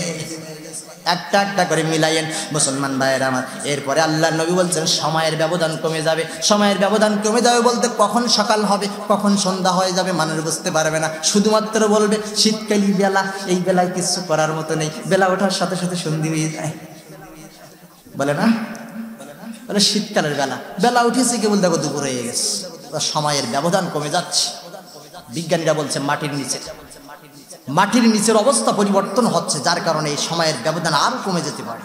S1: একটা একটা করে মিলাইয়েন মুসলমান ভাইয়েরা আমার। এরপরে আল্লাহ নবী বলছেন সময়ের ব্যবধান কমে যাবে। সময়ের ব্যবধান কমে যাবে বলতে কখন সকাল হবে, কখন সন্ধ্যা হয়ে যাবে মানুষ বুঝতে পারবে না। শুধুমাত্র বলবে শীতকালী বেলা, এই বেলায় কিছু করার মতো নেই, বেলা ওঠার সাথে সাথে সন্ধি হয়ে যায়, বলে না? বলে শীতকালের বেলা, বেলা উঠেছে কেবল দেখো দুপুর হয়ে গেছে। সময়ের ব্যবধান কমে যাচ্ছে। বিজ্ঞানীরা বলছে মাটির নিচের অবস্থা পরিবর্তন হচ্ছে, যার কারণে এই সময়ের ব্যবধান আরো কমে যেতে পারে।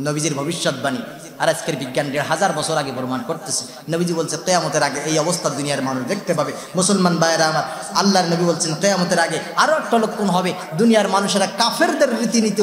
S1: নবীজির ভবিষ্যৎবাণী আর আজকের বিজ্ঞান ১৫০০ বছর আগে প্রমাণ করতেছে। নবীজি বলছে কিয়ামতের আগে এই অবস্থা দুনিয়ার মানুষ দেখতে পাবে। মুসলমান ভাইয়েরা আমার, আল্লাহর নবী বলছেন কিয়ামতের আগে আরো একটা লক্ষণ হবে, দুনিয়ার মানুষেরা কাফেরদের রীতিনীতি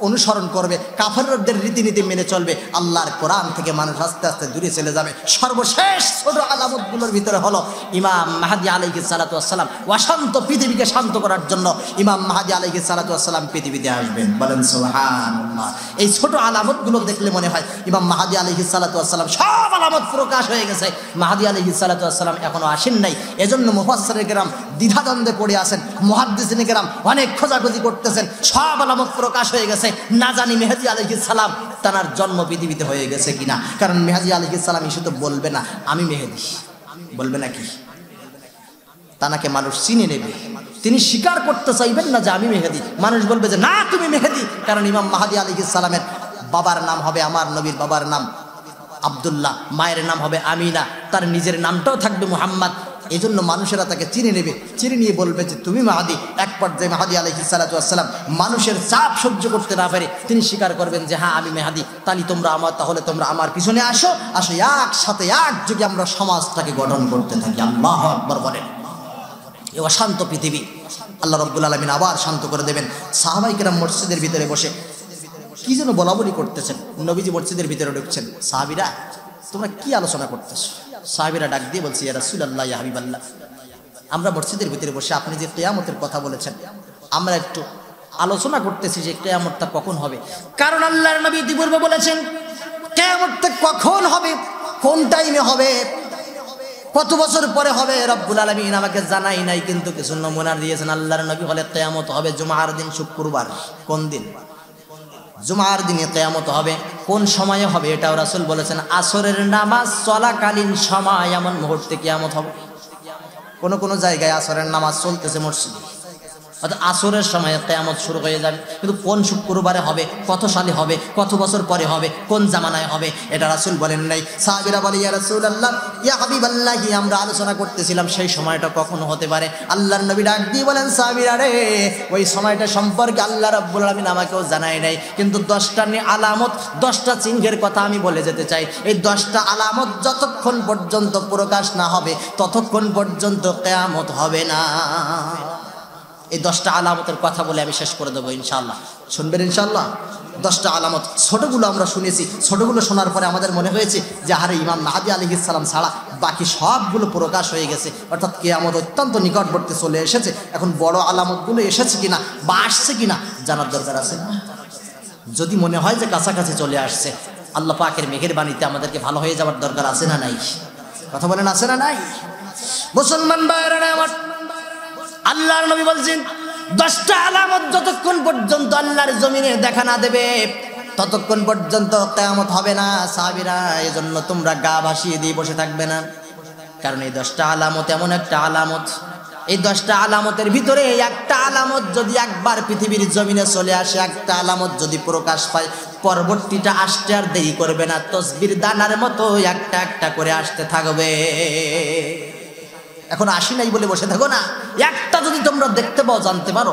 S1: অনুসরণ করবে, কাফেরদের রীতিনীতি মেনে চলবে। আল্লাহর কোরআন থেকে মানুষ আস্তে আস্তে দূরে চলে যাবে। সর্বশেষ ছোট আলামতগুলোর ভিতরে হলো ইমাম মাহদী আলাইহিস সালাতু ওয়াস সালাম। অশান্ত পৃথিবীকে শান্ত করার জন্য ইমাম মাহদী আলাইহিস সালাতু ওয়াস সালাম পৃথিবীতে আসবেন। বলেন সুবহানাল্লাহ। এই ছোট আলামতগুলো দেখলে মনে হয় ইমাম মাহদী আলাইহিস সালাতু ওয়াস সালাম সব আলামত প্রকাশ হয়ে গেছে। মাহদী আলাইহিস সালাতু ওয়াস সালাম এখনো আসেন নাই। এজন্য মুফাসসিরে কেরাম দ্বিধাদ্বন্দ্বে পড়ে আছেন, মুহাদ্দিসিনে কেরাম অনেক খোঁজাখুঁজি করতেছেন। সব আলামত প্রকাশ হয়ে গেছে, না জানি মেহেদী আলাইহিস সালাম তার জন্ম পৃথিবীতে হয়ে গেছে কিনা। কারণ মেহেদী আলাইহিস সালাম এসে তো বলবে না আমি মেহেদী, বলবে নাকি? তানাকে মানুষ চিনে নেবে, তিনি স্বীকার করতে চাইবেন না যে আমি মেহেদী। মানুষ বলবে যে না তুমি মেহেদী, কারণ ইমাম মাহদী আলাইহিস সালামের বাবার নাম হবে, আমার নবীর বাবার নাম আব্দুল্লাহ, মায়ের নাম হবে আমিনা, তার নিজের নামটাও থাকবে মুহাম্মদ। এই জন্য মানুষেরা তাকে চিনে নেবে, চিনে নিয়ে বলবে যে তুমি মাহদী। এক পর্যায়ে মাহদী আলাইহিস সালাতু ওয়াস সালাম মানুষের চাপ সহ্য করতে না পারে তিনি স্বীকার করবেন যে হ্যাঁ আমি মেহেদী। তাহলে তোমরা আমার পিছনে আসো, একসাথে একযোগে আমরা সমাজটাকে গঠন করতে থাকি। আল্লাহু আকবার বলেন। এই অশান্ত পৃথিবী আল্লাহ রাব্বুল আলামিন আবার শান্ত করে দেবেন। সাহাবায়ে কেরাম মসজিদের ভিতরে বসে কি যেন বলাবলি করতেছেন। নবীজি মসজিদের ভিতরে ঢুকছেন, সাহাবীরা তোমরা কি আলোচনা করতেছো? সাহাবীরা ডাক দিয়ে বলছে ইয়া রাসূলুল্লাহ, ইয়া হাবিবাল্লাহ, আমরা মসজিদের ভিতরে বসে আপনি যে কিয়ামতের কথা বলেছেন আমরা একটু আলোচনা করতেছি যে কিয়ামতটা কখন হবে। কারণ আল্লাহর নবী ইতিপূর্বে বলেছেন কিয়ামতটা কখন হবে, কোন টাইমে হবে, কত বছর পরে হবে রব্বুল আলামিন আমাকে জানাই নাই, কিন্তু কিছু নমুনা দিয়েছেন। আল্লাহর নবী বলে কিয়ামত হবে জুমার দিন, শুক্রবার। কোন দিন? জুমার দিনে কিয়ামত হবে। কোন সময়ে হবে এটাও রাসূল বলেছেন, আসরের নামাজ চলাকালীন সময় এমন মুহূর্তে কিয়ামত হবে। কোন জায়গায় আসরের নামাজ চলতেছে মসজিদে, অর্থাৎ আসরের সময় কিয়ামত শুরু হয়ে যাবে। কিন্তু কোন শুক্রবারে হবে, কত সালে হবে, কত বছর পরে হবে, কোন জামানায় হবে এটা রাসূল বলেন নাই। সাহাবীরা বলে ইয়া রাসূলুল্লাহ, ইয়া হাবিবাল্লাহ, আমরা আলোচনা করতেছিলাম সেই সময়টা কখন হতে পারে। আল্লাহর নবী ডাক দিয়ে বলেন সাহাবীরা রে, ওই সময়টা সম্পর্কে আল্লাহ রাব্বুল আলামিন আমাকেও জানায় নাই, কিন্তু 10টা আলামত, 10টা চিহ্নের কথা আমি বলে যেতে চাই। এই 10টা আলামত যতক্ষণ পর্যন্ত প্রকাশ না হবে ততক্ষণ পর্যন্ত কিয়ামত হবে না। এই 10টা আলামতের কথা বলে আমি শেষ করে দেবো ইনশাআল্লাহ। শুনবেন ইনশাআল্লাহ? 10টা আলামত ছোটগুলো আমরা শুনেছি, ছোটগুলো শোনার পরে আমাদের মনে হয়েছে যে আরে ইমাম মাহদী আলাইহিস সালাম ছাড়া বাকি সবগুলো প্রকাশ হয়ে গেছে, অর্থাৎ কিয়ামত অত্যন্ত নিকটবর্তী চলে এসেছে। এখন বড় আলামতগুলো এসেছে কিনা বা আসছে কিনা জানার দরকার আছে না? যদি মনে হয় যে কাছাকাছি চলে আসছে, আল্লাহ পাকের মেহেরবানিতে আমাদেরকে ভালো হয়ে যাওয়ার দরকার আছে না নাই? কথা বলেন, আছে না নাই? মুসলমান ভাইরা আমার, আল্লাহর নবী বলছেন 10টা আলামত যতক্ষণ পর্যন্ত আল্লাহর জমিনে দেখা না দেবে ততক্ষণ পর্যন্ত কিয়ামত হবে না। সাহাবীরা এজন্য তোমরা গা ভাসিয়ে দিয়ে বসে থাকবে না, কারণ এই 10টা আলামত এমন একটা আলামত, এই 10টা আলামতের ভিতরে একটা আলামত যদি একবার পৃথিবীর জমিনে চলে আসে, একটা আলামত যদি প্রকাশ পায়, পরবর্তীটা আসতে আর দেরি করবে না, তসবির দানার মতো একটা একটা করে আসতে থাকবে। এখন আসি নাই বলে বসে থাকো না, একটা যদি তোমরা দেখতে পাও, জানতে পারো,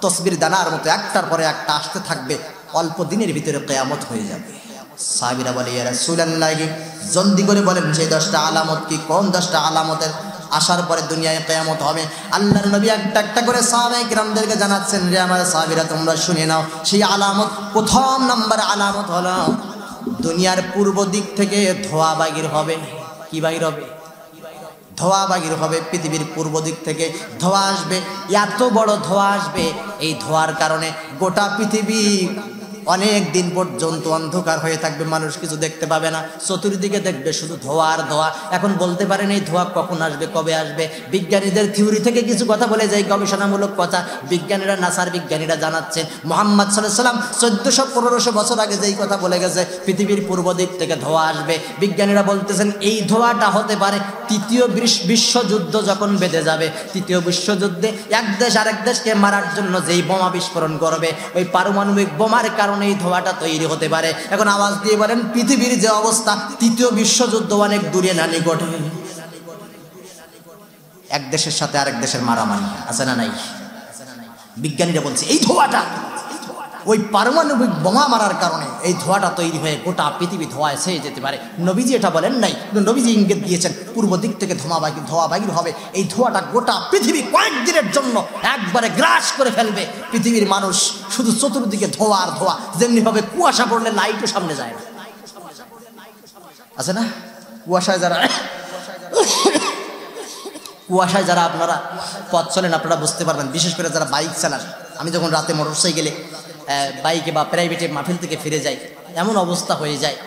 S1: তসবির দানার মতো একটার পরে একটা আসতে থাকবে, অল্প দিনের ভিতরে কিয়ামত হয়ে যাবে। সাহাবীরা বলে, ইয়া রাসূলুল্লাহ, জলদি করে বলেন সেই 10টা আলামত কি, কোন 10টা আলামতের আসার পরে দুনিয়ায় কিয়ামত হবে? আল্লাহর নবী একটা একটা করে সাহাবায়ে কিরামদেরকে জানাচ্ছেন, রে আমার সাহাবীরা তোমরা শুনে নাও। সেই আলামত, প্রথম নাম্বার আলামত হলো দুনিয়ার পূর্ব দিক থেকে ধোঁয়া বাহির হবে। কি বাহির হবে? ধোঁয়া বাহির হবে। পৃথিবীর পূর্ব দিক থেকে ধোঁয়া আসবে, এত বড় ধোঁয়া আসবে, এই ধোঁয়ার কারণে গোটা পৃথিবী অনেক দিন পর্যন্ত অন্ধকার হয়ে থাকবে, মানুষ কিছু দেখতে পাবে না, চতুর্দিকে দেখবে শুধু ধোঁয়া আর ধোঁয়া। এখন বলতে পারেন এই ধোঁয়া কখন আসবে, কবে আসবে? বিজ্ঞানীদের থিওরি থেকে কিছু কথা বলে যায়, গবেষণামূলক কথা। বিজ্ঞানীরা, নাসার বিজ্ঞানীরা জানাচ্ছেন মুহাম্মদ সাল্লাল্লাহু আলাইহি সাল্লাম 1400-1500 বছর আগে যেই কথা বলে গেছে, পৃথিবীর পূর্ব দিক থেকে ধোঁয়া আসবে। বিজ্ঞানীরা বলতেছেন এই ধোঁয়াটা হতে পারে তৃতীয় বিশ্বযুদ্ধ যখন বেঁধে যাবে, তৃতীয় বিশ্বযুদ্ধে এক দেশ আরেক দেশকে মারার জন্য যেই বোমা বিস্ফোরণ করবে, ওই পারমাণবিক বোমার কারণে এই ধোঁয়াটা তৈরি হতে পারে। এখন আওয়াজ দিয়ে বলেন, পৃথিবীর যে অবস্থা, তৃতীয় বিশ্বযুদ্ধ অনেক দূরে না নিকটে? এক দেশের সাথে আরেক দেশের মারামারি আছে না নাই? বিজ্ঞানীরা বলছে এই ধোঁয়াটা ওই পারমাণবিক বোমা মারার কারণে এই ধোঁয়াটা তৈরি হয়ে গোটা পৃথিবী ধোঁয়ায় ছেয়ে যেতে পারে। নবীজি এটা বলেন নাই, কিন্তু নবীজি ইঙ্গিত দিয়েছেন পূর্ব দিক থেকে ধোঁয়া বাহির হবে। এই ধোঁয়াটা গোটা পৃথিবী কয়েকদিনের জন্য একবারে গ্রাস করে ফেলবে। পৃথিবীর মানুষ শুধু চতুর্দিকে ধোঁয়া আর ধোঁয়া, যেমনি ভাবে কুয়াশা পড়লে লাইটও সামনে যায় না, আছে না? কুয়াশায় যারা আপনারা পথ চলেন, আপনারা বুঝতে পারবেন, বিশেষ করে যারা বাইক চালান। আমি যখন রাতে মোটরসাইকেলে, বাইকে বা প্রাইভেটে মাহফিল থেকে ফিরে যাই, এমন অবস্থা হয়ে যায়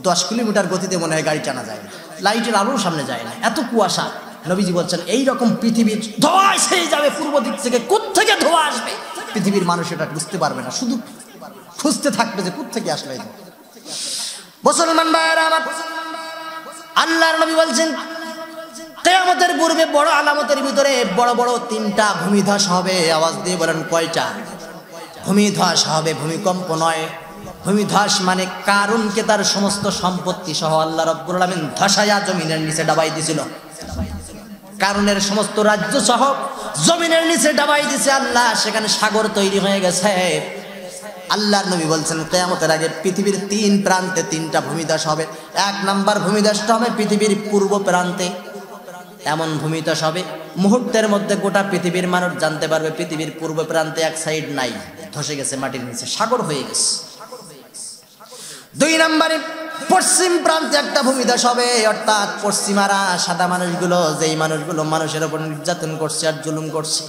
S1: 10 কিলোমিটার গতিতে মনে হয় গাড়ি টানা যায় না, লাইটের আলোও সামনে যায় না, এত কুয়াশা। নবীজি বলছেন এইরকম পৃথিবীর ধোঁয়ায় ছেয়ে যাবে, পূর্ব দিক থেকে কোত্থেকে ধোঁয়া আসবে পৃথিবীর মানুষ এটা বুঝতে পারবে না, শুধু খুঁজতে থাকবে যে কোত্থেকে আসলে। মুসলমান ভাইয়েরা আমার, আল্লাহর নবী বলছেন কিয়ামতের পূর্বে বড় আলামতের ভিতরে বড় বড় 3টা ভূমিধস হবে। আওয়াজ দিয়ে বলেন কয়টা? ভূমিধস হবে, ভূমিকম্প নয়। ভূমিধস মানে কারুনকে তার সমস্ত সম্পত্তি সহ আল্লাহ রাব্বুল আলামিন ধসায়া জমিনের নিচে ডাবাই দিছিল। কারুনের সমস্ত রাজ্য সহ জমিনের নিচে ডাবাই দিছে আল্লাহ, সেখানে সাগর তৈরি হয়ে গেছে। আল্লাহর নবী বলছেন কিয়ামতের আগে পৃথিবীর 3 প্রান্তে 3টা ভূমিধস হবে। 1 নাম্বার ভূমিধসটা হবে পৃথিবীর পূর্ব প্রান্তে। এমন ভূমিধস হবে মুহূর্তের মধ্যে গোটা পৃথিবীর মানুষ জানতে পারবে পৃথিবীর পূর্ব প্রান্তে এক সাইড নাই, ধসে গেছে, মাটির নিচে সাগর হয়ে গেছে। 2 নম্বরে পশ্চিম প্রান্তে একটা ভূমিধস হবে, অর্থাৎ পশ্চিমারা সাদা মানুষগুলো, যেই মানুষগুলো মানুষের উপর নির্যাতন করছে আর জুলুম করছে,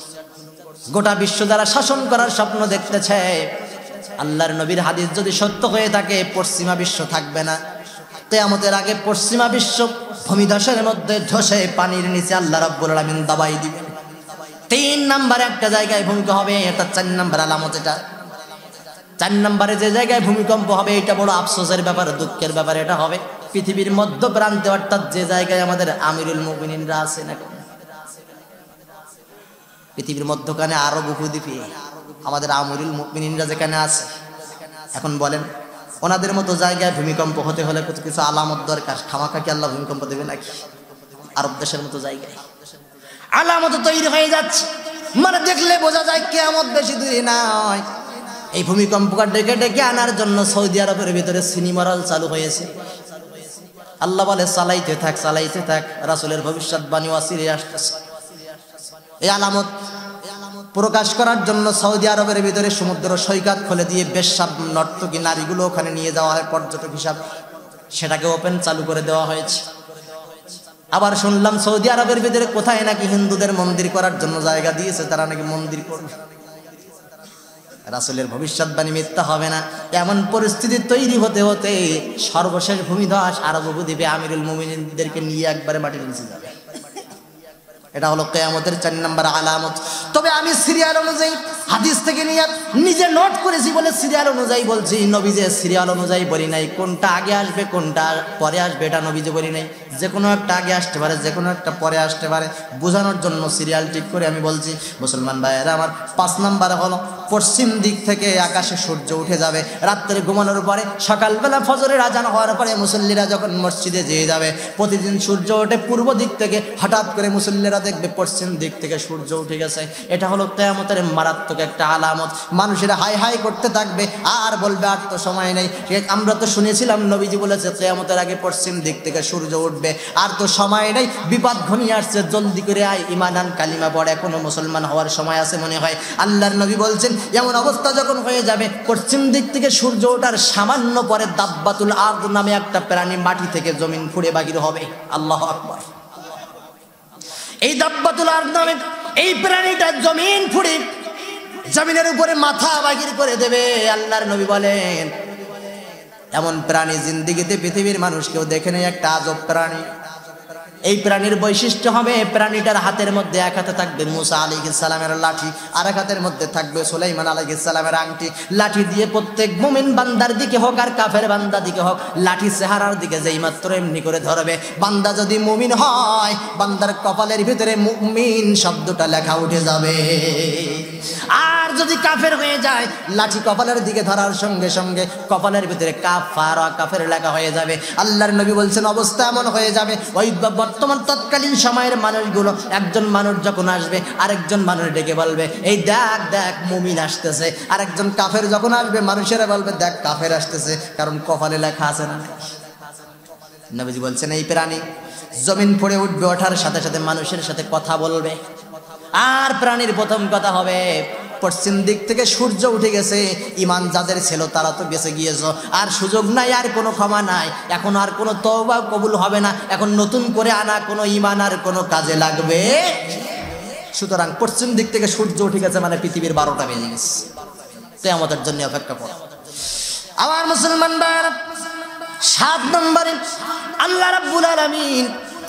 S1: গোটা বিশ্ব দ্বারা শাসন করার স্বপ্ন দেখতেছে, আল্লাহর নবীর হাদিস যদি সত্য হয়ে থাকে পশ্চিমা বিশ্ব থাকবে না। কিয়ামতের আগে পশ্চিমা বিশ্ব ভূমিধসের মধ্যে ধসে পানির নিচে আল্লাহ রাব্বুল আলামিন দাবাই দিবেন। 3 নম্বরে একটা জায়গায় ভূমিকম্প হবে, এটা 4 নম্বর আলামত। এটা 4 নম্বরে যে জায়গায় ভূমিকম্প হবে, এটা বড় আফসোসের ব্যাপার, দুঃখের ব্যাপার। এটা হবে পৃথিবীর মধ্য প্রান্তে, অর্থাৎ যে জায়গায় আমাদের আমিরুল মুমিনিনরা আছে না, পৃথিবীর মধ্যখানে আরব উপদ্বীপে আমাদের আমিরুল মুমিনিনরা যেখানে আছে, এখন বলেন ওনাদের মতো জায়গায় ভূমিকম্প হতে হলে কিছু আলামত দরকার। খামাখা কি আল্লাহ ভূমিকম্প দেবে নাকি? আরব দেশের মতো জায়গায় আলামত তৈরি হয়ে যাচ্ছে, মানে দেখলে বোঝা যায় কিয়ামত বেশি দূরে নয়। এই ভূমিকম্পকে ডেকে ডেকে আনার জন্য সৌদি আরবের ভিতরে সিনেমারল চালু হয়েছে। আল্লাহ বলে চালাইতে থাক, চালাইতে থাক, রাসূলের ভবিষ্যৎবাণী ওয়াসিরে আসতেছে। এই আলামত প্রকাশ করার জন্য সৌদি আরবের ভিতরে সমুদ্র সৈকত খুলে দিয়ে বেশ্যা নর্তকী নারীগুলো ওখানে নিয়ে যাওয়া হয় পর্যটক হিসাবে, সেটাকে ওপেন চালু করে দেওয়া হয়েছে। আবার শুনলাম সৌদি আরবের ভিতরে কোথায় নাকি হিন্দুদের মন্দির করার জন্য জায়গা দিয়েছে, তারা নাকি মন্দির করবে। রাসূলের ভবিষ্যৎবাণী মিথ্যা হবে না। এমন পরিস্থিতি তৈরি হতে হতে সর্বশেষ ভূমিধস আরব উপদ্বীপে আমিরুল মুমিনিনদেরকে নিয়ে একবারে মাটির নিচে যাবে। এটা হলো কিয়ামতের 4 নম্বর আলামত। তবে আমি সিরিয়াল অনুযায়ী হাদিস থেকে নিয়ে নিজে নোট করেছি বলে সিরিয়াল অনুযায়ী বলছি, নবীজি সিরিয়াল অনুযায়ী বলি নাই। কোনটা আগে আসবে কোনটা পরে আসবে এটা নবীজি বলি নাই। যে কোনো একটা আগে আসতে পারে, যে কোনো একটা পরে আসতে পারে, বোঝানোর জন্য সিরিয়াল ঠিক করে আমি বলছি। মুসলমান ভাইয়েরা আমার, 5 নম্বরে হলো পশ্চিম দিক থেকে আকাশে সূর্য উঠে যাবে। রাত্রে ঘুমানোর পরে সকালবেলা ফজরের আজান হওয়ার পরে মুসল্লিরা যখন মসজিদে যেয়ে যাবে, প্রতিদিন সূর্য ওঠে পূর্ব দিক থেকে, হঠাৎ করে মুসল্লিরা দেখবে পশ্চিম দিক থেকে সূর্য উঠে গেছে। এটা হলো কিয়ামতের মারাত্মক একটা আলামত। মানুষেরা হাই হাই করতে থাকবে আর বলবে আর তো সময় নেই। আমরা তো শুনেছিলাম নবীজি বলেছে কিয়ামতের আগে পশ্চিম দিক থেকে সূর্য উঠবে, আর তো সময় নেই, বিপদ ঘনিয়ে আসছে, জলদি করে আয় ঈমান আন, কালিমা পড়ে, এখনো মুসলমান হওয়ার সময় আছে মনে হয়। আল্লাহর নবী বলছেন এমন অবস্থা যখন হয়ে যাবে, পশ্চিম দিক থেকে সূর্য ওঠার সামান্য পরে দাব্বাতুল আরদ নামে একটা প্রাণী মাটি থেকে জমিন ফুঁড়ে বাহির হবে। আল্লাহু আকবার। এই দাব্বাতুল আরদ নামে এই প্রাণীটা জমিন ফুঁড়ে জমিনের উপরে মাথা বাহির করে দেবে। আল্লাহর নবী বলেন এমন প্রাণী জিন্দেগিতে পৃথিবীর মানুষ কেউ দেখে নেই, একটা আজব প্রাণী। এই প্রাণীর বৈশিষ্ট্য হবে, প্রাণীটার হাতের মধ্যে এক হাতে থাকবে মুসা আলাইহিস সালামের লাঠি, আর এক হাতের মধ্যে থাকবে সুলাইমান আলাইহিস সালামের আংটি। লাঠি দিয়ে প্রত্যেক মুমিন বান্দার দিকে হোক আর কাফের বান্দার দিকে হোক, লাঠি চেহারার দিকে যেই মাত্র এমনি করে ধরবে। বান্দা যদি মুমিন হয়, বান্দার কপালের ভিতরে মুমিন শব্দটা লেখা উঠে যাবে। আর যদি কাফের হয়ে যায়, লাঠি কপালের দিকে ধরার সঙ্গে সঙ্গে কপালের ভিতরে কাফারা, কাফের লেখা হয়ে যাবে। আল্লাহর নবী বলছেন অবস্থা এমন হয়ে যাবে, ওই বর্তমান তৎকালীন সময়ের মানুষগুলো, একজন মানুষ যখন আসবে আরেকজন মানুষ ডেকে বলবে এই দেখ দেখ মুমিন আসতেছে, আরেকজন কাফের যখন আসবে মানুষেরা বলবে দেখ কাফের আসতেছে, কারণ কপালে লেখা আছে না। নবীজি বলছেন এই প্রাণী জমিন পড়ে উঠবে, ওঠার সাথে সাথে মানুষের সাথে কথা বলবে। আর প্রাণীর প্রথম কথা হবে পশ্চিম দিক থেকে সূর্য উঠে গেছে, ঈমান যাদের ছিল তারা তো বেঁচে গিয়েছো, আর সুযোগ নাই, আর কোনো ক্ষমা নাই, এখন আর কোনো তওবা কবুল হবে না, এখন নতুন করে আনা কোনো ঈমান আর কোনো কাজে লাগবে। সুতরাং পশ্চিম দিক থেকে সূর্য উঠে গেছে মানে পৃথিবীর 12টা বেজে গেছে, কিয়ামতের জন্য অপেক্ষা করো। আমার মুসলমান ভাইরা, 7 নম্বরে আল্লাহ রাব্বুল আলামিন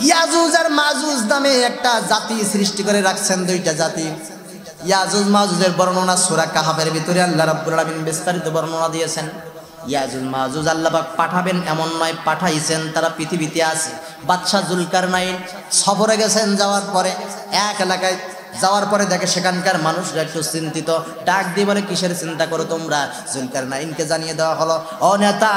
S1: ইয়াজুজ আর মাজুজ নামে একটা জাতি সৃষ্টি করে রাখছেন, 2টা জাতি। ইয়াজুজ মাজুজের বর্ণনা সূরা কাহাফের ভিতরে আল্লাহ রাব্বুল আলামিন বিস্তারিত বর্ণনা দিয়েছেন। ইয়াজুজ মাজুজ আল্লাহ পাক পাঠাবেন এমন নয়, পাঠাইছেন, তারা পৃথিবীতে আছে। বাদশাহ জুলকারনাইন সফরে গেছেন, যাওয়ার পরে এক এলাকায় যাওয়ার পরে দেখে সেখানকার মানুষরা একটু চিন্তিত, ডাক দিয়ে বলে কিসের চিন্তা করো তোমরা? জুলকারনাইনকে জানিয়ে দেওয়া হলো, ও নেতা,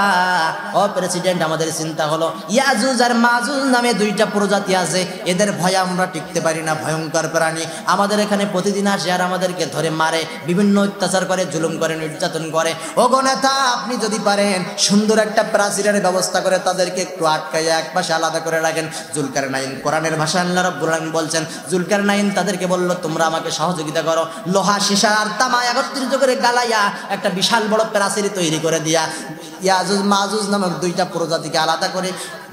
S1: ও প্রেসিডেন্ট, আমাদের চিন্তা হলো ইয়াজুজ আর মাজুজ নামে 2টা প্রজাতি আছে, এদের ভয়ে আমরা টিকতে পারি না, ভয়ঙ্কর প্রাণী, আমাদের এখানে প্রতিদিন আসে আর আমাদেরকে ধরে মারে, বিভিন্ন অত্যাচার করে, জুলুম করে, নির্যাতন করে। ও গো নেতা, আপনি যদি পারেন সুন্দর একটা প্রাচীরের ব্যবস্থা করে তাদেরকে একটু আটকাইয়া একপাশে আলাদা করে রাখেন। জুলকারনাইন কোরআনের ভাষায় আল্লাহ রাব্বুল আলামিন বলছেন, জুলকারনাইন তাদেরকে বলল তোমরা আমাকে সহযোগিতা করো, লোহা সীসা আর তামা একত্রিত করে গালাইয়া একটা বিশাল বড় প্রাচীর তৈরি করে দিয়া ইয়াজুজ মাজুজ নামক 2টা প্রজাতিকে আলাদা করে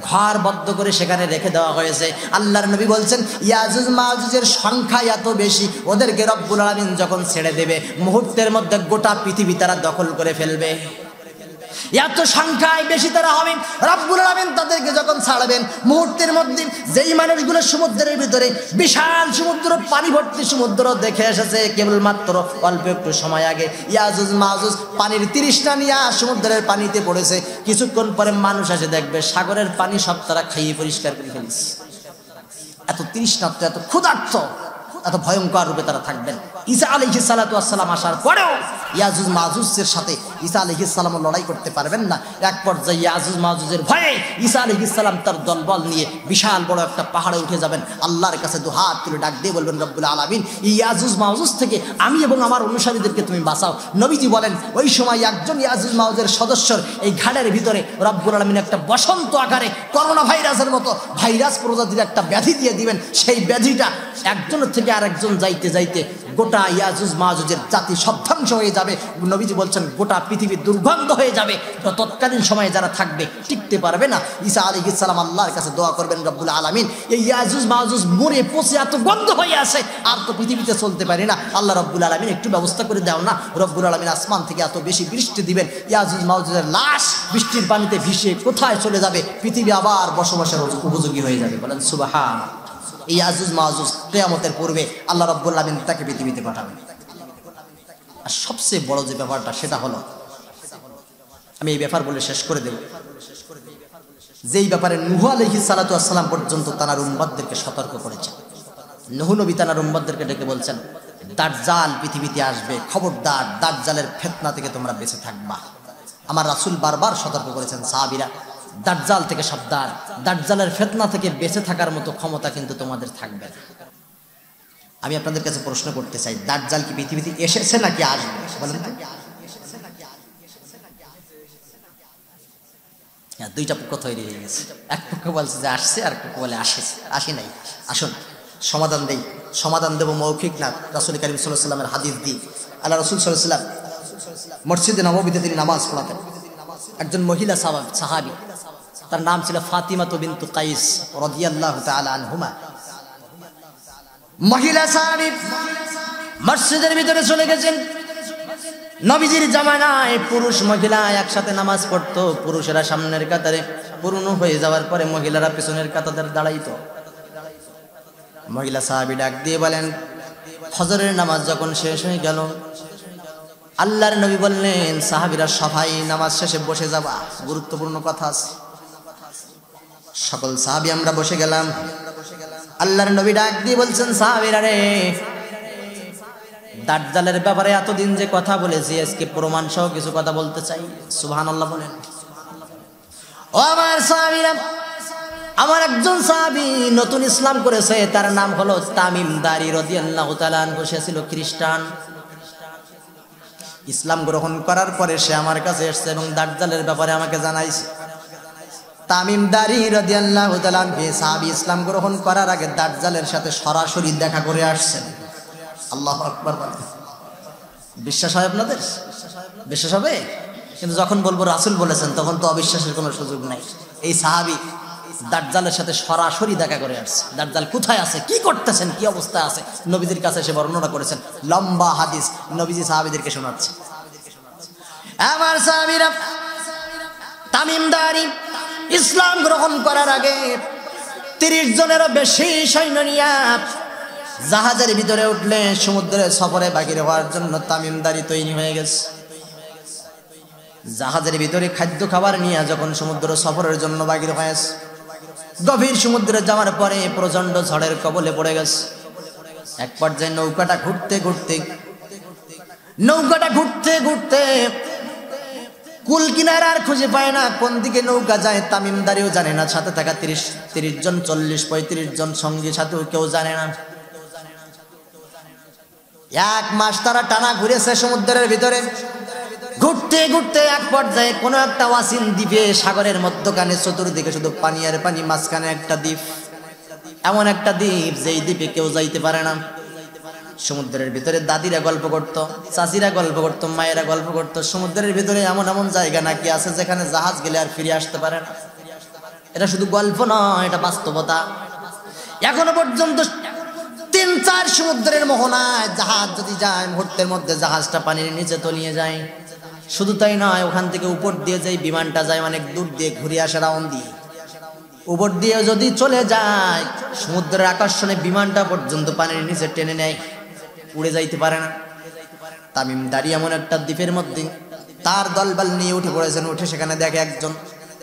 S1: ঘরবদ্ধ করে সেখানে রেখে দেওয়া হয়েছে। আল্লাহর নবী বলছেন ইয়াজুজ মাজুজের সংখ্যা এত বেশি, ওদেরকে রব্বুল আলামিন যখন ছেড়ে দেবে মুহূর্তের মধ্যে গোটা পৃথিবী তারা দখল করে ফেলবে। এত সংখ্যায় বেশি তারা হবে, রব্বুল আলামিন তাদেরকে যখন ছাড়বেন মুহূর্তের মধ্যে, যেই মানুষগুলো সমুদ্রের ভিতরে বিশাল সমুদ্র, পানি ভর্তি সমুদ্র দেখে এসেছে কেবলমাত্র অল্প একটু সময় আগে, ইয়াজুজ মাজুজ পানির তৃষ্ণা নিয়ে সমুদ্রের পানিতে পড়েছে, কিছুক্ষণ পরে মানুষ এসে দেখবে সাগরের পানি সব তারা খাইয়ে পরিষ্কার করে ফেলেছে। এত তৃষ্ণার্ত, এত ক্ষুধার্ত, এত ভয়ঙ্কর রূপে তারা থাকবেন। ঈসা আলাইহিস সালাতু ওয়াস সালাম আসার পরেও ইয়াজুজ মাজুজের সাথে ঈসা আলাইহিস সালাম লড়াই করতে পারবেন না। এক পর্যায়ে ইয়াজুজ মাজুজের ভয়ে ঈসা আলাইহিস সালাম তার দলবল নিয়ে বিশাল বড় একটা পাহাড়ে উঠে যাবেন, আল্লাহর কাছে দুহাত তুলে ডাক দিয়ে বলবেন, রব্বুল আলামিন ইয়াজুজ মাজুজ থেকে আমি এবং আমার অনুসারীদেরকে তুমি বাঁচাও। নবীজি বলেন ওই সময় একজন ইয়াজুজ মাজুজের সদস্যর এই ঘাড়ের ভিতরে রব্বুল আলামিন একটা বসন্ত আকারে করোনা ভাইরাসের মতো ভাইরাস প্রজাতির একটা ব্যাধি দিয়ে দিবেন, সেই ব্যাধিটা একজনের থেকে আরেকজন যাইতে যাইতে গোটা ইয়াজুজ মাজুজের জাতি সব ধ্বংস হয়ে যাবে। নবীজি বলছেন গোটা পৃথিবী দুর্গন্ধ হয়ে যাবে, তৎকালীন সময়ে যারা থাকবে টিকতে পারবে না। ঈসা আলাইহিস সালাম আল্লাহর কাছে দোয়া করবেন, রব্বুল আলামিন এই ইয়াজুজ মাজুজ মরে পচে এত গন্ধ হয়ে আছে, আর তো পৃথিবীতে চলতে পারি না, আল্লাহ রব্বুল আলামিন একটু ব্যবস্থা করে দাও না। রব্বুল আলামিন আসমান থেকে এত বেশি বৃষ্টি দিবেন, ইয়াজুজ মাজুজের লাশ বৃষ্টির পানিতে ভিসে কোথায় চলে যাবে, পৃথিবী আবার বসবাসের উপযোগী হয়ে যাবে। বলেন সুবহান। ইয়াজুজ মাজুজ কিয়ামতের পূর্বে আল্লাহ রাব্বুল আলামিন তাকে পৃথিবীতে পাঠাবেন। আর সবচেয়ে বড় যে ব্যাপারটা সেটা হলো, আমি এই ব্যাপার বলে শেষ করে দেব, যেই ব্যাপারে নূহ আলাইহিস সালাতু ওয়াস সালাম পর্যন্ত তার উম্মতদেরকে সতর্ক করেছেন। নূহ নবী তার উম্মতদেরকে ডেকে বলছেন, দাজ্জাল পৃথিবীতে আসবে, খবরদার দাজ্জালের ফিতনা থেকে তোমরা বেঁচে থাকবা। আমার রাসূল বারবার সতর্ক করেছেন, সাহাবীরা দাজ্জাল থেকে সাবধান, দাজ্জালের ফিতনা থেকে বেঁচে থাকার মতো ক্ষমতা কিন্তু তোমাদের থাকবে না। আমি আপনাদের কাছে প্রশ্ন করতে চাই, দাজ্জাল কি পৃথিবীতে এসেছে নাকি আসবে? বলেন তো। দুইটা পক্ষ তৈরি হয়ে গেছে, এক পক্ষ বলছে যে আসছে, আর পক্ষ বলে আসি নাই। আসুন সমাধান দেই, সমাধান দেব মৌখিক না, রাসূল কারীম সাল্লাল্লাহু আলাইহি ওয়াসাল্লামের হাদিস দিই। আল্লাহ রাসূল সাল্লাল্লাহু আলাইহি ওয়াসাল্লাম মসজিদে নববীতে তিনি নামাজ পড়াতেন। একজন মহিলা সাহাবী, তার নাম ছিল ফাতিমা বিনতু কাইস রাদিয়াল্লাহু তাআলা আনহুমা। মহিলা সাহাবী মসজিদের ভিতরে চলে গেছেন। নবীজির জামানায় পুরুষ মহিলা একসাথে নামাজ পড়তো, পুরুষেরা সামনের কাতারে, পুরনো হয়ে যাওয়ার পরে মহিলারা পিছনের কাতারে দাঁড়াইতো। মহিলা সাহাবী ডাক দিয়ে বলেন, ফজরের নামাজ যখন শেষ হয়ে গেল, আল্লাহর নবী বললেন, সাহাবীরা সবাই নামাজ শেষে বসে যাবা, গুরুত্বপূর্ণ কথা আছে। সকল সাহাবী আমরা বসে গেলাম। আল্লাহর নবী ডাক দিয়ে বলছেন, সাহাবীরা রে, দাজ্জালের ব্যাপারে এতদিন যে কথা বলেছি, আজকে প্রমাণ সহ কিছু কথা বলতে চাই। সুবহানাল্লাহ বলেন। ও আমার সাহাবীরা, আমার একজন সাহাবী নতুন ইসলাম করেছে, তার নাম হলো তামিম দারি রাদিয়াল্লাহু তাআলা আনহু। সে ছিল খ্রিস্টান। ইসলাম গ্রহণ করার পরে সে আমার কাছে এসেছে এবং দাজ্জালের ব্যাপারে আমাকে জানাইছে। তামিম দারি রাদিয়াল্লাহু তাআলা আনহু সাহাবী ইসলাম গ্রহণ করার আগে দাজ্জালের সাথে সরাসরি দেখা করে আসছেন। আল্লাহু আকবার বলেন। বিশ্বাস হয় আপনাদের? বিশ্বাস হবে? কিন্তু যখন বলবো রাসূল বলেছেন, তখন তো অবিশ্বাসের কোনো সুযোগ নাই। এই সাহাবী দাজ্জালের সাথে সরাসরি দেখা করে আসছে। দাজ্জাল কোথায় আছে, কি করতেছেন, কি অবস্থায় আছে, নবীদের কাছে এসে বর্ণনা করেছেন। লম্বা হাদিস নবীজি সাহাবীদেরকে শোনাচ্ছে। আমার সাহাবীরা, তামিম দারি ইসলাম গ্রহণ করার আগে 30 জনেরও বেশি সৈন্য নিয়ে জাহাজের ভিতরে উঠলে সমুদ্রের সফরে বাহির হওয়ার জন্য তামিম দারি তৈরি হয়ে গেছে। জাহাজের ভিতরে খাদ্য খাবার নিয়ে যখন সমুদ্র সফরের জন্য বাহির হয়েছে, গভীর সমুদ্রে যাওয়ার পরে প্রচন্ড ঝড়ের কবলে পড়ে গেছে। এক পর্যায়ে নৌকাটা ঘুরতে ঘুরতে কুল কিনারা আর খুঁজে পায় না, কোন দিকে নৌকা যায় তামিম দারিও জানে না, সাথে থাকা 30 জন 40-35 জন সঙ্গী সাথেও কেউ জানে না। 1 মাস তারা টানা ঘুরেছে সমুদ্রের ভিতরে। ঘুরতে এক পর্যায়ে কোনো একটা ওয়াসিন দ্বীপে, সাগরের মধ্যখানে চতুর্দিকে শুধু পানি আর পানি, মাঝখানে একটা দ্বীপ, এমন একটা দ্বীপ যেই দ্বীপে কেউ যাইতে পারে না। সমুদ্রের ভিতরে দাদিরা গল্প করত, চাচিরা গল্প করত, মায়েরা গল্প করত, সমুদ্রের ভিতরে এমন এমন জায়গা নাকি আছে যেখানে জাহাজ গেলে আর ফিরে আসতে পারে না। এটা শুধু গল্প নয়, এটা বাস্তবতা। এখনো পর্যন্ত 3-4 সমুদ্রের মোহনায় জাহাজ যদি যায়, মুহূর্তের মধ্যে জাহাজটা পানির নিচে তলিয়ে যায়। শুধু তাই নয়, ওখান থেকে উপর দিয়ে যাই বিমানটা যায় অনেক দূর দিয়ে, ঘুরে আসে রাউন্ড দিয়ে। উপর দিয়ে যদি চলে যায়, সমুদ্রের আকর্ষণে বিমানটা পর্যন্ত পানির নিচে টেনে নেয়, উড়ে যাইতে পারে না। তামিম দারি এমন একটা দ্বীপের মধ্যে তার দলবল নিয়ে উঠে পড়েছেন। উঠে সেখানে দেখে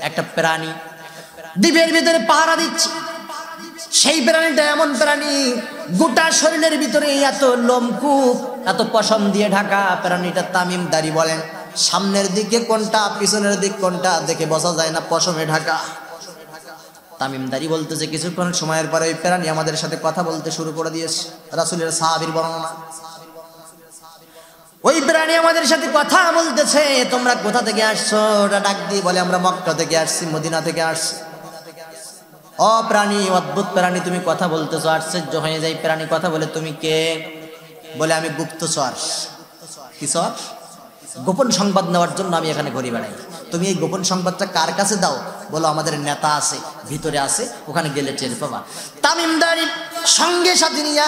S1: একটা প্রাণী দ্বীপের ভিতরে পাহারা দিচ্ছে। সেই প্রাণীটা এমন প্রাণী, গোটা শরীরের ভিতরে এত লোমকূপ, এত পশম দিয়ে ঢাকা। প্রাণীটা তামিম দারি বলেন, সামনের দিকে কোনটা, পিছনের দিক কোনটা দেখে বোঝা যায় না, পশমে ঢাকা। তামিম দারি বলতেছে, কিছুক্ষণ সময়ের পরে ওই প্রাণী আমাদের সাথে কথা বলতে শুরু করে দিয়েছে। রাসূলের সাহাবীর বর্ণনা। ওই প্রাণী আমাদের সাথে কথা বলতেছে, তোমরা কোথা থেকে আসছো? ওটা ডাক দিয়ে বলে, আমরা মক্কা থেকে আসছি, মদিনা থেকে আসছি। ও প্রাণী, অদ্ভুত প্রাণী, তুমি কথা বলতেছো। আশ্চর্য হয়ে যায় প্রাণী কথা বলে, তুমি কে? বলে, আমি গুপ্তচর। কি চর? গোপন সংবাদ নেওয়ার জন্য আমি এখানে ঘুরে বেড়াই। তুমি এই গোপন সংবাদটা কার কাছে দাও? বলো, আমাদের নেতা আছে, ভিতরে আছে, ওখানে গেলে টের পাবা। তামিম দারি সঙ্গে সাথে নিয়ে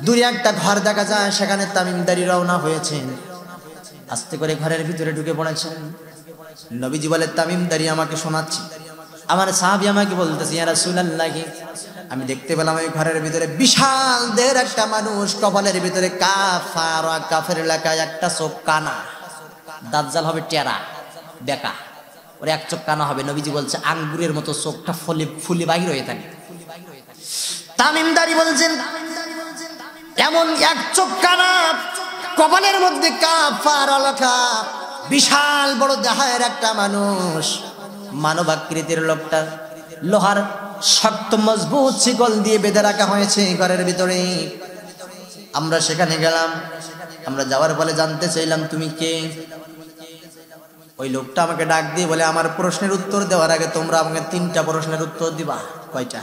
S1: দূরে একটা ঘর দেখা যায়, সেখানে তামিম দারি রওনা হয়েছেন। আস্তে করে ঘরের ভিতরে ঢুকে পড়েছেন। নবীজি বলে, তামিম দারি আমাকে শোনাচ্ছে। আমার সাহাবী আমাকে বলতেছে, ইয়া রাসূলুল্লাহ, আমি দেখতে পেলাম ওই ঘরের ভিতরে বিশাল দেহের একটা মানুষ, কপালের ভিতরে কাফার, কাফের এলাকায় একটা চোখ কানা, দাজ্জাল হবে টেরা বেকা, ওর এক চোখ কানা হবে। নবীজি বলছে আঙ্গুরের মতো চোখটা ফুলে বাহির হয়ে থাকে। তামিমদারি বলছেন এমন এক চোখ কানা, কপালের মধ্যে কাফার এলাকা, বিশাল বড় দেহের একটা মানুষ, মানব আকৃতির লোকটা, লোহার শক্ত মজবুত শিকল দিয়ে বেঁধে রাখা হয়েছে ঘরের ভিতরে। আমরা সেখানে গেলাম, আমরা যাওয়ার ফলে জানতে চাইলাম তুমি কে? ওই লোকটা আমাকে ডাক দিয়ে বলে আমার প্রশ্নের উত্তর দেওয়ার আগে তোমরা আমাকে 3টা প্রশ্নের উত্তর দিবা। কয়টা?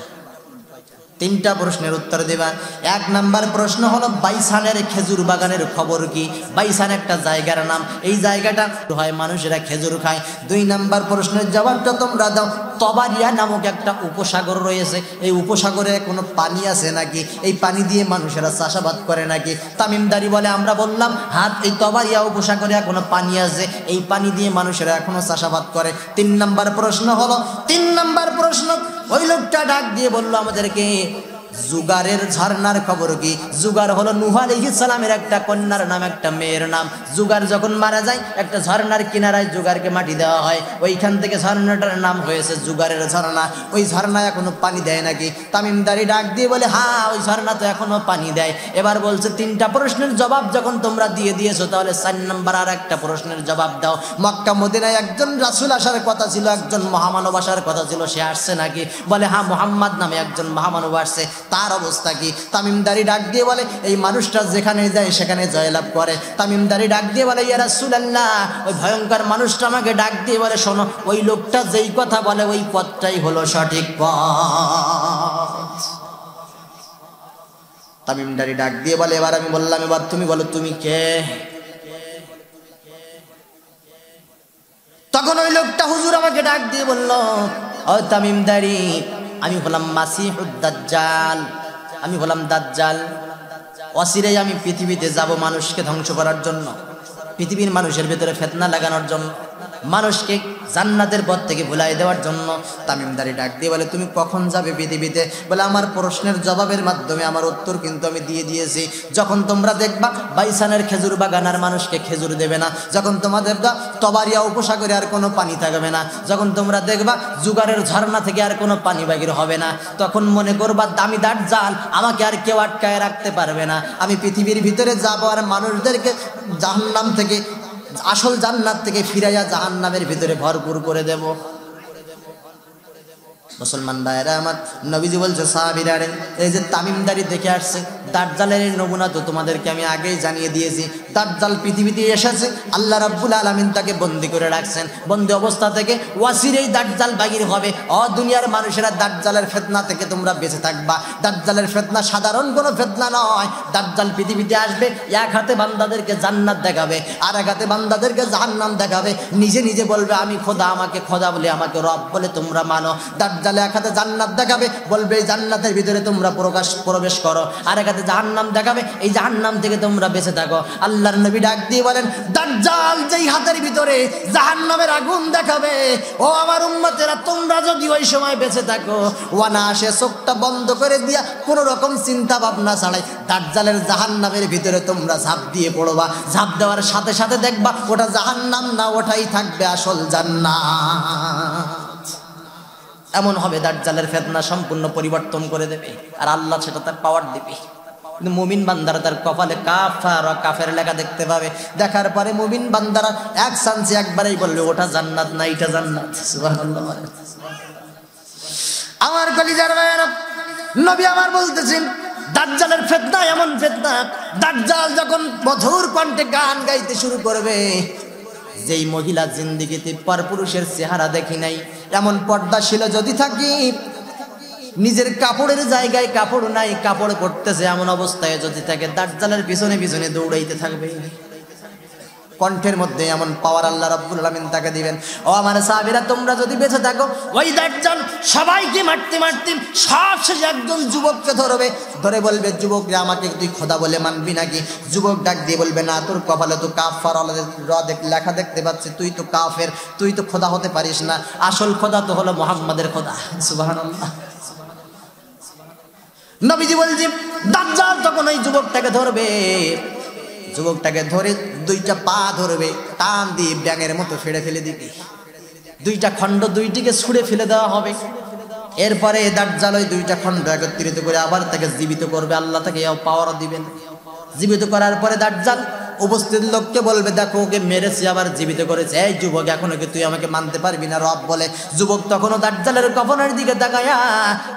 S1: 3টা প্রশ্নের উত্তর দিবা। 1 নাম্বার প্রশ্ন হলো বাইসানের খেজুর বাগানের খবর কি? বাইসান একটা জায়গার নাম, এই জায়গাটা হয় মানুষেরা খেজুর খায়। 2 নাম্বার প্রশ্নের জবাবটা তোমরা দাও, তবারিয়া নামক একটা উপসাগর রয়েছে, এই উপসাগরে কোনো পানি আছে নাকি? এই পানি দিয়ে মানুষেরা চাষাবাদ করে নাকি? তামিমদারি বলে আমরা বললাম হাত, এই তবারিয়া উপসাগরে কোনো পানি আছে, এই পানি দিয়ে মানুষেরা এখনো চাষাবাদ করে। 3 নাম্বার প্রশ্ন হলো, 3 নাম্বার প্রশ্ন ওই লোকটা ডাক দিয়ে বললো আমাদেরকে জুগারের ঝর্ণার খবর কি? জুগার হলো নূহ আলাইহিস সালামের একটা কন্যার নাম, একটা মেয়ের নাম। জুগার যখন মারা যায় একটা ঝর্ণার কিনারায় জুগারকে মাটি দেওয়া হয়, ওইখান থেকে ঝর্ণাটার নাম হয়েছে জুগারের ঝর্ণা। ওই ঝর্ণায় এখনো পানি দেয় নাকি? তামিমদারি ডাক দিয়ে বলে হ্যাঁ, ওই ঝর্ণা তো এখনো পানি দেয়। এবার বলছে 3টা প্রশ্নের জবাব যখন তোমরা দিয়ে দিয়েছো, তাহলে 4 নাম্বার আর একটা প্রশ্নের জবাব দাও। মক্কা মদিনায় একজন রাসূল আসার কথা ছিল, একজন মহামানব আসার কথা ছিল, সে আসছে নাকি? বলে হ্যাঁ, মুহাম্মদ নামে একজন মহামানব আসছে, তার অবস্থা কি? তামিমদারি ডাক দিয়ে বলে এই মানুষটা যেখানে যায় সেখানে জয়লাভ করে। তামিমদারি ডাক দিয়ে বলে ইয়া রাসূলুল্লাহ, ওই ভয়ঙ্কর মানুষটা আমাকে ডাক দিয়ে বলে শোনো, ওই লোকটা যেই কথা বলে ওই পথটাই হলো সঠিক পথ। তামিমদারি ডাক দিয়ে বলে এবার আমি বললাম এবার তুমি বলো তুমি কে? তখন ওই লোকটা হুজুর আমাকে ডাক দিয়ে বলল ও তামিমদারি, আমি হলাম মাসিহুদ দাজ্জাল, আমি হলাম দাজ্জাল। অচিরেই আমি পৃথিবীতে যাব মানুষকে ধ্বংস করার জন্য, পৃথিবীর মানুষের ভিতরে ফিতনা লাগানোর জন্য, মানুষকে জান্নাতের পথ থেকে ভুলাই দেওয়ার জন্য। তামিমদারি ডাক দিয়ে বলে তুমি কখন যাবে পৃথিবীতে? বলে আমার প্রশ্নের জবাবের মাধ্যমে আমার উত্তর কিন্তু আমি দিয়ে দিয়েছি। যখন তোমরা দেখবা বাইসানের খেজুর বাগান আর মানুষকে খেজুর দেবে না, যখন তোমরা দেখবা তবারিয়া উপসাগরে আর কোনো পানি থাকবে না, যখন তোমরা দেখবা জুগারের ঝর্ণা থেকে আর কোনো পানি বাহির হবে না, তখন মনে করবা দামি দাজ্জাল আমাকে আর কেউ আটকায় রাখতে পারবে না। আমি পৃথিবীর ভিতরে যাবো আর মানুষদেরকে জাহান্নাম থেকে, আসল জান্নাত থেকে ফিরাইয়া জাহান্নামের ভিতরে ভরপুর করে দেব। মুসলমান ভাইরা আমার, নবীজি বলছে সাহাবীরা এই যে তামিমদারি দেখে আসছে, দাজ্জালের নমুনা তো তোমাদেরকে আমি আগেই জানিয়ে দিয়েছি। দাজ্জাল পৃথিবীতে এসেছে, আল্লাহ রাব্বুল আলামিন তাকে বন্দী করে রাখছেন। বন্দী অবস্থা থেকে ওয়াসিরেই দাজ্জাল বাহির হবে। দুনিয়ার মানুষেরা দাজ্জালের ফিতনা থেকে তোমরা বেঁচে থাকবা। দাজ্জালের ফিতনা সাধারণ কোনো ফিতনা নয়। দাজ্জাল পৃথিবীতে আসবে, এক হাতে বান্দাদেরকে জান্নাত দেখাবে, আর এক হাতে বান্দাদেরকে জাহান্নাম দেখাবে। নিজে নিজে বলবে আমি খোদা, আমাকে খোদা বলে, আমাকে রব বলে তোমরা মানো। দাজ্জাল এক হাতে জান্নাত দেখাবে, বলবে এই জান্নাতের ভিতরে তোমরা প্রবেশ করো, আর এক হাতে জাহান্নাম দেখাবে, এই জাহান্নাম থেকে তোমরা বেঁচে থাকো। আল্লাহর নবী ডাক দিয়ে বলেন দাজ্জাল যেই হাতের ভিতরে জাহান্নামের আগুন দেখাবে, ও আমার উম্মতেরা তোমরা যদি ওই সময় বেঁচে থাকো, ওয়ানাসে চোখটা বন্ধ করে দিয়া কোন রকম চিন্তা ভাবনা ছাড়াই দাজ্জালের জাহান্নামের ভিতরে তোমরা ঝাঁপ দিয়ে পড়বা। ঝাঁপ দেওয়ার সাথে সাথে দেখবা ওটা জাহান্নাম না, ওটাই থাকবে আসল জান্নাত। এমন হবে দাজ্জালের ফিতনা সম্পূর্ণ পরিবর্তন করে দেবে, আর আল্লাহ সেটা তার পাওয়ার দিবে। কিন্তু মুমিন বান্দারা তার কপালে কাফার কাফের লেখা দেখতে পাবে। দেখার পরে মুমিন বান্দারা এক চান্সে একবারেই বলবে ওটা জান্নাত না এটা জান্নাত। সুবহানাল্লাহ। আমার কলিজার ভাইয়েরা, নবী আমার বলতেছেন দাজ্জালের ফিতনা এমন ফিতনা, দাজ্জাল যখন মধুর কণ্ঠে গান গাইতে শুরু করবে, যেই মহিলা জিন্দেগিতে পরপুরুষের চেহারা দেখি নাই, এমন পর্দাশীল যদি থাকি, নিজের কাপড়ের জায়গায় কাপড় নাই, কাপড় পরতেছে এমন অবস্থায় যদি থাকে, দাজ্জালের পিছনে পিছনে দৌড়াইতে থাকবে। কণ্ঠের মধ্যে এমন পাওয়ার আল্লাহ রাব্বুল আলামিন তাকে দিবেন। ও আমার সাহাবীরা, তোমরা যদি বেঁচে থাকো, ওই দাজ্জাল সবাইকে মারতে মারতে সবশেষে একজন যুবককে ধরে বলবে যুবকরা আমাকে তুই খোদা বলে মানবি নাকি? যুবক ডাক দিয়ে বলবে না, তোর কপালে তো কাফার লেখা দেখতে পাচ্ছি, তুই তো কাফের, তুই তো খোদা হতে পারিস না। আসল খোদা তো হলো মুহাম্মাদের খোদা। সুবহানাল্লাহ। নবীজি বলছি দাজ্জাল তখন ওই যুবকটাকে ধরবে, যুবকটাকে ধরে দুইটা পা ধরবে, টান দিয়ে ব্যাঙের মতো ফেড়ে ফেলে দিবে, দুইটা খণ্ড দুইটিকে ছুঁড়ে ফেলে দেওয়া হবে। এরপরে দাজ্জাল ওই দুইটা খণ্ড একত্রিত করে আবার তাকে জীবিত করবে, আল্লাহ তাকে পাওয়ার দিবেন। জীবিত করার পরে দাজ্জাল উপস্থিত লোককে বলবে দেখো ওকে মেরেছি আবার জীবিত করেছে, এই যুবক এখনো কি তুই আমাকে মানতে পারবি না? রব বলে। যুবক তখনও দাজ্জালের কফনের দিকে তাকায়া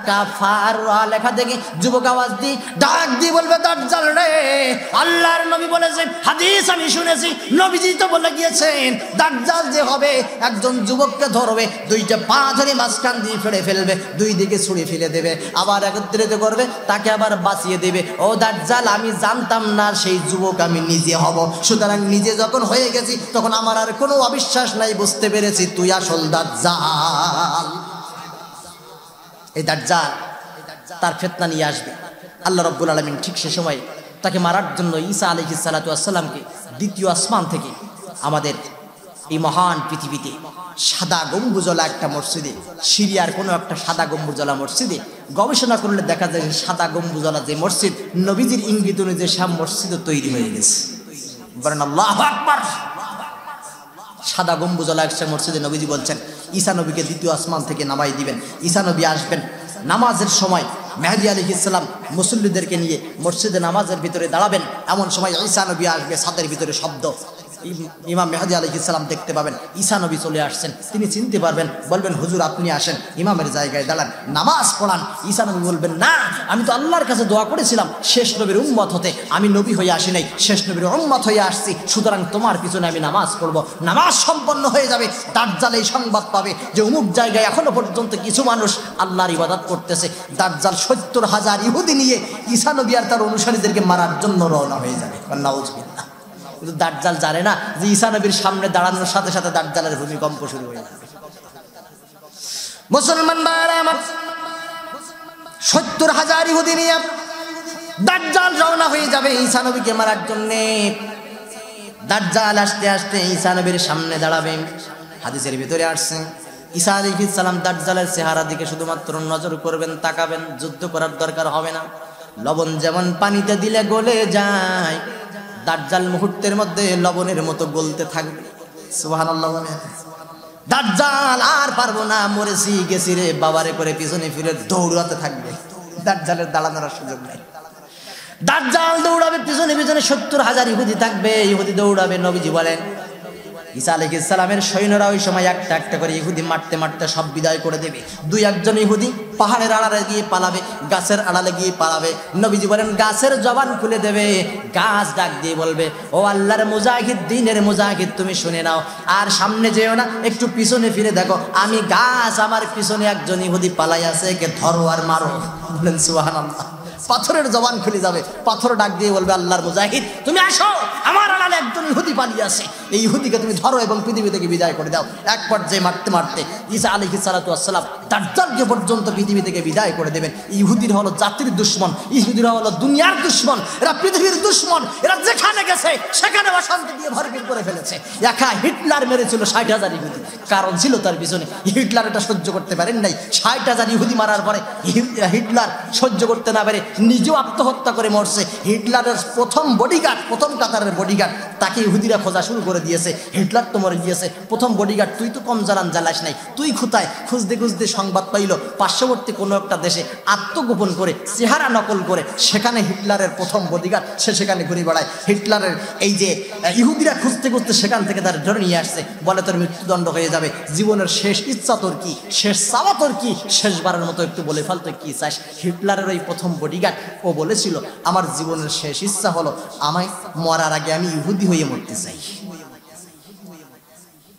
S1: কাফার লেখা দেখে যুবক আওয়াজ দি ডাক দিয়ে বলবে দাজ্জাল রে, আল্লাহর নবী বলেছে, হাদিস আমি শুনেছি, নবীজি তো বলে গিয়েছেন দাজ্জাল যে হবে একজন যুবককে ধরবে, দুইটা পা ধরে মাঝখান দিয়ে ফেড়ে ফেলবে, দুই দিকে ছুঁড়ে ফেলে দেবে, আবার একত্রিত করবে, তাকে আবার বাঁচিয়ে দেবে। ও দাজ্জাল আমি জানতাম না সেই যুবক আমি নিজে হব, সুতরাং নিজে যখন হয়ে গেছি তখন আমার আর কোনো অবিশ্বাস নাই, বুঝতে পেরেছি তুই আসল দাজ্জাল। এই দাজ্জাল তার ফিতনা নিয়ে আসবে। আল্লাহ রাব্বুল আলামিন ঠিক সে সময় তাকে মারার জন্য ঈসা আলাইহিস সালাতু ওয়াস সালামকে দ্বিতীয় আসমান থেকে আমাদের এই মহান পৃথিবীতে সাদা গম্বুজলা একটা মসজিদে, সিরিয়ার কোনো একটা সাদা গম্বুজলা মসজিদে গবেষণা করলে দেখা যায় সাদা গম্বুজলা যে মসজিদ নবীজির ইঙ্গিত অনুযায়ী সব মসজিদও তৈরি হয়ে গেছে। বলেন আল্লাহু আকবার। সাদা গম্বুজলা একটা মসজিদে নবীজি বলছেন ঈসা নবীকে দ্বিতীয় আসমান থেকে নামাই দিবেন, ঈসা নবী আসবেন, নামাজের সময় মেহেদী আলাইহিস সালাম মুসল্লিদেরকে নিয়ে মসজিদে নামাজের ভিতরে দাঁড়াবেন, এমন সময় ঈসা নবী আসবে, ছাদের ভিতরে শব্দ, ইমাম মেহেদী আলাইহিস সালাম দেখতে পাবেন ঈসা নবী চলে আসছেন, তিনি চিনতে পারবেন, বলবেন হুজুর আপনি আসেন, ইমামের জায়গায় দাঁড়ান, নামাজ পড়ান। ঈসা নবী বলবেন না, আমি তো আল্লাহর কাছে দোয়া করেছিলাম শেষ নবীর উম্মত হতে, আমি নবী হয়ে আসি নাই, শেষ নবীর উম্মত হয়ে আসছি, সুতরাং তোমার পিছনে আমি নামাজ পড়ব। নামাজ সম্পন্ন হয়ে যাবে, দাজ্জাল এই সংবাদ পাবে যে অমুক জায়গায় এখনো পর্যন্ত কিছু মানুষ আল্লাহর ইবাদত করতেছে। দাজ্জাল ৭০,০০০ ইহুদি নিয়ে ঈসা নবী আর তার অনুসারীদেরকে মারার জন্য রওনা হয়ে যাবে। নাউজুবিল্লাহ। কিন্তু দাজ্জাল জানে না যে ঈসা নবীর সামনে দাঁড়ানোর সাথে সাথে দাজ্জালের ভূমিকম্প শুরু হয়ে যাবে। মুসলমান ভাইরা আমার, ৭০,০০০ ইহুদি নিয়ে দাজ্জাল রওনা হয়ে যাবে ঈসা নবীকে মারার জন্য। দাজ্জাল আস্তে আস্তে ঈসা নবীর সামনে দাঁড়াবে। হাদিসের ভিতরে আসছে ঈসা আলাইহিস সালাম দাজ্জালের চেহারা দিকে শুধুমাত্র নজর করবেন, তাকাবেন, যুদ্ধ করার দরকার হবে না। লবণ যেমন পানিতে দিলে গলে যায়, দাজ্জাল মুহূর্তের মধ্যে লবণের মতো গলতে থাকবে। সুবহানাল্লাহ। দাজ্জাল আর পারবো না, মরেছি গেছি রে বাবারে করে পিছনে ফিরে দৌড়াতে থাকবে। দাজ্জালের দাঁড়ানোর সুযোগ নেই। দাজ্জাল দৌড়াবে পিছনে পিছনে, ৭০,০০০ ইহুদি থাকবে, ইহুদি দৌড়াবে। নবীজি বলেন ঈসা আলাইহিস সালামের সৈন্যরা ওই সময় একটা একটা করে ইহুদি মারতে মারতে সব বিদায় করে দেবে। দুই একজন ইহুদি পাহাড়ের আড়ালে গিয়ে পালাবে, গাছের আড়ালে গিয়ে পালাবে। নবীজি বলেন গাছের জবান খুলে দেবে, গাছ ডাক দিয়ে বলবে ও আল্লাহর মুজাহিদ, দ্বীনের মুজাহিদ তুমি শুনে নাও, আর সামনে যেও না, একটু পিছনে ফিরে দেখো, আমি গাছ, আমার পিছনে একজন ইহুদি পালাই আছে, একে ধরো আর মারো। বলেন সুবহানাল্লাহ। পাথরের জবান খুলে যাবে, পাথর ডাক দিয়ে বলবে আল্লাহর মুজাহিদ তুমি আসো, আমার আড়ালে একজন ইহুদি পালিয়ে আছে, এই ইহুদিকে তুমি ধরো এবং পৃথিবী থেকে বিদায় করে দাও। এক পর্যায়ে মারতে মারতে ঈসা আলাইহিস সালাতু ওয়াস সালাম দাজ্জালকে পর্যন্ত পৃথিবী থেকে বিদায় করে দেবেন। ইহুদিরা হলো জাতির দুশমন, ইহুদিরা হলো দুনিয়ার দুশমন, এরা পৃথিবীর দুশমন, এরা যেখানে গেছে সেখানে অশান্তি দিয়ে ভরপুর করে ফেলেছে। একা হিটলার মেরেছিল ৬০,০০০ ইহুদি, কারণ ছিল তার পিছনে। হিটলার এটা সহ্য করতে পারেন নাই, ৬০,০০০ ইহুদি মারার পরে হিটলার সহ্য করতে না পারে নিজেও আত্মহত্যা করে মরছে। হিটলারের প্রথম বডিগার্ড, প্রথম কাতারের বডিগার্ড, তাকে ইহুদিরা খোঁজা শুরু করে দিয়েছে। হিটলার তো মরে গিয়েছে, প্রথম বডিগার্ড তুই তো কম জ্বালাস নাই, তুই খুঁতায় খুঁজতে খুঁজতে সংবাদ পাইল পার্শ্ববর্তী কোনো একটা দেশে আত্মগোপন করে চেহারা নকল করে সেখানে হিটলারের প্রথম বডিগার্ড, সে সেখানে ঘুরে বেড়ায়। হিটলারের এই যে ইহুদিরা খুঁজতে খুঁজতে সেখান থেকে তার ধরে নিয়ে আসছে, বলে তোর মৃত্যুদণ্ড হয়ে যাবে, জীবনের শেষ ইচ্ছা তোর কি, শেষ চাওয়া তোর কি, শেষবারের মতো একটু বলে ফেল তুই কি চাস। হিটলারের ওই প্রথম বডিগার্ড ও বলেছিল আমার জীবনের শেষ ইচ্ছা হলো আমায় মরার আগে আমি ইহুদি হয়ে মরতে চাই।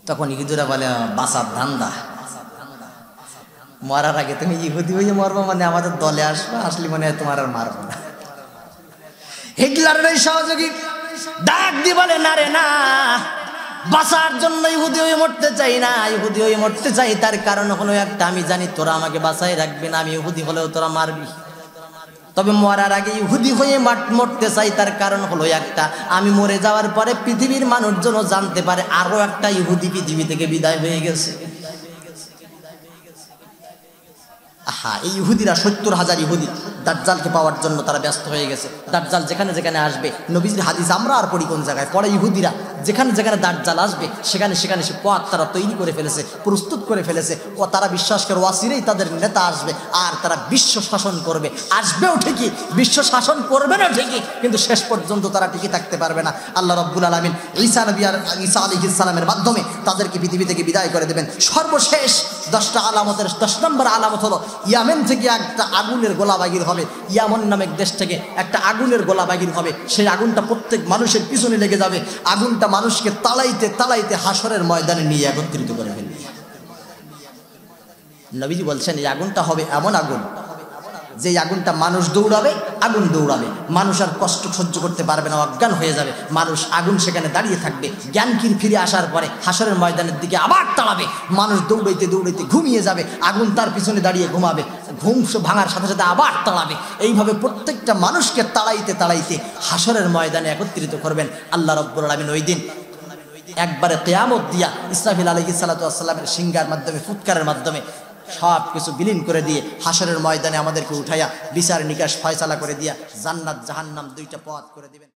S1: তখন ইহুদিরা বলে বাঁচার ধান্দা, মরার আগে তুমি ইহুদি হয়ে মরবো মানে আমাদের দলে আসবে, আসলে মানে তোমার আর মারবো না। হিটলারের এই সহযোগী ডাক দিয়ে বলে না রে না, বাঁচার জন্য ইহুদি হয়ে মরতে চাই না, ইহুদি হয়ে মরতে চাই তার কারণ হলো একটা, আমি জানি তোরা আমাকে বাঁচাই রাখবি না, আমি ইহুদি হলেও তোরা মারবি, তবে মরার আগে ইহুদি হয়ে মরতে চাই তার কারণ হলো একটা, আমি মরে যাওয়ার পরে পৃথিবীর মানুষজন জানতে পারে আরো একটা ইহুদি পৃথিবী থেকে বিদায় হয়ে গেছে। আহা, এই ইহুদিরা ৭০,০০০ ইহুদি দাজ্জালকে পাওয়ার জন্য তারা ব্যস্ত হয়ে গেছে। দাজ্জাল যেখানে যেখানে আসবে, নবীজির হাদিস আমরা আর পড়ি কোন জায়গায়, পড়ে ইহুদিরা, যেখানে যেখানে দাজ্জাল আসবে সেখানে সেখানে সে পথ তারা তৈরি করে ফেলেছে, প্রস্তুত করে ফেলেছে। ও তারা বিশ্বাস করে ওয়াসিরেই তাদের নেতা আসবে, আর তারা বিশ্ব শাসন করবে। আসবেও ঠিকই, বিশ্ব শাসন করবে না ঠিকই, কিন্তু শেষ পর্যন্ত তারা টিকে থাকতে পারবে না। আল্লাহ রাব্বুল আলামিন ঈসা আলাইহিস সালামের মাধ্যমে তাদেরকে পৃথিবী থেকে বিদায় করে দেবেন। সর্বশেষ 10টা আলামতের 10 নম্বর আলামত হলো ইয়ামেন থেকে একটা আগুনের গোলা বাগির হবে। ইয়ামন নামক দেশ থেকে একটা আগুনের গোলা বাগির হবে। সেই আগুনটা প্রত্যেক মানুষের পিছনে লেগে যাবে। আগুনটা মানুষকে তালাইতে তালাইতে হাসরের ময়দানে নিয়ে একত্রিত করে ফেলবে। নবীজি বলছেন এই আগুনটা হবে এমন আগুন, যে আগুনটা মানুষ দৌড়াবে, আগুন দৌড়াবে, মানুষ আর কষ্ট সহ্য করতে পারবে না, অজ্ঞান হয়ে যাবে মানুষ। আগুন সেখানে দাঁড়িয়ে থাকবে, জ্ঞান ফিরে আসার পরে হাসরের ময়দানের দিকে আবার তাড়াবে, মানুষ দৌড়াইতে দৌড়াইতে ঘুমিয়ে যাবে, আগুন তার পিছনে দাঁড়িয়ে ঘুমাবে, ঘুম ভাঙার সাথে সাথে আবার তাড়াবে। এইভাবে প্রত্যেকটা মানুষকে তাড়াইতে তাড়াইতে হাসরের ময়দানে একত্রিত করবেন আল্লাহ রাব্বুল আলামিন। ওই দিন একবারে কিয়ামত দিয়া ইসরাফিল আলাইহিস সালাতু ওয়াস সালামের সিংহার মাধ্যমে, ফুৎকারের মাধ্যমে সব কিছু বিলীন করে দিয়ে হাসরের ময়দানে আমাদেরকে উঠাইয়া বিচার নিকাশ ফয়সালা করে দিয়া জান্নাত জাহান্নাম 2টা পথ করে দিবেন।